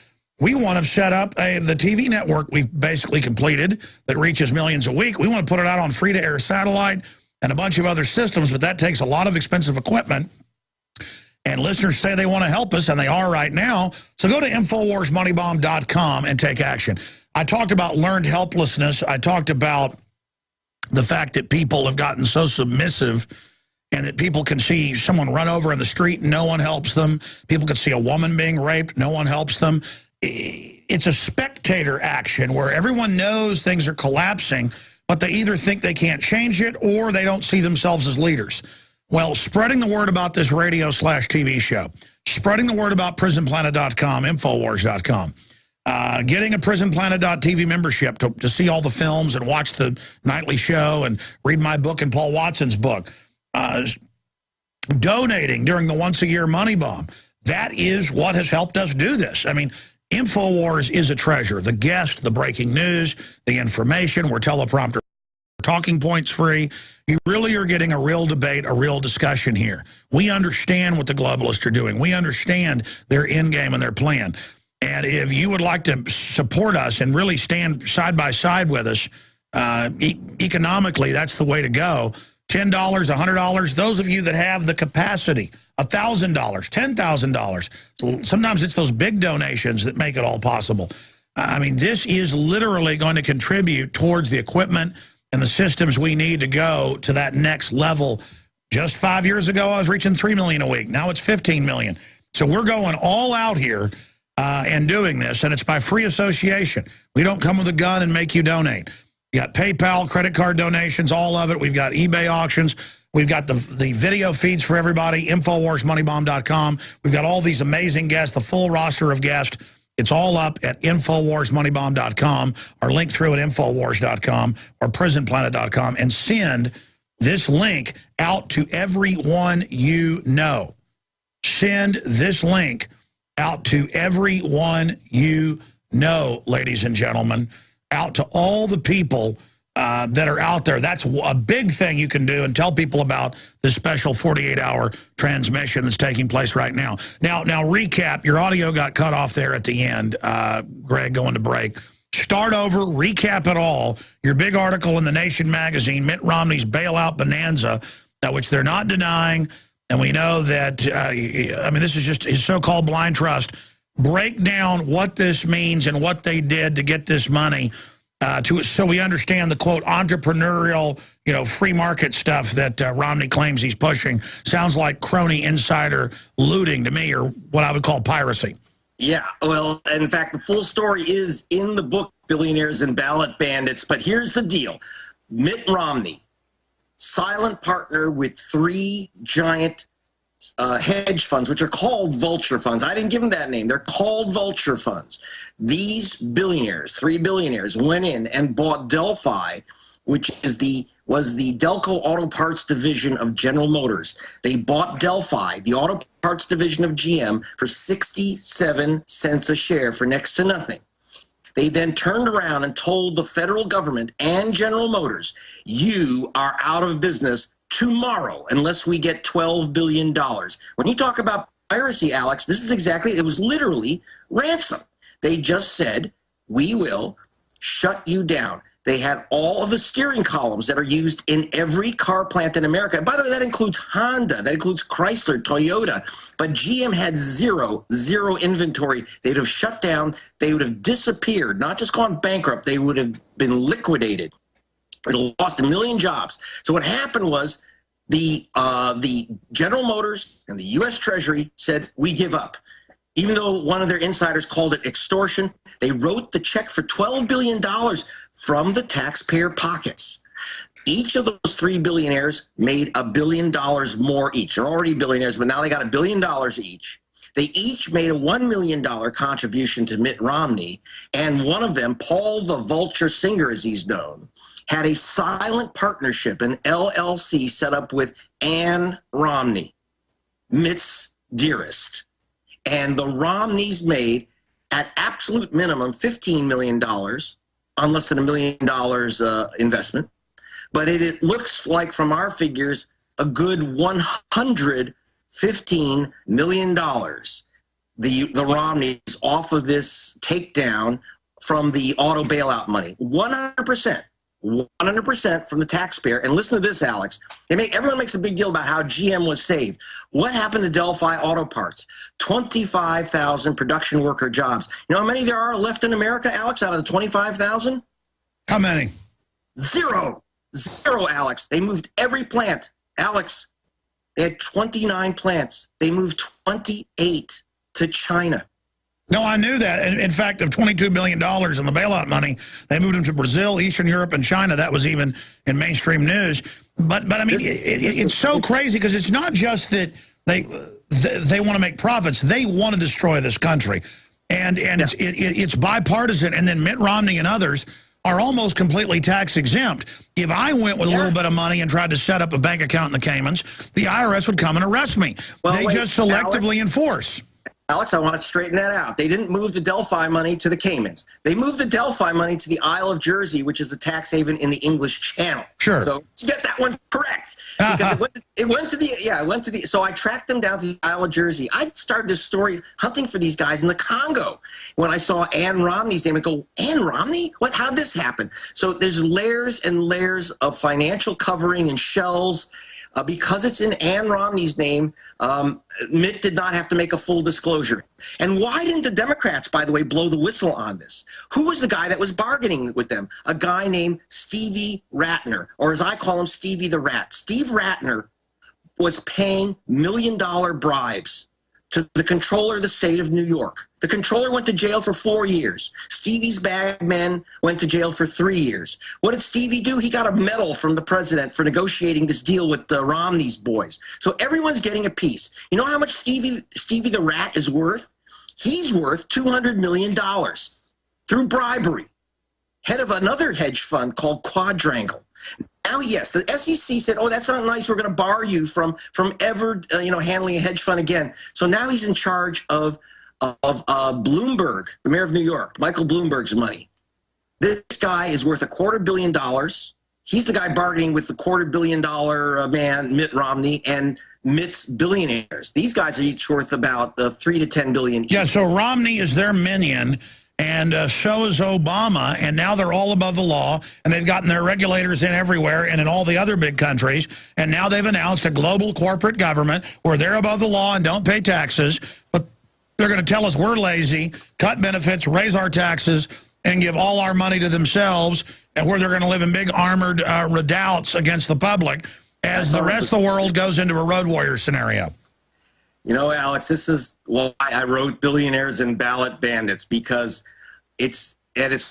we want to set up the TV network we've basically completed that reaches millions a week. We want to put it out on free-to-air satellite and a bunch of other systems, but that takes a lot of expensive equipment. And listeners say they want to help us, and they are right now. So go to InfowarsMoneyBomb.com and take action. I talked about learned helplessness. I talked about the fact that people have gotten so submissive and that people can see someone run over in the street and no one helps them. People can see a woman being raped, no one helps them. It's a spectator action where everyone knows things are collapsing, but they either think they can't change it or they don't see themselves as leaders. Well, spreading the word about this radio/TV show, spreading the word about PrisonPlanet.com, Infowars.com, getting a PrisonPlanet.tv membership to see all the films and watch the nightly show and read my book and Paul Watson's book, donating during the once-a-year Money Bomb. That is what has helped us do this. I mean, Infowars is a treasure. The guest, the breaking news, the information, we're teleprompter talking points free. You really are getting a real debate, a real discussion here. We understand what the globalists are doing. We understand their end game and their plan. And if you would like to support us and really stand side by side with us, economically, that's the way to go. $10, $100, those of you that have the capacity, $1,000, $10,000. So sometimes it's those big donations that make it all possible. I mean, this is literally going to contribute towards the equipment and the systems we need to go to that next level. Just 5 years ago, I was reaching $3 million a week. Now it's $15 million. So we're going all out here and doing this, and it's by free association. We don't come with a gun and make you donate. We got PayPal, credit card donations, all of it. We've got eBay auctions. We've got the video feeds for everybody, InfowarsMoneyBomb.com. We've got all these amazing guests, the full roster of guests. It's all up at InfowarsMoneyBomb.com or link through at Infowars.com or PrisonPlanet.com and send this link out to everyone you know. Send this link out to everyone you know, ladies and gentlemen, out to all the people that are out there. That's a big thing you can do, and tell people about this special 48-hour transmission that's taking place right now. Now, recap. Your audio got cut off there at the end, Greg, going to break. Start over, recap it all. Your big article in The Nation magazine, Mitt Romney's bailout bonanza, which they're not denying, and we know that, I mean, this is just his so-called blind trust. Break down what this means and what they did to get this money, so we understand the, quote, entrepreneurial, free market stuff that Romney claims he's pushing. Sounds like crony insider looting to me, or what I would call piracy. Yeah, well, in fact, the full story is in the book, Billionaires and Ballot Bandits. But here's the deal. Mitt Romney, silent partner with 3 giant hedge funds, which are called vulture funds. I didn't give them that name. They're called vulture funds. These billionaires, 3 billionaires, went in and bought Delphi, which is was the Delco Auto Parts division of General Motors. They bought Delphi, the auto parts division of GM, for 67 cents a share for next to nothing. They then turned around and told the federal government and General Motors, you are out of business tomorrow unless we get $12 billion. When you talk about piracy, Alex, this is exactly, it was literally ransom. They just said, we will shut you down. They had all of the steering columns that are used in every car plant in America. By the way, that includes Honda, that includes Chrysler, Toyota. But GM had zero inventory. They'd have shut down. They would have disappeared, not just gone bankrupt. They would have been liquidated. It lost 1 million jobs. So what happened was the General Motors and the U.S. Treasury said, we give up. Even though one of their insiders called it extortion, they wrote the check for $12 billion from the taxpayer pockets. Each of those 3 billionaires made $1 billion more each. They're already billionaires, but now they got $1 billion each. They each made a $1 million contribution to Mitt Romney, and one of them, Paul the Vulture Singer, as he's known, had a silent partnership, an LLC set up with Ann Romney, Mitt's dearest. And the Romneys made, at absolute minimum, $15 million on less than $1 million investment. But it looks like, from our figures, a good $100 $15 million, the Romneys, off of this takedown from the auto bailout money. 100%. 100% from the taxpayer. And listen to this, Alex. Everyone makes a big deal about how GM was saved. What happened to Delphi Auto Parts? 25,000 production worker jobs. You know how many there are left in America, Alex, out of the 25,000? How many? Zero. Zero, Alex. They moved every plant. Alex, they had 29 plants. They moved 28 to China. No, I knew that. In fact, of $22 billion in the bailout money, they moved them to Brazil, Eastern Europe, and China. That was even in mainstream news. But I mean, it's so crazy because it's not just that they want to make profits. They want to destroy this country. And it's bipartisan. And then Mitt Romney and others are almost completely tax exempt. If I went with a little bit of money and tried to set up a bank account in the Caymans, the IRS would come and arrest me. Well, they just selectively enforce. Alex, I want to straighten that out. They didn't move the Delphi money to the Caymans. They moved the Delphi money to the Isle of Jersey, which is a tax haven in the English Channel. Sure. So get that one correct. Because it went to the, so I tracked them down to the Isle of Jersey. I started this story hunting for these guys in the Congo. When I saw Ann Romney's name, I go, Ann Romney? How'd this happen? So there's layers and layers of financial covering and shells. Because it's in Ann Romney's name, Mitt did not have to make a full disclosure. And why didn't the Democrats, by the way, blow the whistle on this? Who was the guy that was bargaining with them? A guy named Stevie Ratner, or as I call him, Stevie the Rat. Steve Ratner was paying million-dollar bribes to the controller of the state of New York. The controller went to jail for 4 years. Stevie's bag men went to jail for 3 years. What did Stevie do? He got a medal from the president for negotiating this deal with Romney's boys. So everyone's getting a piece. You know how much Stevie the Rat is worth? He's worth $200 million through bribery. Head of another hedge fund called Quadrangle. Now, yes, the SEC said, oh, that's not nice. We're going to bar you from ever, handling a hedge fund again. So now he's in charge of Bloomberg, the mayor of New York, Michael Bloomberg's money. This guy is worth $250 million. He's the guy bargaining with the $250 million man, Mitt Romney, and Mitt's billionaires. These guys are each worth about $3 to $10 billion each. Yeah, so Romney is their minion. And so is Obama, and now they're all above the law, and they've gotten their regulators in everywhere and in all the other big countries, and now they've announced a global corporate government where they're above the law and don't pay taxes, but they're going to tell us we're lazy, cut benefits, raise our taxes, and give all our money to themselves, and where they're going to live in big armored redoubts against the public as the rest of the world goes into a road warrior scenario. You know, Alex, this is why I wrote Billionaires and Ballot Bandits, because it's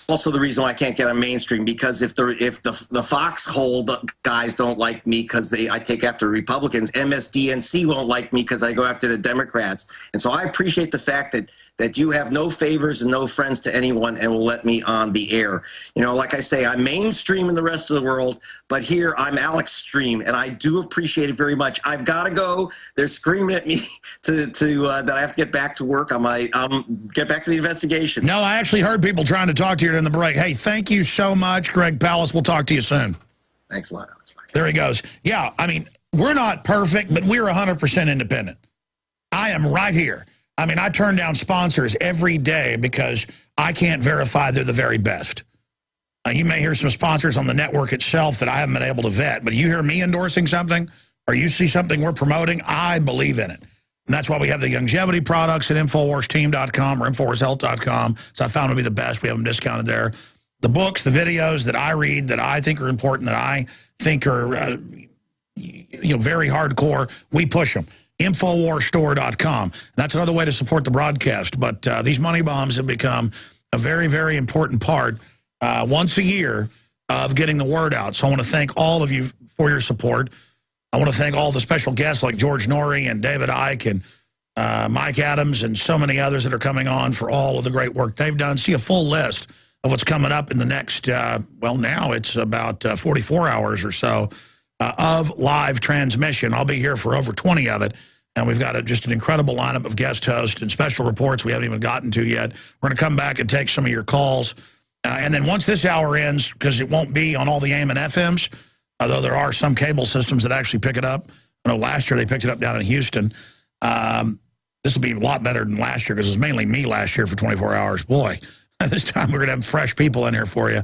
also the reason why I can't get on mainstream, because if the foxhole guys don't like me because I take after Republicans, MSDNC won't like me because I go after the Democrats. And so I appreciate the fact that you have no favors and no friends to anyone and will let me on the air. You know, like I say, I'm mainstream in the rest of the world, but here I'm Alex Stream, and I do appreciate it very much. I've got to go. They're screaming at me that I have to get back to work on my get back to the investigation. No, I actually heard people trying to talk to you during the break. Hey, thank you so much, Greg Palast. We'll talk to you soon. Thanks a lot, Alex. Bye. There he goes. Yeah, I mean, we're not perfect, but we're 100% independent. I am right here. I mean, I turn down sponsors every day because I can't verify they're the very best. You may hear some sponsors on the network itself that I haven't been able to vet, but you hear me endorsing something or you see something we're promoting, I believe in it. And that's why we have the longevity products at InfoWarsTeam.com or InfoWarsHealth.com. So I found to be the best. We have them discounted there. The books, the videos that I read that I think are important, that I think are very hardcore, we push them. InfoWarsStore.com. That's another way to support the broadcast. But these money bombs have become a very, very important part once a year of getting the word out. So I want to thank all of you for your support. I want to thank all the special guests like George Norrie and David Icke and Mike Adams and so many others that are coming on for all of the great work they've done. See a full list of what's coming up in the next, well, now it's about 44 hours or so of live transmission. I'll be here for over 20 of it. And we've got just an incredible lineup of guest hosts and special reports we haven't even gotten to yet. We're going to come back and take some of your calls. And then once this hour ends, because it won't be on all the AM and FMs, although there are some cable systems that actually pick it up. I know last year they picked it up down in Houston. This will be a lot better than last year because it was mainly me last year for 24 hours. Boy, this time we're going to have fresh people in here for you.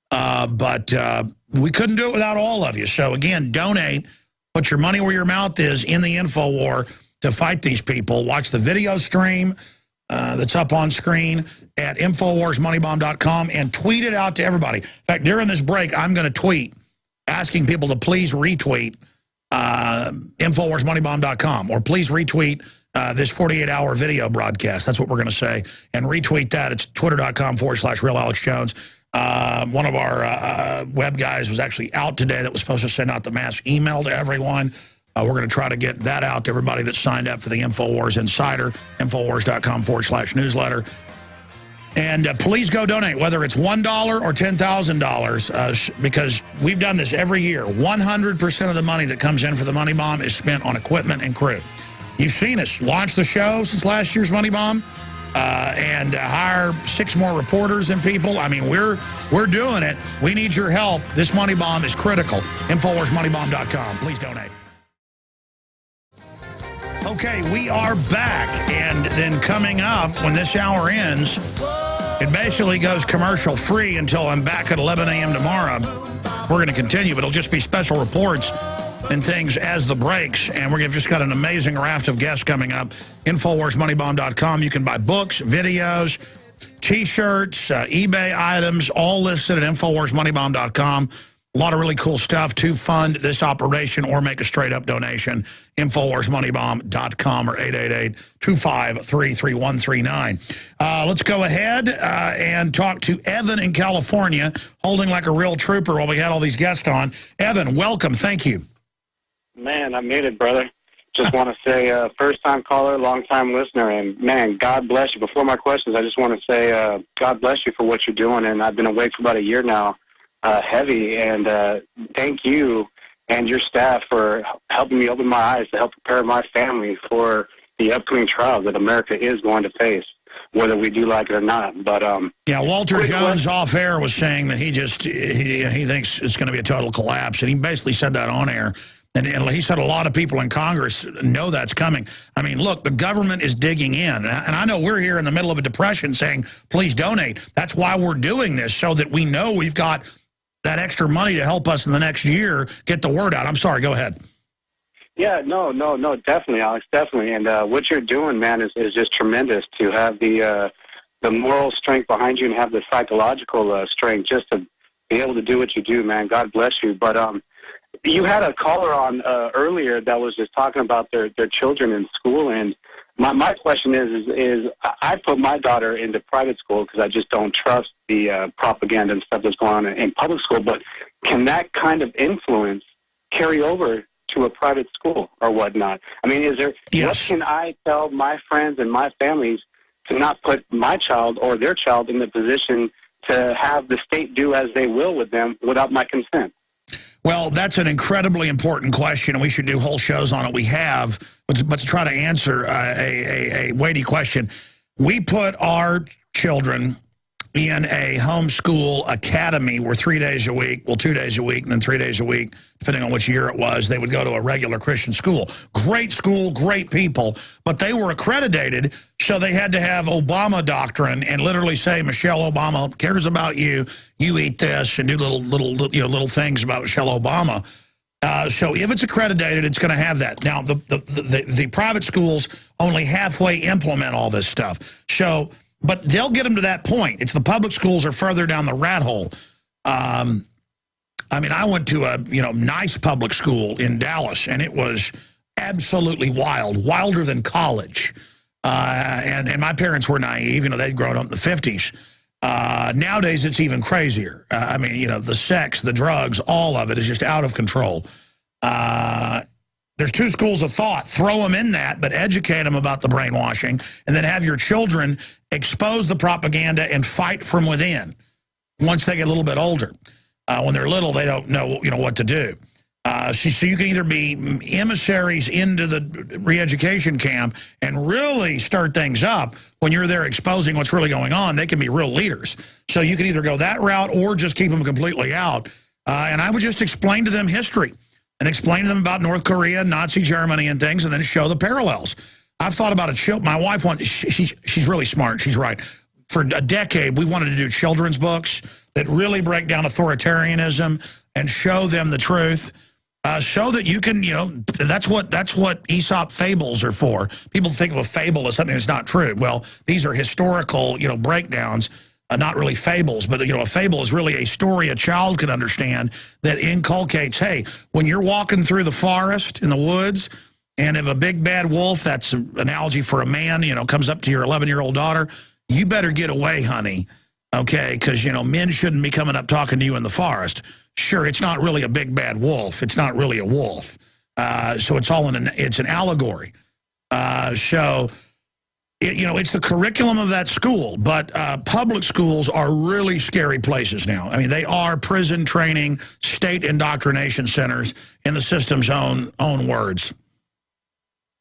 But we couldn't do it without all of you. So, again, donate. Put your money where your mouth is in the info war to fight these people. Watch the video stream that's up on screen at InfowarsMoneyBomb.com and tweet it out to everybody. In fact, during this break, I'm going to tweet asking people to please retweet InfowarsMoneyBomb.com or please retweet this 48-hour video broadcast. That's what we're going to say. And retweet that. It's twitter.com/RealAlexJones. One of our web guys was actually out today that was supposed to send out the mass email to everyone. We're going to try to get that out to everybody that signed up for the InfoWars Insider, Infowars.com/newsletter. And please go donate, whether it's $1 or $10,000, because we've done this every year. 100% of the money that comes in for the Money Bomb is spent on equipment and crew. You've seen us launch the show since last year's Money Bomb. And hire 6 more reporters and people. I mean, we're doing it. We need your help. This Money Bomb is critical. InfowarsMoneyBomb.com. Please donate. Okay, we are back. And then coming up, when this hour ends, it basically goes commercial free until I'm back at 11 a.m. tomorrow. We're going to continue, but it'll just be special reports and things as the breaks. And we've just got an amazing raft of guests coming up. InfowarsMoneyBomb.com. You can buy books, videos, T-shirts, eBay items, all listed at InfowarsMoneyBomb.com. A lot of really cool stuff to fund this operation or make a straight-up donation. InfowarsMoneyBomb.com or 888-253-3139. Let's go ahead and talk to Evan in California, holding like a real trooper while we had all these guests on. Evan, welcome. Thank you. Man, I made it, brother. Just want to say first-time caller, long-time listener, and, man, God bless you. Before my questions, I just want to say God bless you for what you're doing, and I've been awake for about a year now, heavy, and thank you and your staff for helping me open my eyes to help prepare my family for the upcoming trials that America is going to face, whether we do like it or not. But yeah, Walter Jones off air was saying that he thinks it's going to be a total collapse, and he basically said that on air. And he said a lot of people in Congress know that's coming. I mean, look, the government is digging in. And I know we're here in the middle of a depression saying, please donate. That's why we're doing this, so that we know we've got that extra money to help us in the next year get the word out. I'm sorry, go ahead. Yeah, no, definitely, Alex, definitely. And what you're doing, man, is just tremendous to have the moral strength behind you and have the psychological strength just to be able to do what you do, man. God bless you. But you had a caller on earlier that was just talking about their children in school, and my question is I put my daughter into private school because I just don't trust the propaganda and stuff that's going on in public school. But can that kind of influence carry over to a private school or whatnot? I mean, Yes. What can I tell my friends and my families to not put my child or their child in the position to have the state do as they will with them without my consent? Well, that's an incredibly important question, and we should do whole shows on it. We have, but to try to answer a weighty question. We put our children in a homeschool academy where 3 days a week, well, 2 days a week, and then 3 days a week, depending on which year it was, they would go to a regular Christian school. Great school, great people, but they were accredited, so they had to have Obama doctrine and literally say, Michelle Obama cares about you, you eat this, and do little things about Michelle Obama. So if it's accredited, it's going to have that. Now, the private schools only halfway implement all this stuff. So, but they'll get them to that point. It's the public schools are further down the rat hole. I mean, I went to a nice public school in Dallas, and it was absolutely wild, wilder than college. And my parents were naive. They'd grown up in the 50s. Nowadays, it's even crazier. I mean, the sex, the drugs, all of it is just out of control. There's 2 schools of thought. Throw them in that, but educate them about the brainwashing, and then have your children expose the propaganda and fight from within once they get a little bit older. When they're little, they don't know what to do. So you can either be emissaries into the re-education camp and really stir things up. When you're there exposing what's really going on, they can be real leaders. So you can either go that route or just keep them completely out. And I would just explain to them history and explain to them about North Korea, Nazi Germany and things, and then show the parallels. I've thought about my wife wants, she's really smart. She's right. For a decade, we wanted to do children's books that really break down authoritarianism and show them the truth. So that you can, that's what Aesop fables are for. People think of a fable as something that's not true. Well, these are historical, breakdowns, not really fables. But, a fable is really a story a child can understand that inculcates, hey, when you're walking through the forest, in the woods, and if a big bad wolf, that's an analogy for a man, comes up to your 11-year-old daughter, you better get away, honey, okay? Because, men shouldn't be coming up talking to you in the forest. Sure, it's not really a big bad wolf. It's not really a wolf. So it's all it's an allegory. So, it's the curriculum of that school. But public schools are really scary places now. I mean, they are prison training, state indoctrination centers in the system's own words.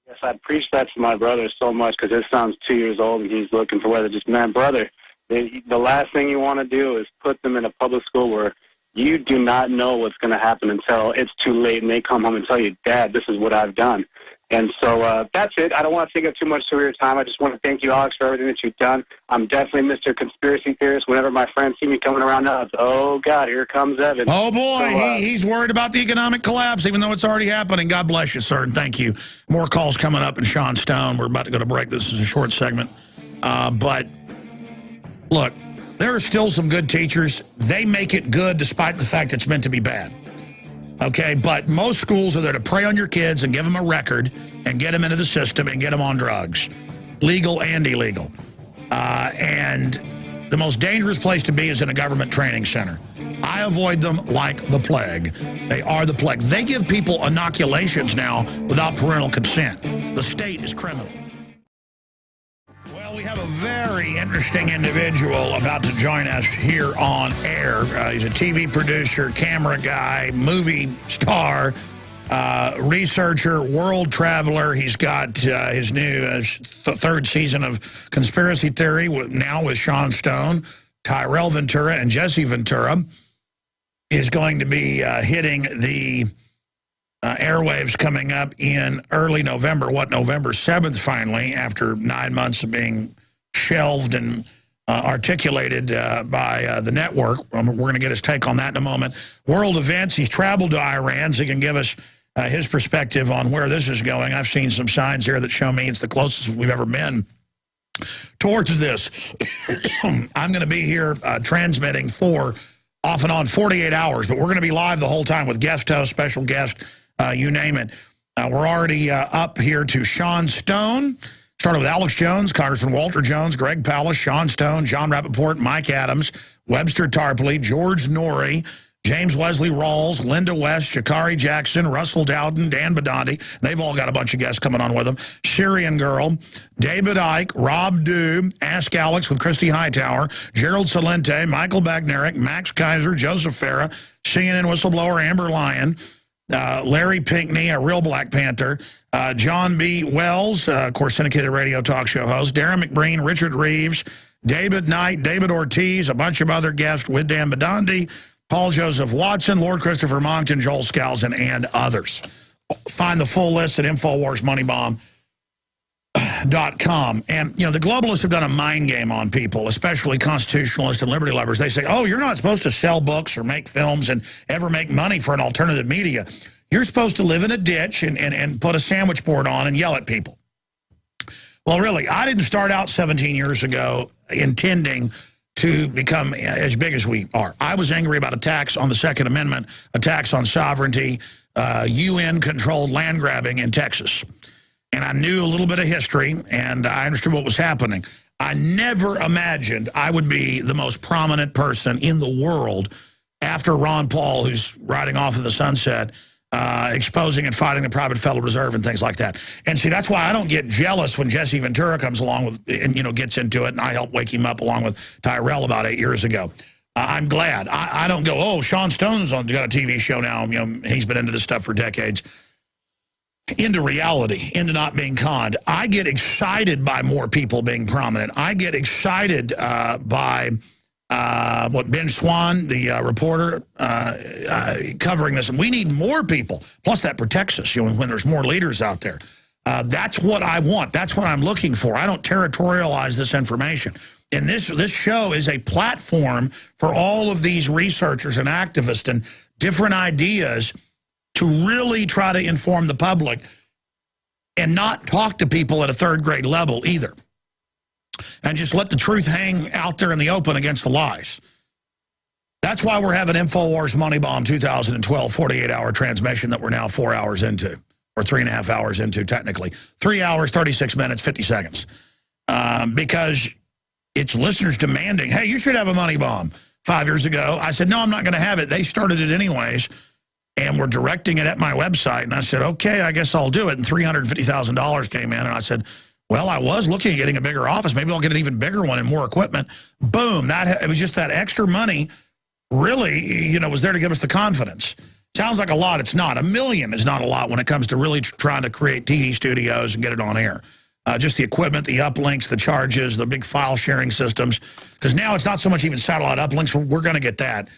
Yes, I preach that to my brother so much because his son's 2 years old and he's looking for whether just, man, brother, the last thing you want to do is put them in a public school where you do not know what's going to happen until it's too late and they come home and tell you, Dad, this is what I've done. And so that's it. I don't want to take up too much of your time. I just want to thank you, Alex, for everything that you've done. I'm definitely Mr. Conspiracy Theorist. Whenever my friends see me coming around now, it's, oh, God, here comes Evan. Oh, boy, so, he's worried about the economic collapse, even though it's already happening. God bless you, sir, and thank you. More calls coming up in Sean Stone. We're about to go to break. This is a short segment. But, look, there are still some good teachers. They make it good despite the fact it's meant to be bad. Okay, but most schools are there to prey on your kids and give them a record and get them into the system and get them on drugs, legal and illegal. And the most dangerous place to be is in a government training center. I avoid them like the plague. They are the plague. They give people inoculations now without parental consent. The state is criminal. Well, we have a very interesting individual about to join us here on air. He's a TV producer, camera guy, movie star, researcher, world traveler. He's got his new third season of Conspiracy Theory, now with Sean Stone, Tyrell Ventura, and Jesse Ventura, is going to be hitting the airwaves coming up in early November, November 7th, finally, after 9 months of being shelved and articulated by the network. We're going to get his take on that in a moment. World events, he's traveled to Iran, so he can give us his perspective on where this is going. I've seen some signs here that show me it's the closest we've ever been towards this. I'm going to be here transmitting for off and on 48 hours, but we're going to be live the whole time with guest host, special guest, you name it. We're already up here to Sean Stone. Started with Alex Jones, Congressman Walter Jones, Greg Palast, Sean Stone, John Rappaport, Mike Adams, Webster Tarpley, George Norrie, James Wesley Rawls, Linda West, Sha'Carri Jackson, Russell Dowden, Dan Badandi. They've all got a bunch of guests coming on with them. Syrian Girl, David Icke, Rob Dew, Ask Alex with Christy Hightower, Gerald Salente, Michael Bagnerick, Max Kaiser, Joseph Farah, CNN whistleblower Amber Lyon, Larry Pinckney, a real Black Panther, John B. Wells, of course, syndicated radio talk show host, Darren McBreen, Richard Reeves, David Knight, David Ortiz, a bunch of other guests with Dan Badandi, Paul Joseph Watson, Lord Christopher Monckton, Joel Skousen, and others. Find the full list at InfoWarsMoneyBomb.com. And, the globalists have done a mind game on people, especially constitutionalists and liberty lovers. They say, oh, you're not supposed to sell books or make films and ever make money for an alternative media. You're supposed to live in a ditch and put a sandwich board on and yell at people. Well, really, I didn't start out 17 years ago intending to become as big as we are. I was angry about attacks on the Second Amendment, attacks on sovereignty, UN-controlled land grabbing in Texas. And I knew a little bit of history, and I understood what was happening. I never imagined I would be the most prominent person in the world after Ron Paul, who's riding off in the sunset, exposing and fighting the private Federal Reserve and things like that. And see, that's why I don't get jealous when Jesse Ventura comes along with and gets into it, and I helped wake him up along with Tyrell about 8 years ago. I'm glad. I don't go, oh, Sean Stone's got a TV show now. He's been into this stuff for decades. Into reality, into not being conned. I get excited by more people being prominent. I get excited by Ben Swan, the reporter, covering this. And we need more people. Plus, that protects us, when there's more leaders out there. That's what I want. That's what I'm looking for. I don't territorialize this information. And this show is a platform for all of these researchers and activists and different ideas to really try to inform the public and not talk to people at a third-grade level either. And just let the truth hang out there in the open against the lies. That's why we're having Infowars Money Bomb 2012 48-hour transmission that we're now 4 hours into, or 3.5 hours into technically. 3 hours, 36 minutes, 50 seconds. Because it's listeners demanding, hey, you should have a money bomb. 5 years ago, I said, no, I'm not going to have it. They started it anyways, and we're directing it at my website. And I said, okay, I guess I'll do it. And $350,000 came in, and I said, well, I was looking at getting a bigger office. Maybe I'll get an even bigger one and more equipment. Boom. It was just that extra money really, was there to give us the confidence. Sounds like a lot. It's not. $1 million is not a lot when it comes to really trying to create TV studios and get it on air. Just the equipment, the uplinks, the charges, the big file sharing systems. Because now it's not so much even satellite uplinks. We're going to get that.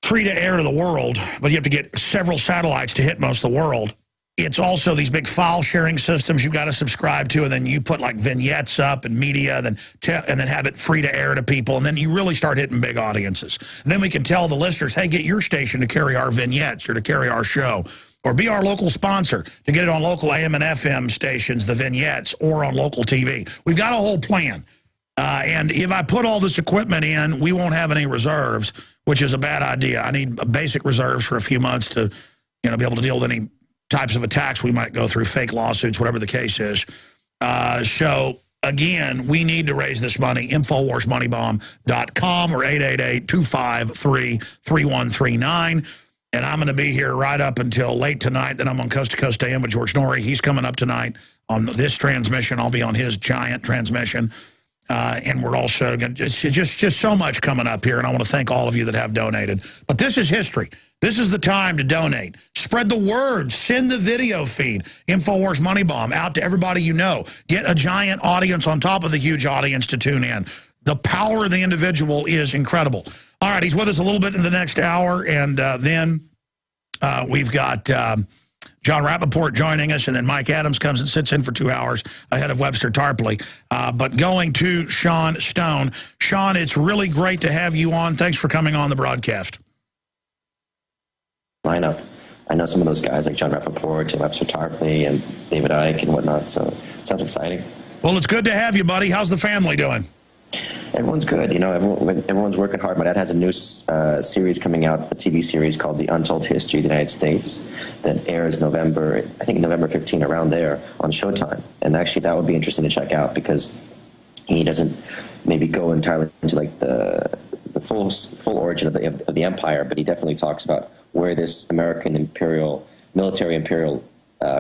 Free to air to the world, but you have to get several satellites to hit most of the world. It's also these big file sharing systems you've got to subscribe to, and then you put like vignettes up and media, and then have it free to air to people, and then you really start hitting big audiences. And then we can tell the listeners, hey, get your station to carry our vignettes or to carry our show, or be our local sponsor to get it on local AM and FM stations, the vignettes, or on local TV. We've got a whole plan. And if I put all this equipment in, we won't have any reserves, which is a bad idea. I need basic reserves for a few months to be able to deal with any types of attacks we might go through, fake lawsuits, whatever the case is. So, again, we need to raise this money. InfoWarsMoneyBomb.com or 888-253-3139. And I'm going to be here right up until late tonight. Then I'm on Coast to Coast AM with George Norrie. He's coming up tonight on this transmission. I'll be on his giant transmission. And we're also going to just so much coming up here. And I want to thank all of you that have donated. But this is history. This is the time to donate. Spread the word. Send the video feed, Infowars Money Bomb, out to everybody you know. Get a giant audience on top of the huge audience to tune in. The power of the individual is incredible. All right, he's with us a little bit in the next hour, and then we've got John Rappaport joining us, and then Mike Adams comes and sits in for 2 hours ahead of Webster Tarpley. But going to Sean Stone. Sean, it's really great to have you on. Thanks for coming on the broadcast. Lineup. I know some of those guys like John Rappaport and Webster Tarpley and David Icke and whatnot, so it sounds exciting. Well, it's good to have you, buddy. How's the family doing? Everyone's good. Everyone's working hard. My dad has a new series coming out, a TV series called The Untold History of the United States that airs November 15, around there on Showtime. And actually that would be interesting to check out because he doesn't maybe go entirely into like the full origin of the empire, but he definitely talks about where this American military imperial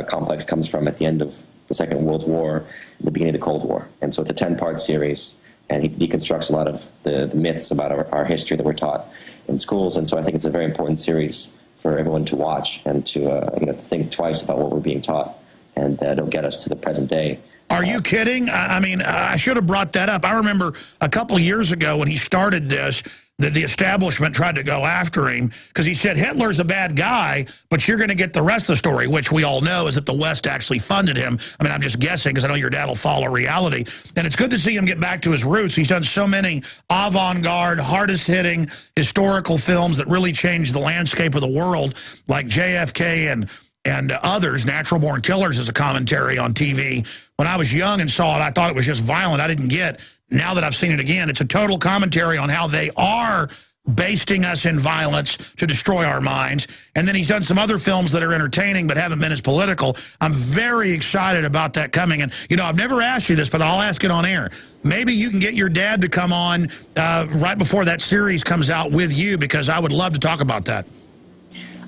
complex comes from at the end of the Second World War, the beginning of the Cold War. And so it's a 10-part series, and he deconstructs a lot of the myths about our history that we're taught in schools. And so I think it's a very important series for everyone to watch and to think twice about what we're being taught, and it'll get us to the present day. Are you kidding? I mean, I should have brought that up. I remember a couple years ago when he started this, that the establishment tried to go after him because he said Hitler's a bad guy, but you're going to get the rest of the story, which we all know is that the West actually funded him. I mean, I'm just guessing because I know your dad will follow reality. And it's good to see him get back to his roots. He's done so many avant-garde, hardest-hitting historical films that really changed the landscape of the world, like JFK and others. Natural Born Killers is a commentary on TV. When I was young and saw it, I thought it was just violent. I didn't get. Now that I've seen it again, it's a total commentary on how they are basting us in violence to destroy our minds. And then he's done some other films that are entertaining but haven't been as political. I'm very excited about that coming. And, I've never asked you this, but I'll ask it on air. Maybe you can get your dad to come on right before that series comes out with you, because I would love to talk about that.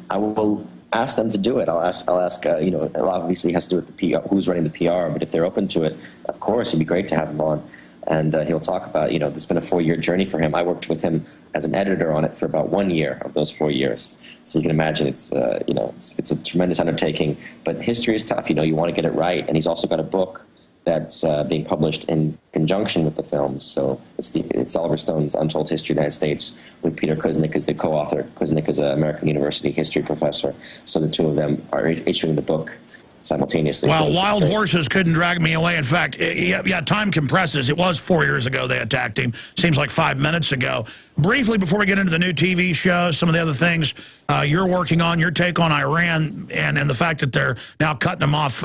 I will ask them to do it. I'll ask. A lot obviously has to do with the PR, who's running the PR, but if they're open to it, of course, it'd be great to have him on. And he'll talk about, it's been a 4-year journey for him. I worked with him as an editor on it for about 1 year of those 4 years. So you can imagine it's a tremendous undertaking. But history is tough. You want to get it right. And he's also got a book that's being published in conjunction with the films. So it's Oliver Stone's Untold History of the United States with Peter Kuznick as the co-author. Kuznick is an American University history professor. So the two of them are issuing the book. simultaneously. Well, So wild horses couldn't drag me away. In fact, yeah, time compresses. It was 4 years ago they attacked him. Seems like 5 minutes ago. Briefly, before we get into the new TV show, some of the other things you're working on, your take on Iran and the fact that they're now cutting them off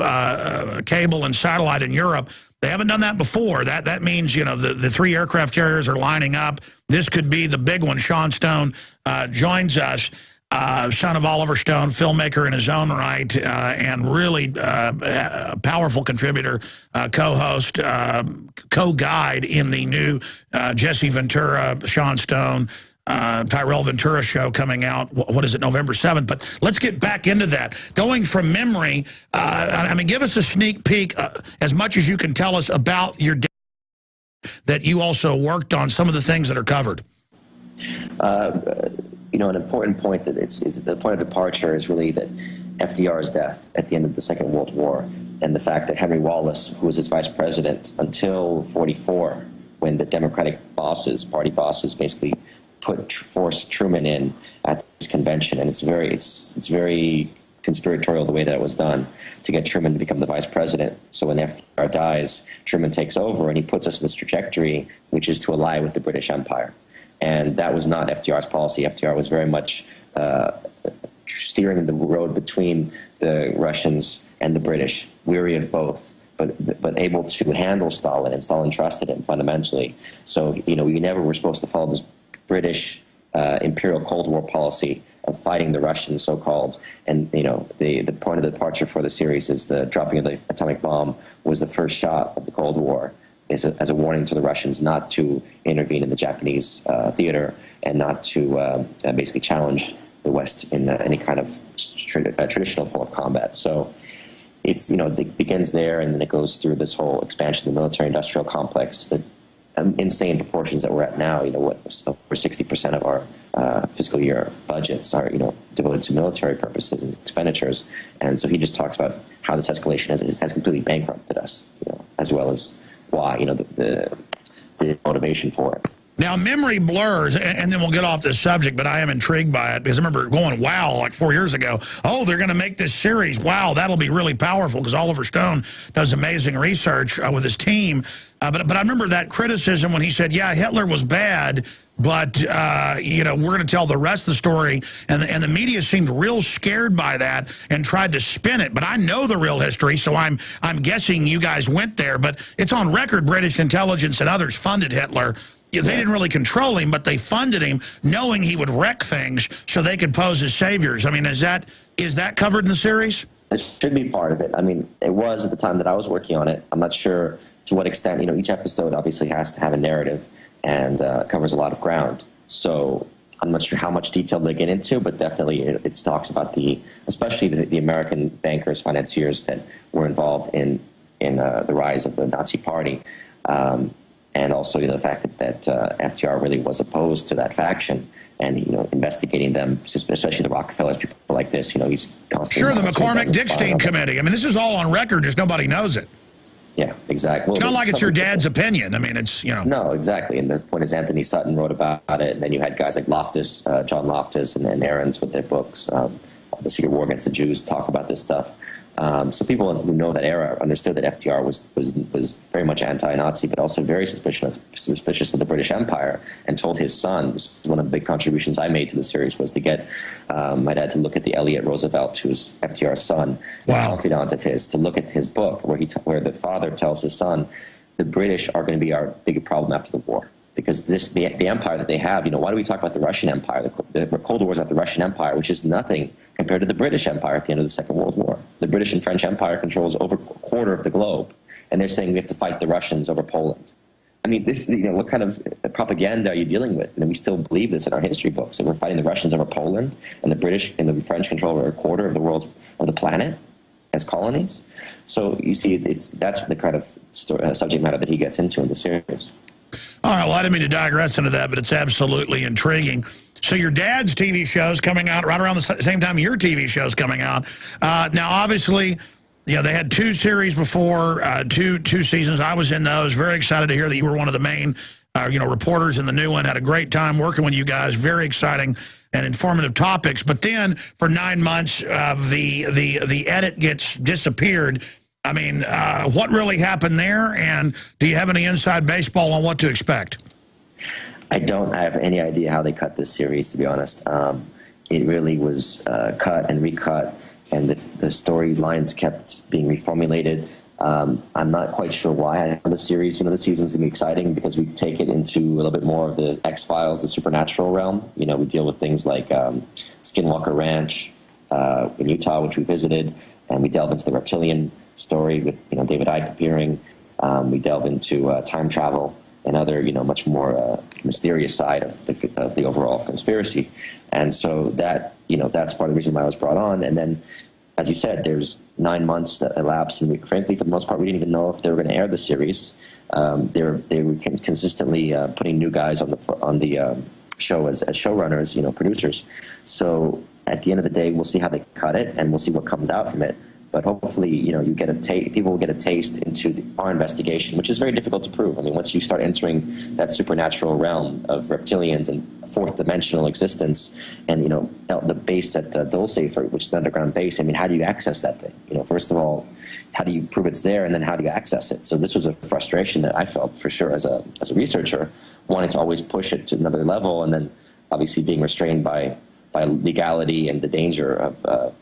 cable and satellite in Europe. They haven't done that before. That means, you know, the 3 aircraft carriers are lining up. This could be the big one. Sean Stone joins us. Son of Oliver Stone, filmmaker in his own right, and really a powerful contributor, co-host, co-guide in the new Jesse Ventura, Sean Stone, Tyrell Ventura show coming out. What is it, November 7th? But let's get back into that. Going from memory, I mean, give us a sneak peek, as much as you can tell us about your dad, that you also worked on, some of the things that are covered. You know, an important point that it's the point of departure is really that FDR's death at the end of the Second World War, and the fact that Henry Wallace, who was his vice president until '44, when the Democratic bosses, party bosses, basically forced Truman in at this convention, and it's very conspiratorial the way that it was done to get Truman to become the vice president. So when FDR dies, Truman takes over, and he puts us in this trajectory, which is to ally with the British Empire. And that was not FDR's policy. FDR was very much steering the road between the Russians and the British, weary of both, but able to handle Stalin, and Stalin trusted him fundamentally. So, you know, we never were supposed to follow this British imperial Cold War policy of fighting the Russians, so-called. And, you know, the point of departure for the series is the dropping of the atomic bomb was the first shot of the Cold War, as a warning to the Russians not to intervene in the Japanese theater, and not to basically challenge the West in any kind of traditional form of combat. So it's, you know, it begins there, and then it goes through this whole expansion of the military-industrial complex, the insane proportions that we're at now. You know, over 60% of our fiscal year budgets are, you know, devoted to military purposes and expenditures. And so he just talks about how this escalation has completely bankrupted us, you know, as well as why, you know, the motivation for it. Now, memory blurs, and then we'll get off this subject, but I am intrigued by it because I remember going, wow, like 4 years ago, oh, they're going to make this series. Wow, that'll be really powerful, because Oliver Stone does amazing research with his team. But I remember that criticism when he said, yeah, Hitler was bad, but, you know, we're going to tell the rest of the story. And the media seemed real scared by that and tried to spin it. But I know the real history, so I'm guessing you guys went there. But it's on record, British intelligence and others funded Hitler. They didn't really control him, but they funded him knowing he would wreck things so they could pose as saviors. I mean, is that covered in the series? It should be part of it. I mean, it was at the time that I was working on it. I'm not sure to what extent. You know, each episode obviously has to have a narrative and covers a lot of ground. So I'm not sure how much detail they get into, but definitely it talks about especially the American bankers, financiers that were involved in the rise of the Nazi Party. And also, you know, the fact that FDR really was opposed to that faction, and, you know, investigating them, especially the Rockefellers, people like this. You know, he's constantly... Sure, the McCormick-Dickstein Committee. I mean, this is all on record, just nobody knows it. Yeah, exactly. Well, it's not like it's your dad's opinion. I mean, it's, you know... No, exactly. And the point is, Anthony Sutton wrote about it, and then you had guys like Loftus, John Loftus, and Ahrens with their books, The Secret War Against the Jews, talk about this stuff. So people who know that era understood that FDR was very much anti-Nazi, but also very suspicious of the British Empire, and told his son, this is one of the big contributions I made to the series, was to get my dad to look at the Elliot Roosevelt, who's FDR's son, a confidant of his, to look at his book where the father tells his son, the British are going to be our big problem after the war. Because the empire that they have, you know, why do we talk about the Russian Empire? The Cold War is about the Russian Empire, which is nothing compared to the British Empire at the end of the Second World War. The British and French Empire controls over a quarter of the globe, and they're saying we have to fight the Russians over Poland. I mean, this, you know, what kind of propaganda are you dealing with? And we still believe this in our history books, that we're fighting the Russians over Poland, and the British and the French control over a quarter of the planet as colonies. So you see, that's the kind of subject matter that he gets into in the series. All right, well, I didn't mean to digress into that, but it's absolutely intriguing. So your dad's TV show's coming out right around the same time your TV show's coming out. Now, obviously, you know, they had 2 series before, two seasons. I was in those. Very excited to hear that you were one of the main reporters in the new one. Had a great time working with you guys. Very exciting and informative topics. But then for 9 months, the edit gets disappeared. I mean, what really happened there? And do you have any inside baseball on what to expect? I don't have any idea how they cut this series, to be honest. It really was cut and recut, and the storylines kept being reformulated. I'm not quite sure why. I know the series, the season's going to be exciting because we take it into a little bit more of the X-Files, the supernatural realm. We deal with things like Skinwalker Ranch in Utah, which we visited, and we delve into the reptilian story with, David Icke appearing. We delve into time travel and other, much more mysterious side of the overall conspiracy. And so that, that's part of the reason why I was brought on. And then, as you said, there's 9 months that elapsed, and frankly, for the most part, we didn't even know if they were going to air the series. They were consistently putting new guys on the show as showrunners, producers. So at the end of the day, we'll see how they cut it, and we'll see what comes out from it. But hopefully, you get people will get a taste into our investigation, which is very difficult to prove. I mean, once you start entering that supernatural realm of reptilians and fourth dimensional existence, and the base at Dulce, which is an underground base. I mean, how do you access that thing? First of all, how do you prove it's there, and then how do you access it? So this was a frustration that I felt for sure as a researcher, wanting to always push it to another level, and then obviously being restrained by legality and the danger of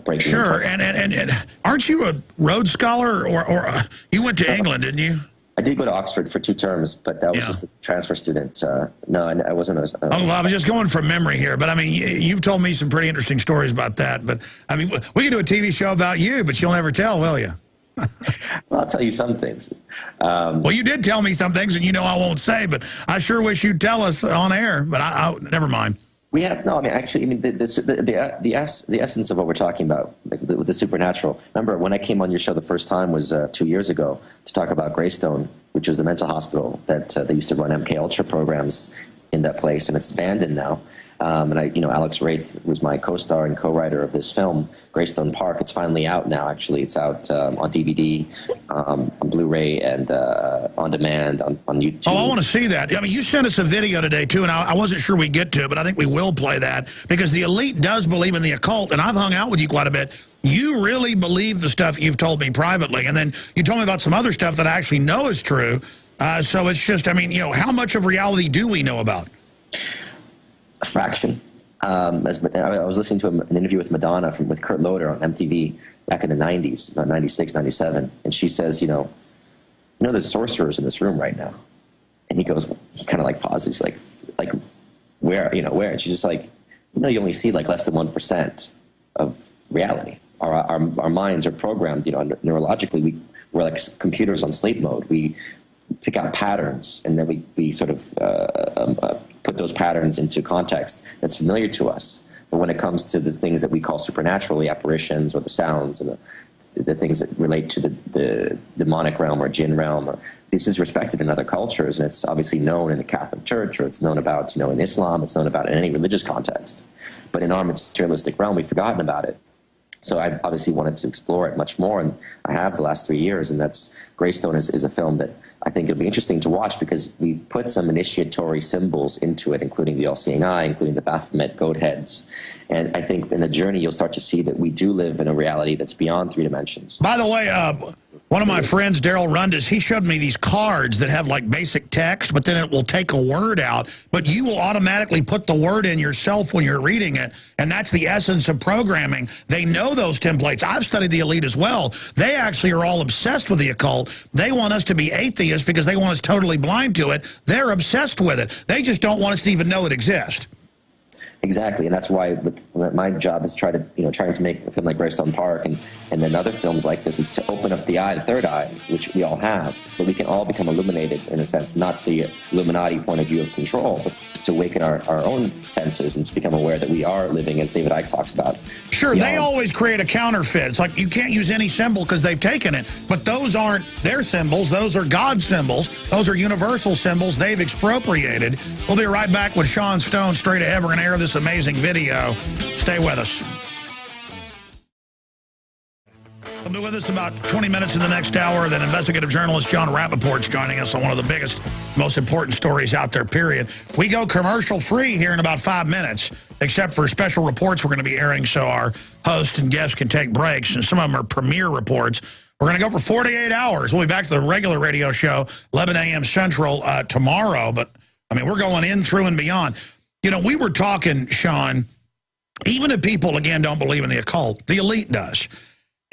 breaking. Sure, and aren't you a Rhodes Scholar, or you went to England, didn't you? I did go to Oxford for 2 terms, but that was just a transfer student. No, I wasn't. I was just going from memory here, but I mean, you've told me some pretty interesting stories about that. But I mean, we could do a TV show about you, but you'll never tell, will you? Well, I'll tell you some things. Well, you did tell me some things, and I won't say, but I sure wish you'd tell us on air. But I never mind. We have no. I mean, actually, the essence of what we're talking about, with the supernatural. Remember, when I came on your show the first time was 2 years ago to talk about Greystone, which was the mental hospital that they used to run MK Ultra programs in that place, and it's abandoned now. And Alex Wraith was my co-star and co-writer of this film, Greystone Park. It's finally out now. Actually, it's out on DVD, on Blu-ray, and on demand on YouTube. Oh, I want to see that. I mean, you sent us a video today too, and I wasn't sure we'd get to it, but I think we will play that because the elite does believe in the occult, and I've hung out with you quite a bit. You really believe the stuff you've told me privately, and then you told me about some other stuff that I actually know is true. So it's just, I mean, how much of reality do we know about? A fraction. I was listening to an interview with Madonna with Kurt Loder on MTV back in the 90s, about 96, 97, and she says, there's sorcerers in this room right now. And he kind of pauses, like where? And she's just like, you only see less than 1% of reality. Our minds are programmed, neurologically, we're like computers on sleep mode. We pick out patterns, and then we sort of put those patterns into context that's familiar to us. But when it comes to the things that we call supernatural, the apparitions or the sounds and the things that relate to the demonic realm or jinn realm, this is respected in other cultures, and it's obviously known in the Catholic Church, or it's known about in Islam, it's known about in any religious context. But in our materialistic realm, we've forgotten about it. So I've obviously wanted to explore it much more, and I have the last 3 years, and that's Greystone is a film that I think it'll be interesting to watch because we put some initiatory symbols into it, including the all-seeing eye, including the Baphomet goat heads. And I think in the journey you'll start to see that we do live in a reality that's beyond 3 dimensions. By the way, one of my friends, Daryl Rundis, he showed me these cards that have basic text, but then it will take a word out, but you will automatically put the word in yourself when you're reading it, and that's the essence of programming. They know those templates. I've studied the elite as well. They actually are all obsessed with the occult. They want us to be atheists because they want us totally blind to it. They're obsessed with it. They just don't want us to even know it exists. Exactly, and that's why my job is trying to make a film like Greystone Park and then other films like this is to open up the eye, the third eye, which we all have, so we can all become illuminated in a sense, not the Illuminati point of view of control, but just to awaken our own senses and to become aware that we are living, as David Icke talks about. Sure, they always create a counterfeit. It's like you can't use any symbol because they've taken it, but those aren't their symbols. Those are God's symbols. Those are universal symbols they've expropriated. We'll be right back with Sean Stone straight ahead. We're going to air this amazing video. Stay with us. The Be with us about 20 minutes in the next hour. Then investigative journalist John Rappaport's joining us on one of the biggest, most important stories out there, period. We go commercial-free here in about 5 minutes, except for special reports we're going to be airing so our host and guests can take breaks, and some of them are premiere reports. We're going to go for 48 hours. We'll be back to the regular radio show, 11 a.m. Central tomorrow, but, I mean, we're going in, through, and beyond. You know, we were talking, Sean, even if people, again, don't believe in the occult, the elite does.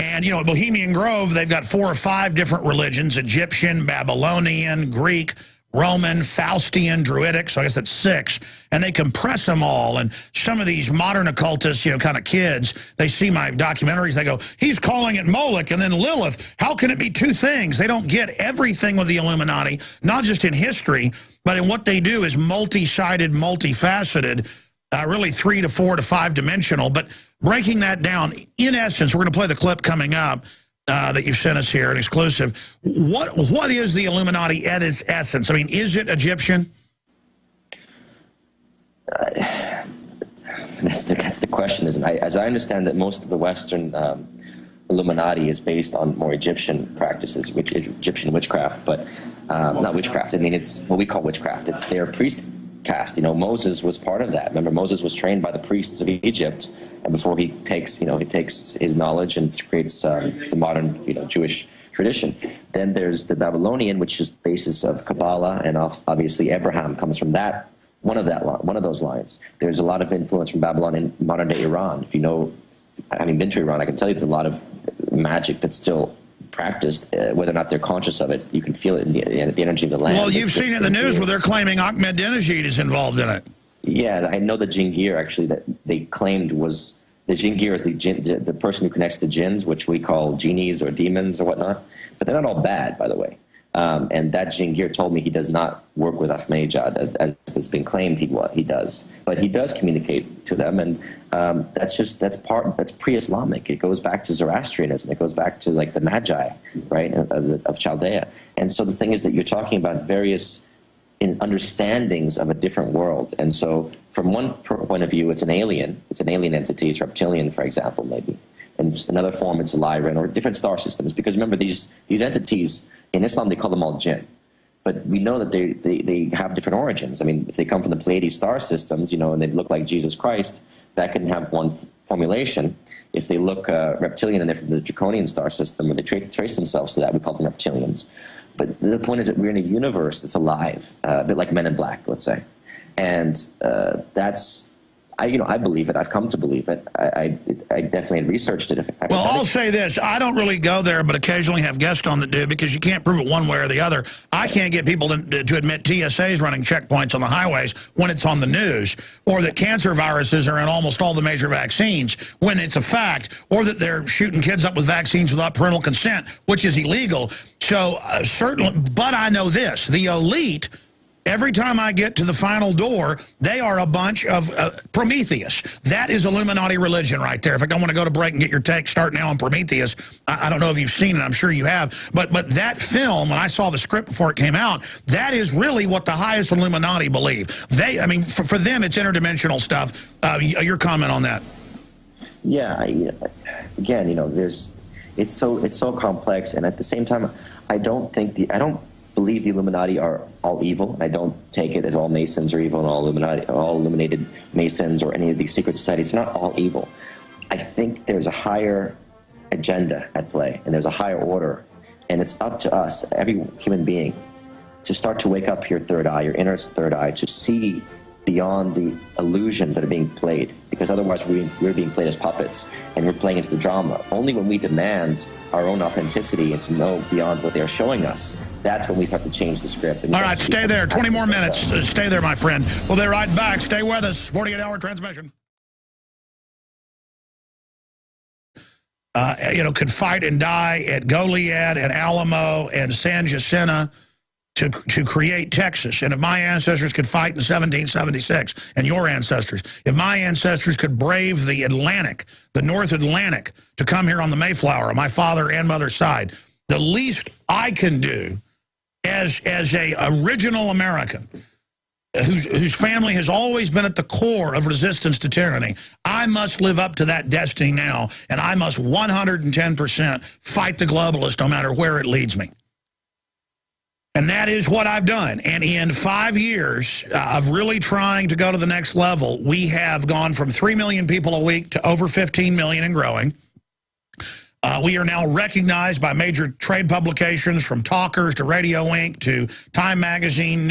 And, you know, at Bohemian Grove, they've got 4 or 5 different religions: Egyptian, Babylonian, Greek, Roman, Faustian, Druidic. So I guess that's 6. And they compress them all. And some of these modern occultists, you know, kind of kids, they see my documentaries, they go, he's calling it Moloch and then Lilith. How can it be 2 things? They don't get everything with the Illuminati, not just in history, but in what they do is multi-sided, multifaceted, really 3 to 4 to 5 dimensional. But breaking that down, in essence, we're going to play the clip coming up that you've sent us here, an exclusive. What is the Illuminati at its essence? I mean, is it Egyptian? That's the question, isn't it? As I understand that most of the Western Illuminati is based on more Egyptian practices, Egyptian witchcraft, but not witchcraft. I mean, it's what we call witchcraft. It's their priest caste. You know, Moses was part of that. Remember, Moses was trained by the priests of Egypt, and before he takes his knowledge and creates the modern, Jewish tradition. Then there's the Babylonian, which is the basis of Kabbalah, and obviously Abraham comes from that. One of those lines. There's a lot of influence from Babylon in modern day Iran. If you know, having been to Iran, I can tell you there's a lot of magic that's still practiced, whether or not they're conscious of it. You can feel it in the energy of the land. Well, you've seen it in the news where they're claiming Ahmadinejad is involved in it. Yeah, I know the Jingir, actually, that they claimed was... The Jingir is the person who connects to jinns, which we call genies or demons or whatnot. But they're not all bad, by the way. And that Jingir told me he does not work with Ahmadinejad, as has been claimed he does. But he does communicate to them, and that's pre-Islamic. It goes back to Zoroastrianism. It goes back to like the Magi, right, of Chaldea. And so the thing is that you're talking about various understandings of a different world. And so from one point of view, it's an alien entity. It's reptilian, for example, maybe. In another form, it's Lyran or different star systems. Because remember, these entities, in Islam, they call them all jinn. But we know that they have different origins. I mean, if they come from the Pleiades star systems, and they look like Jesus Christ, that can have one formulation. If they look reptilian and they're from the Draconian star system, or they trace themselves to that, we call them reptilians. But the point is that we're in a universe that's alive, a bit like Men in Black, let's say. And I believe it. I've come to believe it. I definitely researched it. Well, I'll say this. I don't really go there, but occasionally have guests on that do, because you can't prove it one way or the other. I can't get people to admit TSA is running checkpoints on the highways when it's on the news, or that cancer viruses are in almost all the major vaccines when it's a fact, or that they're shooting kids up with vaccines without parental consent, which is illegal. So certainly, but I know this. The elite... Every time I get to the final door, they are a bunch of Prometheus. That is Illuminati religion right there. In fact, I want to go to break and get your take. Start now on Prometheus. I don't know if you've seen it. I'm sure you have. But that film, when I saw the script before it came out, that is really what the highest Illuminati believe. For them, it's interdimensional stuff. Your comment on that? Yeah. Again, it's so complex, and at the same time, I don't believe the Illuminati are all evil. I don't take it as all Masons are evil and all illuminated Masons or any of these secret societies. They're not all evil. I think there's a higher agenda at play, and there's a higher order, and it's up to us, every human being, to start to wake up your third eye, your inner third eye, to see beyond the illusions that are being played, because otherwise we're being played as puppets, and we're playing into the drama. Only when we demand our own authenticity and to know beyond what they're showing us, that's when we start to change the script. All right, stay there. 20 more minutes. Stay there, my friend. We'll be right back. Stay with us. 48-hour transmission. Could fight and die at Goliad and Alamo and San Jacinto to create Texas. And if my ancestors could fight in 1776, and your ancestors, if my ancestors could brave the Atlantic, the North Atlantic, to come here on the Mayflower on my father and mother's side, the least I can do as a original American whose family has always been at the core of resistance to tyranny. I must live up to that destiny now, and I must 110% fight the globalist no matter where it leads me. And that is what I've done. And in 5 years of really trying to go to the next level, we have gone from 3 million people a week to over 15 million and growing. We are now recognized by major trade publications, from Talkers to Radio Inc. to Time Magazine,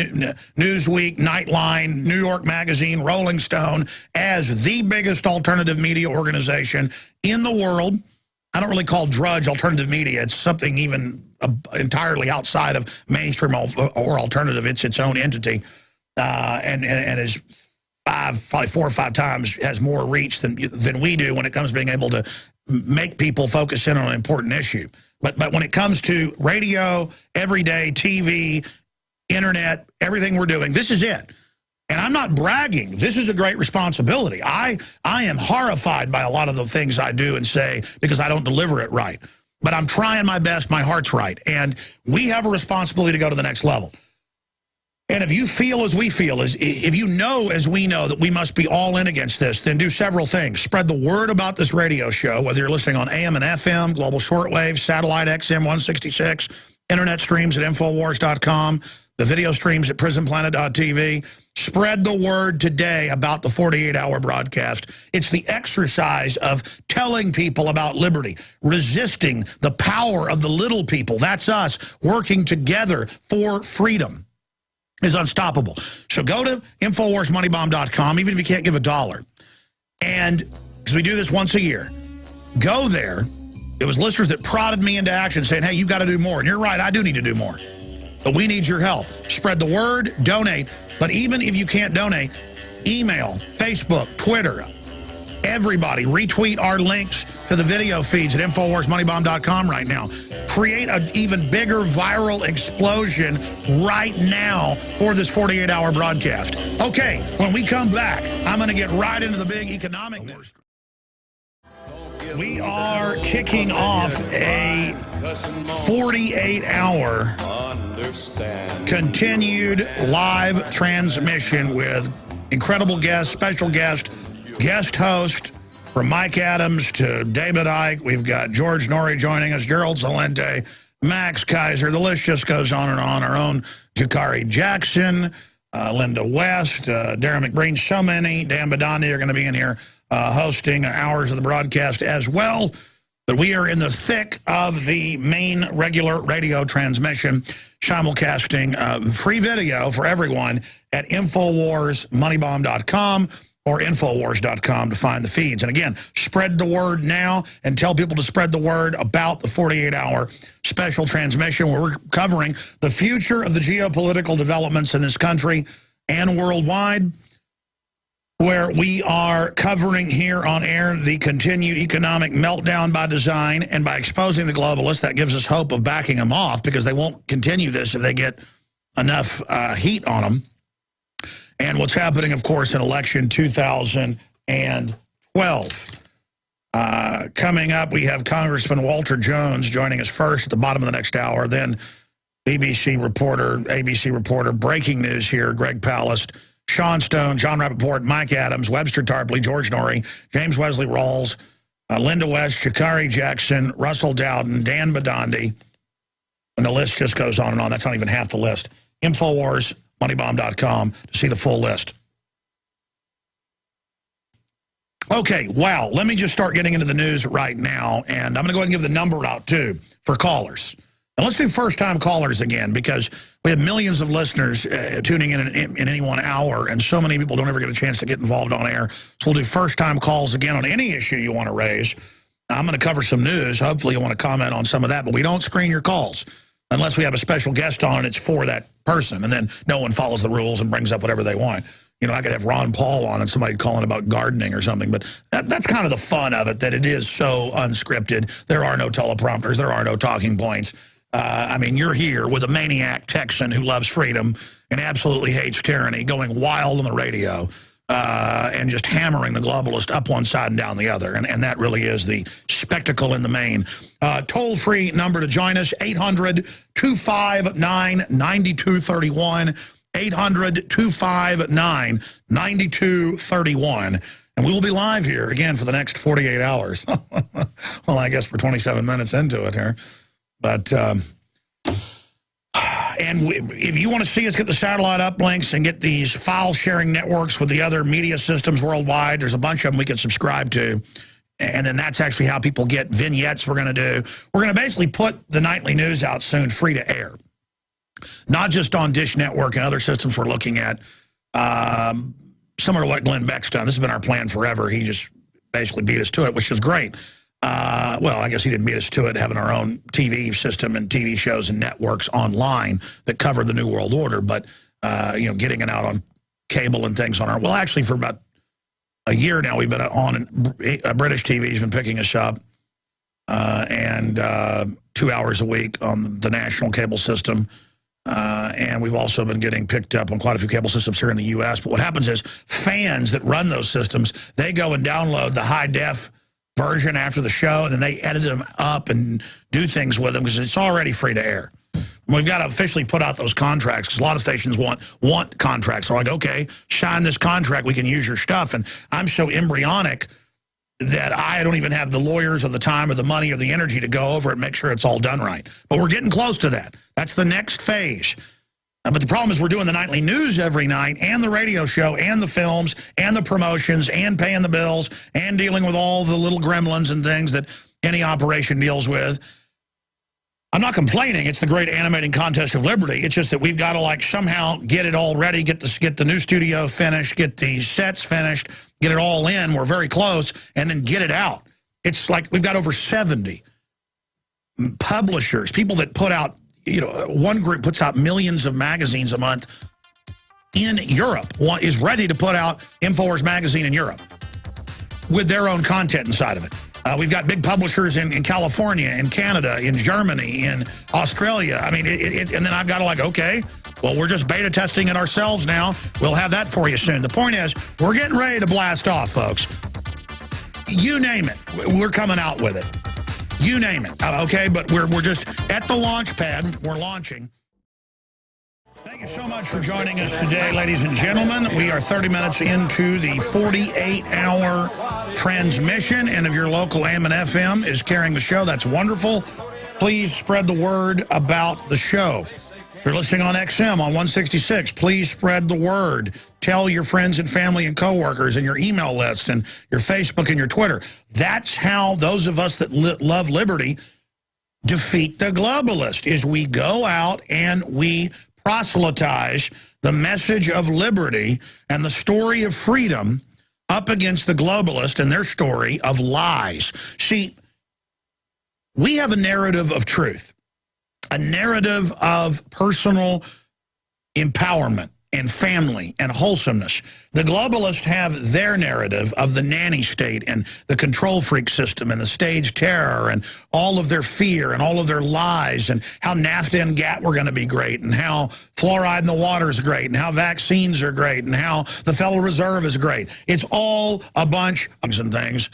Newsweek, Nightline, New York Magazine, Rolling Stone, as the biggest alternative media organization in the world. I don't really call Drudge alternative media. It's something even entirely outside of mainstream or alternative. It's its own entity, and is probably 4 or 5 times has more reach than we do when it comes to being able to make people focus in on an important issue. But when it comes to radio, everyday TV, internet, everything we're doing, this is it. And I'm not bragging. This is a great responsibility. I am horrified by a lot of the things I do and say because I don't deliver it right. But I'm trying my best. My heart's right. And we have a responsibility to go to the next level. And if you feel as we feel, if you know as we know that we must be all in against this, then do several things. Spread the word about this radio show, whether you're listening on AM and FM, global shortwave, satellite XM 166, internet streams at Infowars.com, the video streams at prisonplanet.tv. Spread the word today about the 48-hour broadcast. It's the exercise of telling people about liberty, resisting the power of the little people. That's us working together for freedom. Is unstoppable. So go to InfowarsMoneyBomb.com, even if you can't give $1. And because we do this once a year, go there. It was listeners that prodded me into action saying, hey, you've got to do more. And you're right, I do need to do more. But we need your help. Spread the word, donate. But even if you can't donate, email, Facebook, Twitter, everybody, retweet our links to the video feeds at InfowarsMoneyBomb.com right now. Create an even bigger viral explosion right now for this 48-hour broadcast. Okay, when we come back, I'm going to get right into the big economic news. We are kicking off a 48-hour continued live transmission with incredible guests, special guest host, from Mike Adams to David Icke. We've got George Norrie joining us, Gerald Celente, Max Kaiser. The list just goes on and on. Our own Jakari Jackson, Linda West, Darren McBreen. So many. Dan Badandi are going to be in here hosting hours of the broadcast as well. But we are in the thick of the main regular radio transmission, simulcasting free video for everyone at InfowarsMoneyBomb.com. or Infowars.com to find the feeds. And again, spread the word now and tell people to spread the word about the 48-hour special transmission where we're covering the future of the geopolitical developments in this country and worldwide, where we are covering here on air the continued economic meltdown by design, and by exposing the globalists, that gives us hope of backing them off, because they won't continue this if they get enough heat on them. And what's happening, of course, in election 2012. Coming up, we have Congressman Walter Jones joining us first at the bottom of the next hour. Then ABC reporter, breaking news here, Greg Palast, Sean Stone, John Rappaport, Mike Adams, Webster Tarpley, George Norrie, James Wesley Rawls, Linda West, Jakari Jackson, Russell Dowden, Dan Badandi. And the list just goes on and on. That's not even half the list. InfowarsMoneyBomb.com to see the full list. Okay, wow. Let me just start getting into the news right now. And I'm going to go ahead and give the number out, too, for callers. And let's do first-time callers again, because we have millions of listeners tuning in any 1 hour, and so many people don't ever get a chance to get involved on air. So we'll do first-time calls again on any issue you want to raise. I'm going to cover some news. Hopefully you want to comment on some of that, but we don't screen your calls unless we have a special guest on and it's for that person, and then no one follows the rules and brings up whatever they want. You know, I could have Ron Paul on and somebody calling about gardening or something, but that's kind of the fun of it, that it is so unscripted. There are no teleprompters. There are no talking points. I mean, you're here with a maniac Texan who loves freedom and absolutely hates tyranny, going wild on the radio and just hammering the globalist up one side and down the other. And that really is the spectacle in the main. Toll-free number to join us, 800-259-9231. 800-259-9231. And we will be live here again for the next 48 hours. Well, I guess we're 27 minutes into it here. But, if you want to see us get the satellite uplinks and get these file sharing networks with the other media systems worldwide, there's a bunch of them we can subscribe to. And then that's actually how people get vignettes we're going to do. We're going to basically put the nightly news out soon free to air. Not just on Dish Network and other systems we're looking at. Similar to what Glenn Beck's done. This has been our plan forever. He just basically beat us to it, which is great. Well, I guess he didn't beat us to it, having our own TV system and TV shows and networks online that cover the New World Order. But, you know, getting it out on cable and things on our... Well, actually, for about a year now, we've been on, and British TV's been picking us up. And 2 hours a week on the national cable system. And we've also been getting picked up on quite a few cable systems here in the U.S. But what happens is fans that run those systems, they go and download the high-def version after the show, and then they edit them up and do things with them because it's already free to air. And we've got to officially put out those contracts because a lot of stations want contracts. They're like, okay, sign this contract, we can use your stuff. And I'm so embryonic that I don't even have the lawyers or the time or the money or the energy to go over it and make sure it's all done right. But we're getting close to that. That's the next phase. But the problem is we're doing the nightly news every night and the radio show and the films and the promotions and paying the bills and dealing with all the little gremlins and things that any operation deals with. I'm not complaining. It's the great animating contest of liberty. It's just that we've got to like somehow get it all ready, get the new studio finished, get the sets finished, get it all in. We're very close, and then get it out. It's like we've got over 70 publishers, people that put out, you know, one group puts out millions of magazines a month in Europe. One is ready to put out Infowars magazine in Europe with their own content inside of it. We've got big publishers in California, in Canada, in Germany, in Australia. I mean, and then I've got to like, okay, well, we're just beta testing it ourselves now. We'll have that for you soon. The point is, we're getting ready to blast off, folks. You name it. We're coming out with it. You name it, okay? But we're just at the launch pad. We're launching. Thank you so much for joining us today, ladies and gentlemen. We are 30 minutes into the 48-hour transmission, and if your local AM and FM is carrying the show, that's wonderful. Please spread the word about the show. If you're listening on XM on 166, please spread the word. Tell your friends and family and coworkers and your email list and your Facebook and your Twitter. That's how those of us that love liberty defeat the globalist, is we go out and we proselytize the message of liberty and the story of freedom up against the globalist and their story of lies. See, we have a narrative of truth, a narrative of personal empowerment and family and wholesomeness. The globalists have their narrative of the nanny state and the control freak system and the stage terror and all of their fear and all of their lies and how NAFTA and GATT were going to be great and how fluoride in the water is great and how vaccines are great and how the Federal Reserve is great. It's all a bunch of things.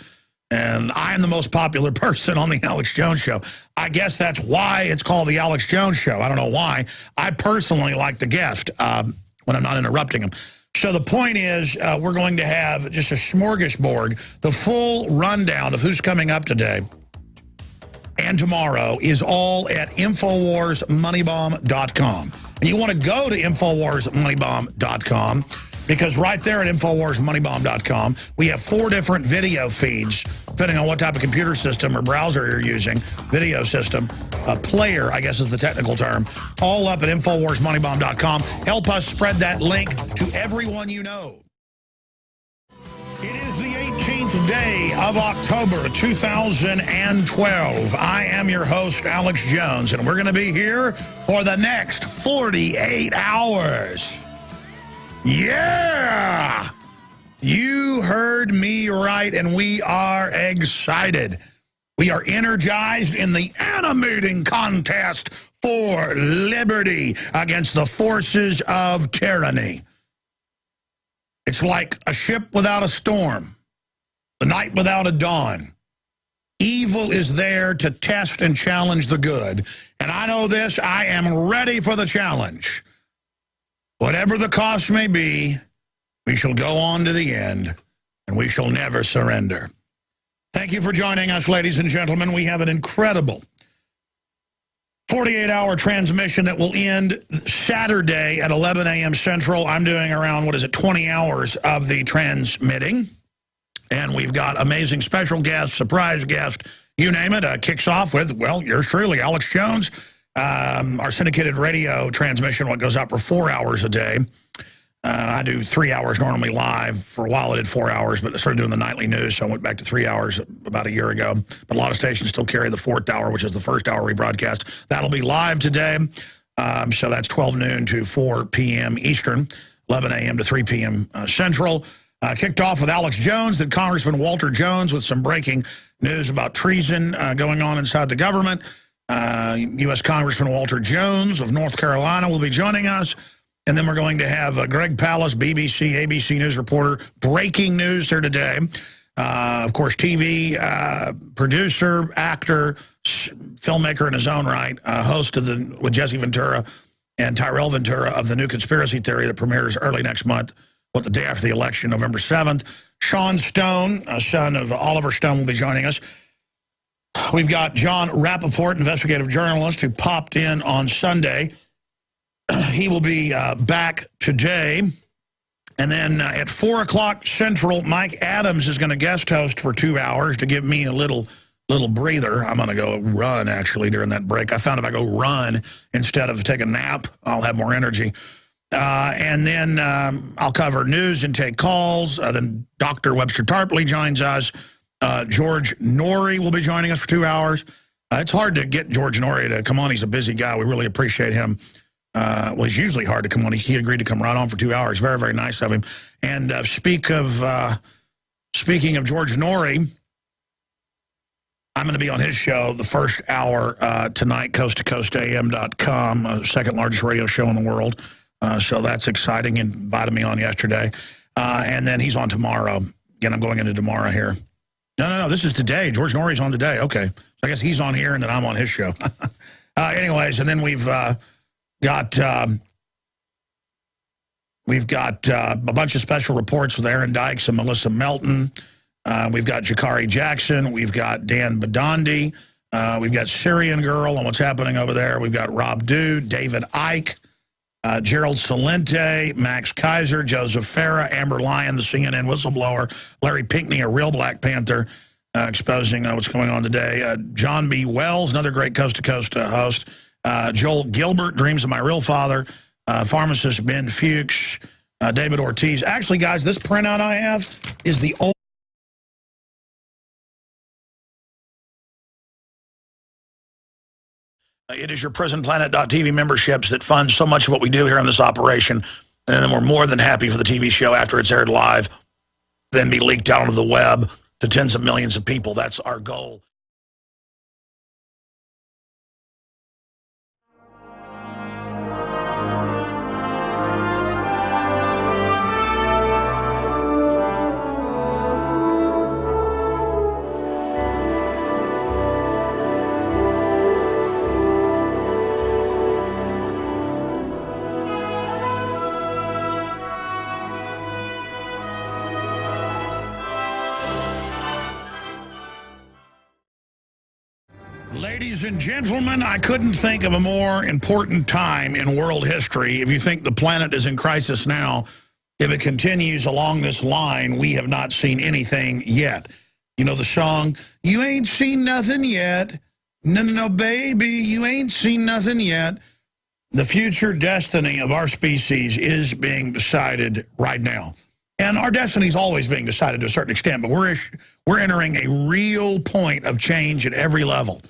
And I am the most popular person on the Alex Jones Show. I guess that's why it's called the Alex Jones Show. I don't know why. I personally like the guest when I'm not interrupting him. So the point is, we're going to have just a smorgasbord. The full rundown of who's coming up today and tomorrow is all at InfowarsMoneyBomb.com. And you want to go to InfowarsMoneyBomb.com because right there at InfowarsMoneyBomb.com, we have 4 different video feeds, depending on what type of computer system or browser you're using, video system, a player, I guess is the technical term, all up at InfowarsMoneyBomb.com. Help us spread that link to everyone you know. It is the 18th day of October 2012. I am your host, Alex Jones, and we're going to be here for the next 48 hours. Yeah! You heard me right, and we are excited. We are energized in the animating contest for liberty against the forces of tyranny. It's like a ship without a storm, the night without a dawn. Evil is there to test and challenge the good. And I know this, I am ready for the challenge. Whatever the cost may be, we shall go on to the end, and we shall never surrender. Thank you for joining us, ladies and gentlemen. We have an incredible 48-hour transmission that will end Saturday at 11 a.m. Central. I'm doing around, 20 hours of the transmitting. And we've got amazing special guests, surprise guest, you name it. Kicks off with, well, yours truly, Alex Jones. Our syndicated radio transmission, what goes out for 4 hours a day. I do 3 hours normally live. For a while I did 4 hours, but I started doing the nightly news, so I went back to 3 hours about a year ago. But a lot of stations still carry the 4th hour, which is the first hour rebroadcast. That'll be live today. So that's 12 noon to 4 p.m. Eastern, 11 a.m. to 3 p.m. Central. Kicked off with Alex Jones, then Congressman Walter Jones with some breaking news about treason going on inside the government. U.S. Congressman Walter Jones of North Carolina will be joining us. And then we're going to have Greg Palast, BBC, ABC News reporter, breaking news here today. Of course, TV producer, actor, filmmaker in his own right, host of with Jesse Ventura and Tyrell Ventura of the new conspiracy theory that premieres early next month, the day after the election, November 7th. Sean Stone, son of Oliver Stone, will be joining us. We've got John Rappaport, investigative journalist, who popped in on Sunday. He will be back today. And then at 4 o'clock Central, Mike Adams is going to guest host for 2 hours to give me a little breather. I'm going to go run, actually, during that break. I found if I go run instead of take a nap, I'll have more energy. And then I'll cover news and take calls. Then Dr. Webster Tarpley joins us. George Norrie will be joining us for 2 hours. It's hard to get George Norrie to come on. He's a busy guy. We really appreciate him. Well, he's usually hard to come on. He agreed to come right on for 2 hours. Very, very nice of him. And speaking of George Norrie, I'm going to be on his show the first hour tonight, coasttocoastam.com, second largest radio show in the world. So that's exciting. He invited me on yesterday. And then he's on tomorrow. Again, I'm going into tomorrow here. No, this is today. George Norrie's on today. Okay. So I guess he's on here and then I'm on his show. Anyways, and then we've got a bunch of special reports with Aaron Dykes and Melissa Melton. We've got Jakari Jackson. We've got Dan Badandi. We've got Syrian Girl and what's happening over there. We've got Rob Dude, David Icke, Gerald Salente, Max Kaiser, Joseph Farah, Amber Lyon, the CNN whistleblower, Larry Pinckney, a real Black Panther, exposing what's going on today. John B. Wells, another great coast-to-coast host. Joel Gilbert, Dreams of My Real Father. Pharmacist Ben Fuchs. David Ortiz. Actually, guys, this printout I have is the old. It is your PrisonPlanet.tv memberships that fund so much of what we do here on this operation. And then we're more than happy for the TV show after it's aired live, then be leaked out onto the web to tens of millions of people. That's our goal. Ladies and gentlemen, I couldn't think of a more important time in world history. If you think the planet is in crisis now, if it continues along this line, we have not seen anything yet. You know the song, you ain't seen nothing yet. No, baby, you ain't seen nothing yet. The future destiny of our species is being decided right now. And our destiny is always being decided to a certain extent, but we're entering a real point of change at every level.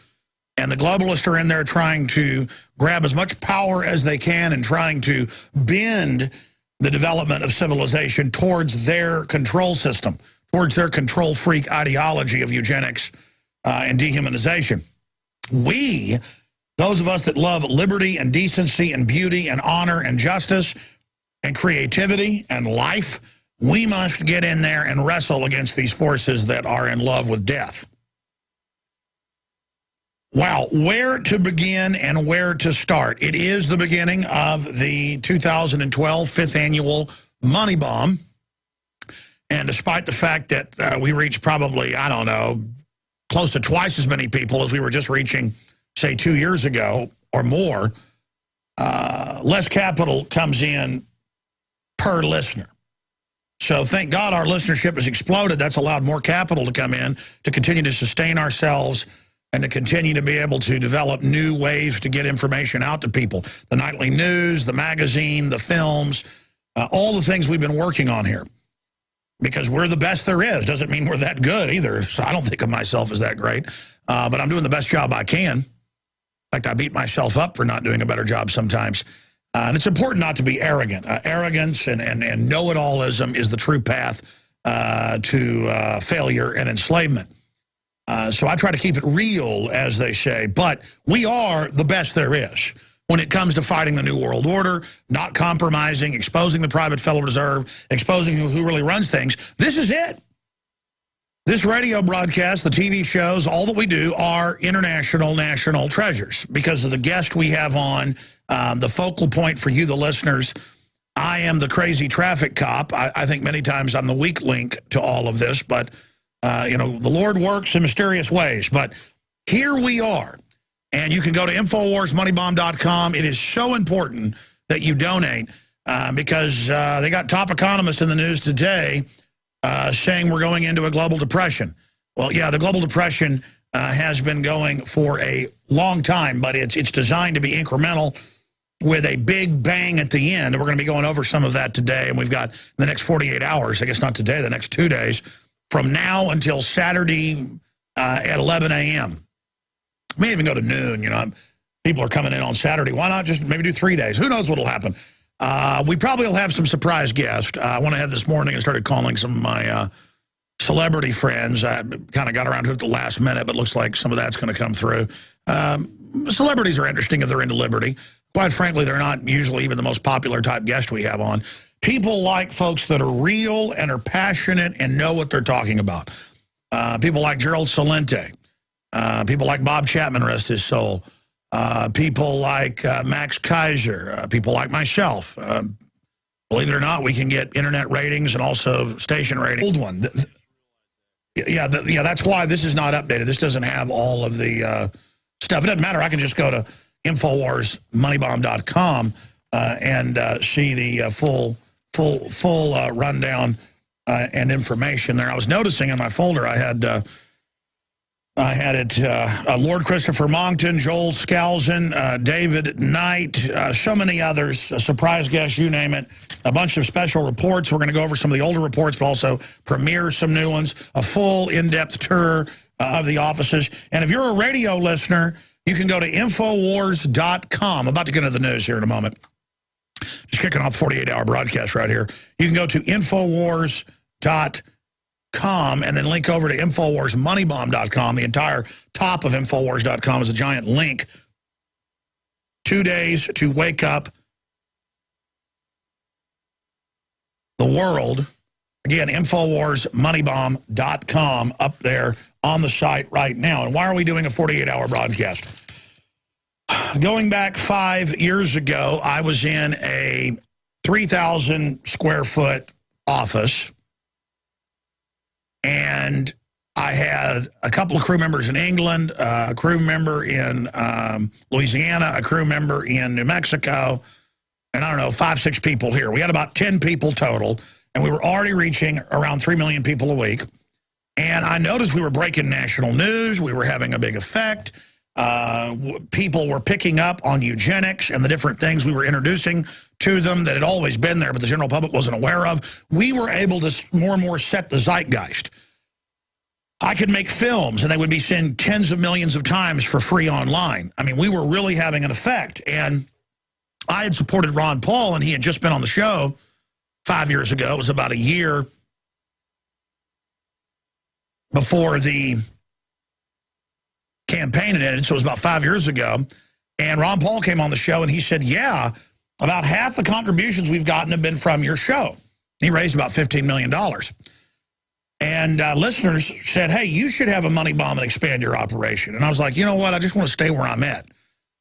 And the globalists are in there trying to grab as much power as they can and trying to bend the development of civilization towards their control system, towards their control freak ideology of eugenics and dehumanization. We, those of us that love liberty and decency and beauty and honor and justice and creativity and life, we must get in there and wrestle against these forces that are in love with death. Wow, where to begin and where to start. It is the beginning of the 2012 5th Annual Money Bomb. And despite the fact that we reached probably, I don't know, close to twice as many people as we were just reaching, say, 2 years ago or more, less capital comes in per listener. So thank God our listenership has exploded. That's allowed more capital to come in to continue to sustain ourselves and to continue to be able to develop new ways to get information out to people. The nightly news, the magazine, the films, all the things we've been working on here. Because we're the best there is. Doesn't mean we're that good either. So I don't think of myself as that great. But I'm doing the best job I can. In fact, I beat myself up for not doing a better job sometimes. And it's important not to be arrogant. Arrogance and know-it-allism is the true path to failure and enslavement. So I try to keep it real, as they say. But we are the best there is when it comes to fighting the New World Order, not compromising, exposing the private Federal Reserve, exposing who really runs things. This is it. This radio broadcast, the TV shows, all that we do are international, national treasures because of the guest we have on, the focal point for you, the listeners. I am the crazy traffic cop. I think many times I'm the weak link to all of this, but you know, the Lord works in mysterious ways. But here we are. And you can go to InfowarsMoneyBomb.com. It is so important that you donate because they got top economists in the news today saying we're going into a global depression. Well, yeah, the global depression has been going for a long time, but it's designed to be incremental with a big bang at the end. And we're going to be going over some of that today. And we've got the next 48 hours, I guess not today, the next 2 days, from now until Saturday at 11 a.m. May even go to noon, you know. People are coming in on Saturday. Why not just maybe do 3 days? Who knows what will happen? We probably will have some surprise guests. I went ahead this morning and started calling some of my celebrity friends. I kind of got around to it at the last minute, but looks like some of that's going to come through. Celebrities are interesting if they're into liberty. Quite frankly, they're not usually even the most popular type guest we have on. People like folks that are real and are passionate and know what they're talking about. People like Gerald Celente. People like Bob Chapman, rest his soul. People like Max Kaiser. People like myself. Believe it or not, we can get internet ratings and also station ratings. Old one. Yeah, that's why this is not updated. This doesn't have all of the stuff. It doesn't matter. I can just go to InfowarsMoneyBomb.com and see the full rundown and information there. I was noticing in my folder I had Lord Christopher Monckton, Joel Skousen, David Knight, so many others, surprise guests, you name it, a bunch of special reports. We're going to go over some of the older reports, but also premiere some new ones, a full in-depth tour of the offices. And if you're a radio listener, you can go to Infowars.com. I'm about to get into the news here in a moment. Just kicking off the 48-hour broadcast right here. You can go to Infowars.com and then link over to InfowarsMoneyBomb.com. The entire top of Infowars.com is a giant link. 2 days to wake up the world. Again, InfowarsMoneyBomb.com up there on the site right now. And why are we doing a 48-hour broadcast? Going back 5 years ago, I was in a 3,000 square foot office, and I had a couple of crew members in England, a crew member in Louisiana, a crew member in New Mexico, and I don't know, 5, 6 people here. We had about 10 people total, and we were already reaching around 3 million people a week. And I noticed we were breaking national news. We were having a big effect. People were picking up on eugenics and the different things we were introducing to them that had always been there, but the general public wasn't aware of. We were able to more and more set the zeitgeist. I could make films, and they would be seen tens of millions of times for free online. I mean, we were really having an effect. And I had supported Ron Paul, and he had just been on the show 5 years ago. It was about a year before the campaign had ended, so it was about 5 years ago. And Ron Paul came on the show, and he said, yeah, about half the contributions we've gotten have been from your show. He raised about $15 million. And And listeners said, hey, you should have a money bomb and expand your operation. And I was like, you know what? I just want to stay where I'm at.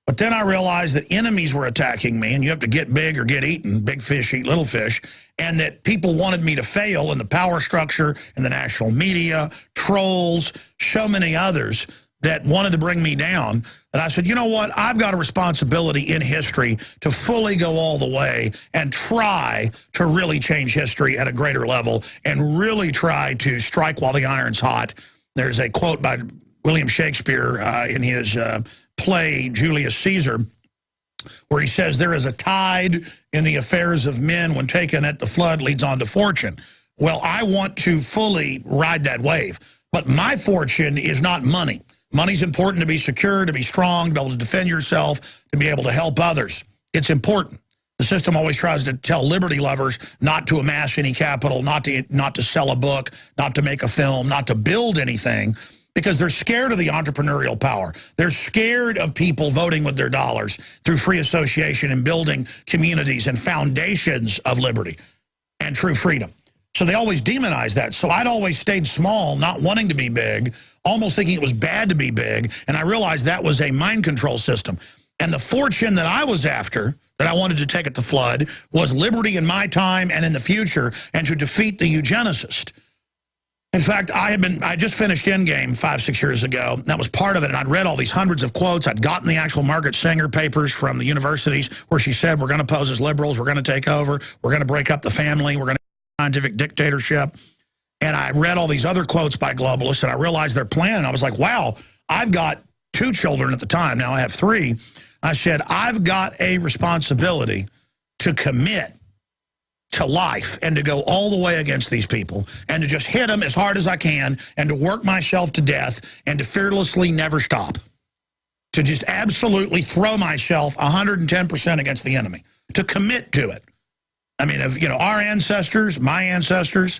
But then I realized that enemies were attacking me, and you have to get big or get eaten. Big fish eat little fish. And that people wanted me to fail in the power structure, in the national media, trolls, so many others that wanted to bring me down. And I said, you know what? I've got a responsibility in history to fully go all the way and try to really change history at a greater level and really try to strike while the iron's hot. There's a quote by William Shakespeare in his play Julius Caesar, where he says, there is a tide in the affairs of men when taken at the flood leads on to fortune. Well, I want to fully ride that wave, but my fortune is not money. Money's important to be secure, to be strong, to be able to defend yourself, to be able to help others. It's important. The system always tries to tell liberty lovers not to amass any capital, not to sell a book, not to make a film, not to build anything, because they're scared of the entrepreneurial power. They're scared of people voting with their dollars through free association and building communities and foundations of liberty and true freedom. So they always demonize that. So I'd always stayed small, not wanting to be big, almost thinking it was bad to be big. And I realized that was a mind control system. And the fortune that I was after, that I wanted to take at the flood, was liberty in my time and in the future, and to defeat the eugenicist. In fact, I just finished Endgame 5-6 years ago. That was part of it, and I'd read all these hundreds of quotes. I'd gotten the actual Margaret Sanger papers from the universities where she said, we're going to pose as liberals, we're going to take over, we're going to break up the family, we're going to scientific dictatorship. And I read all these other quotes by globalists, and I realized their plan, and I was like, wow, I've got 2 children at the time. Now I have 3. I said, I've got a responsibility to commit to life and to go all the way against these people and to just hit them as hard as I can and to work myself to death and to fearlessly never stop. To just absolutely throw myself 110% against the enemy, to commit to it. I mean, our ancestors, my ancestors,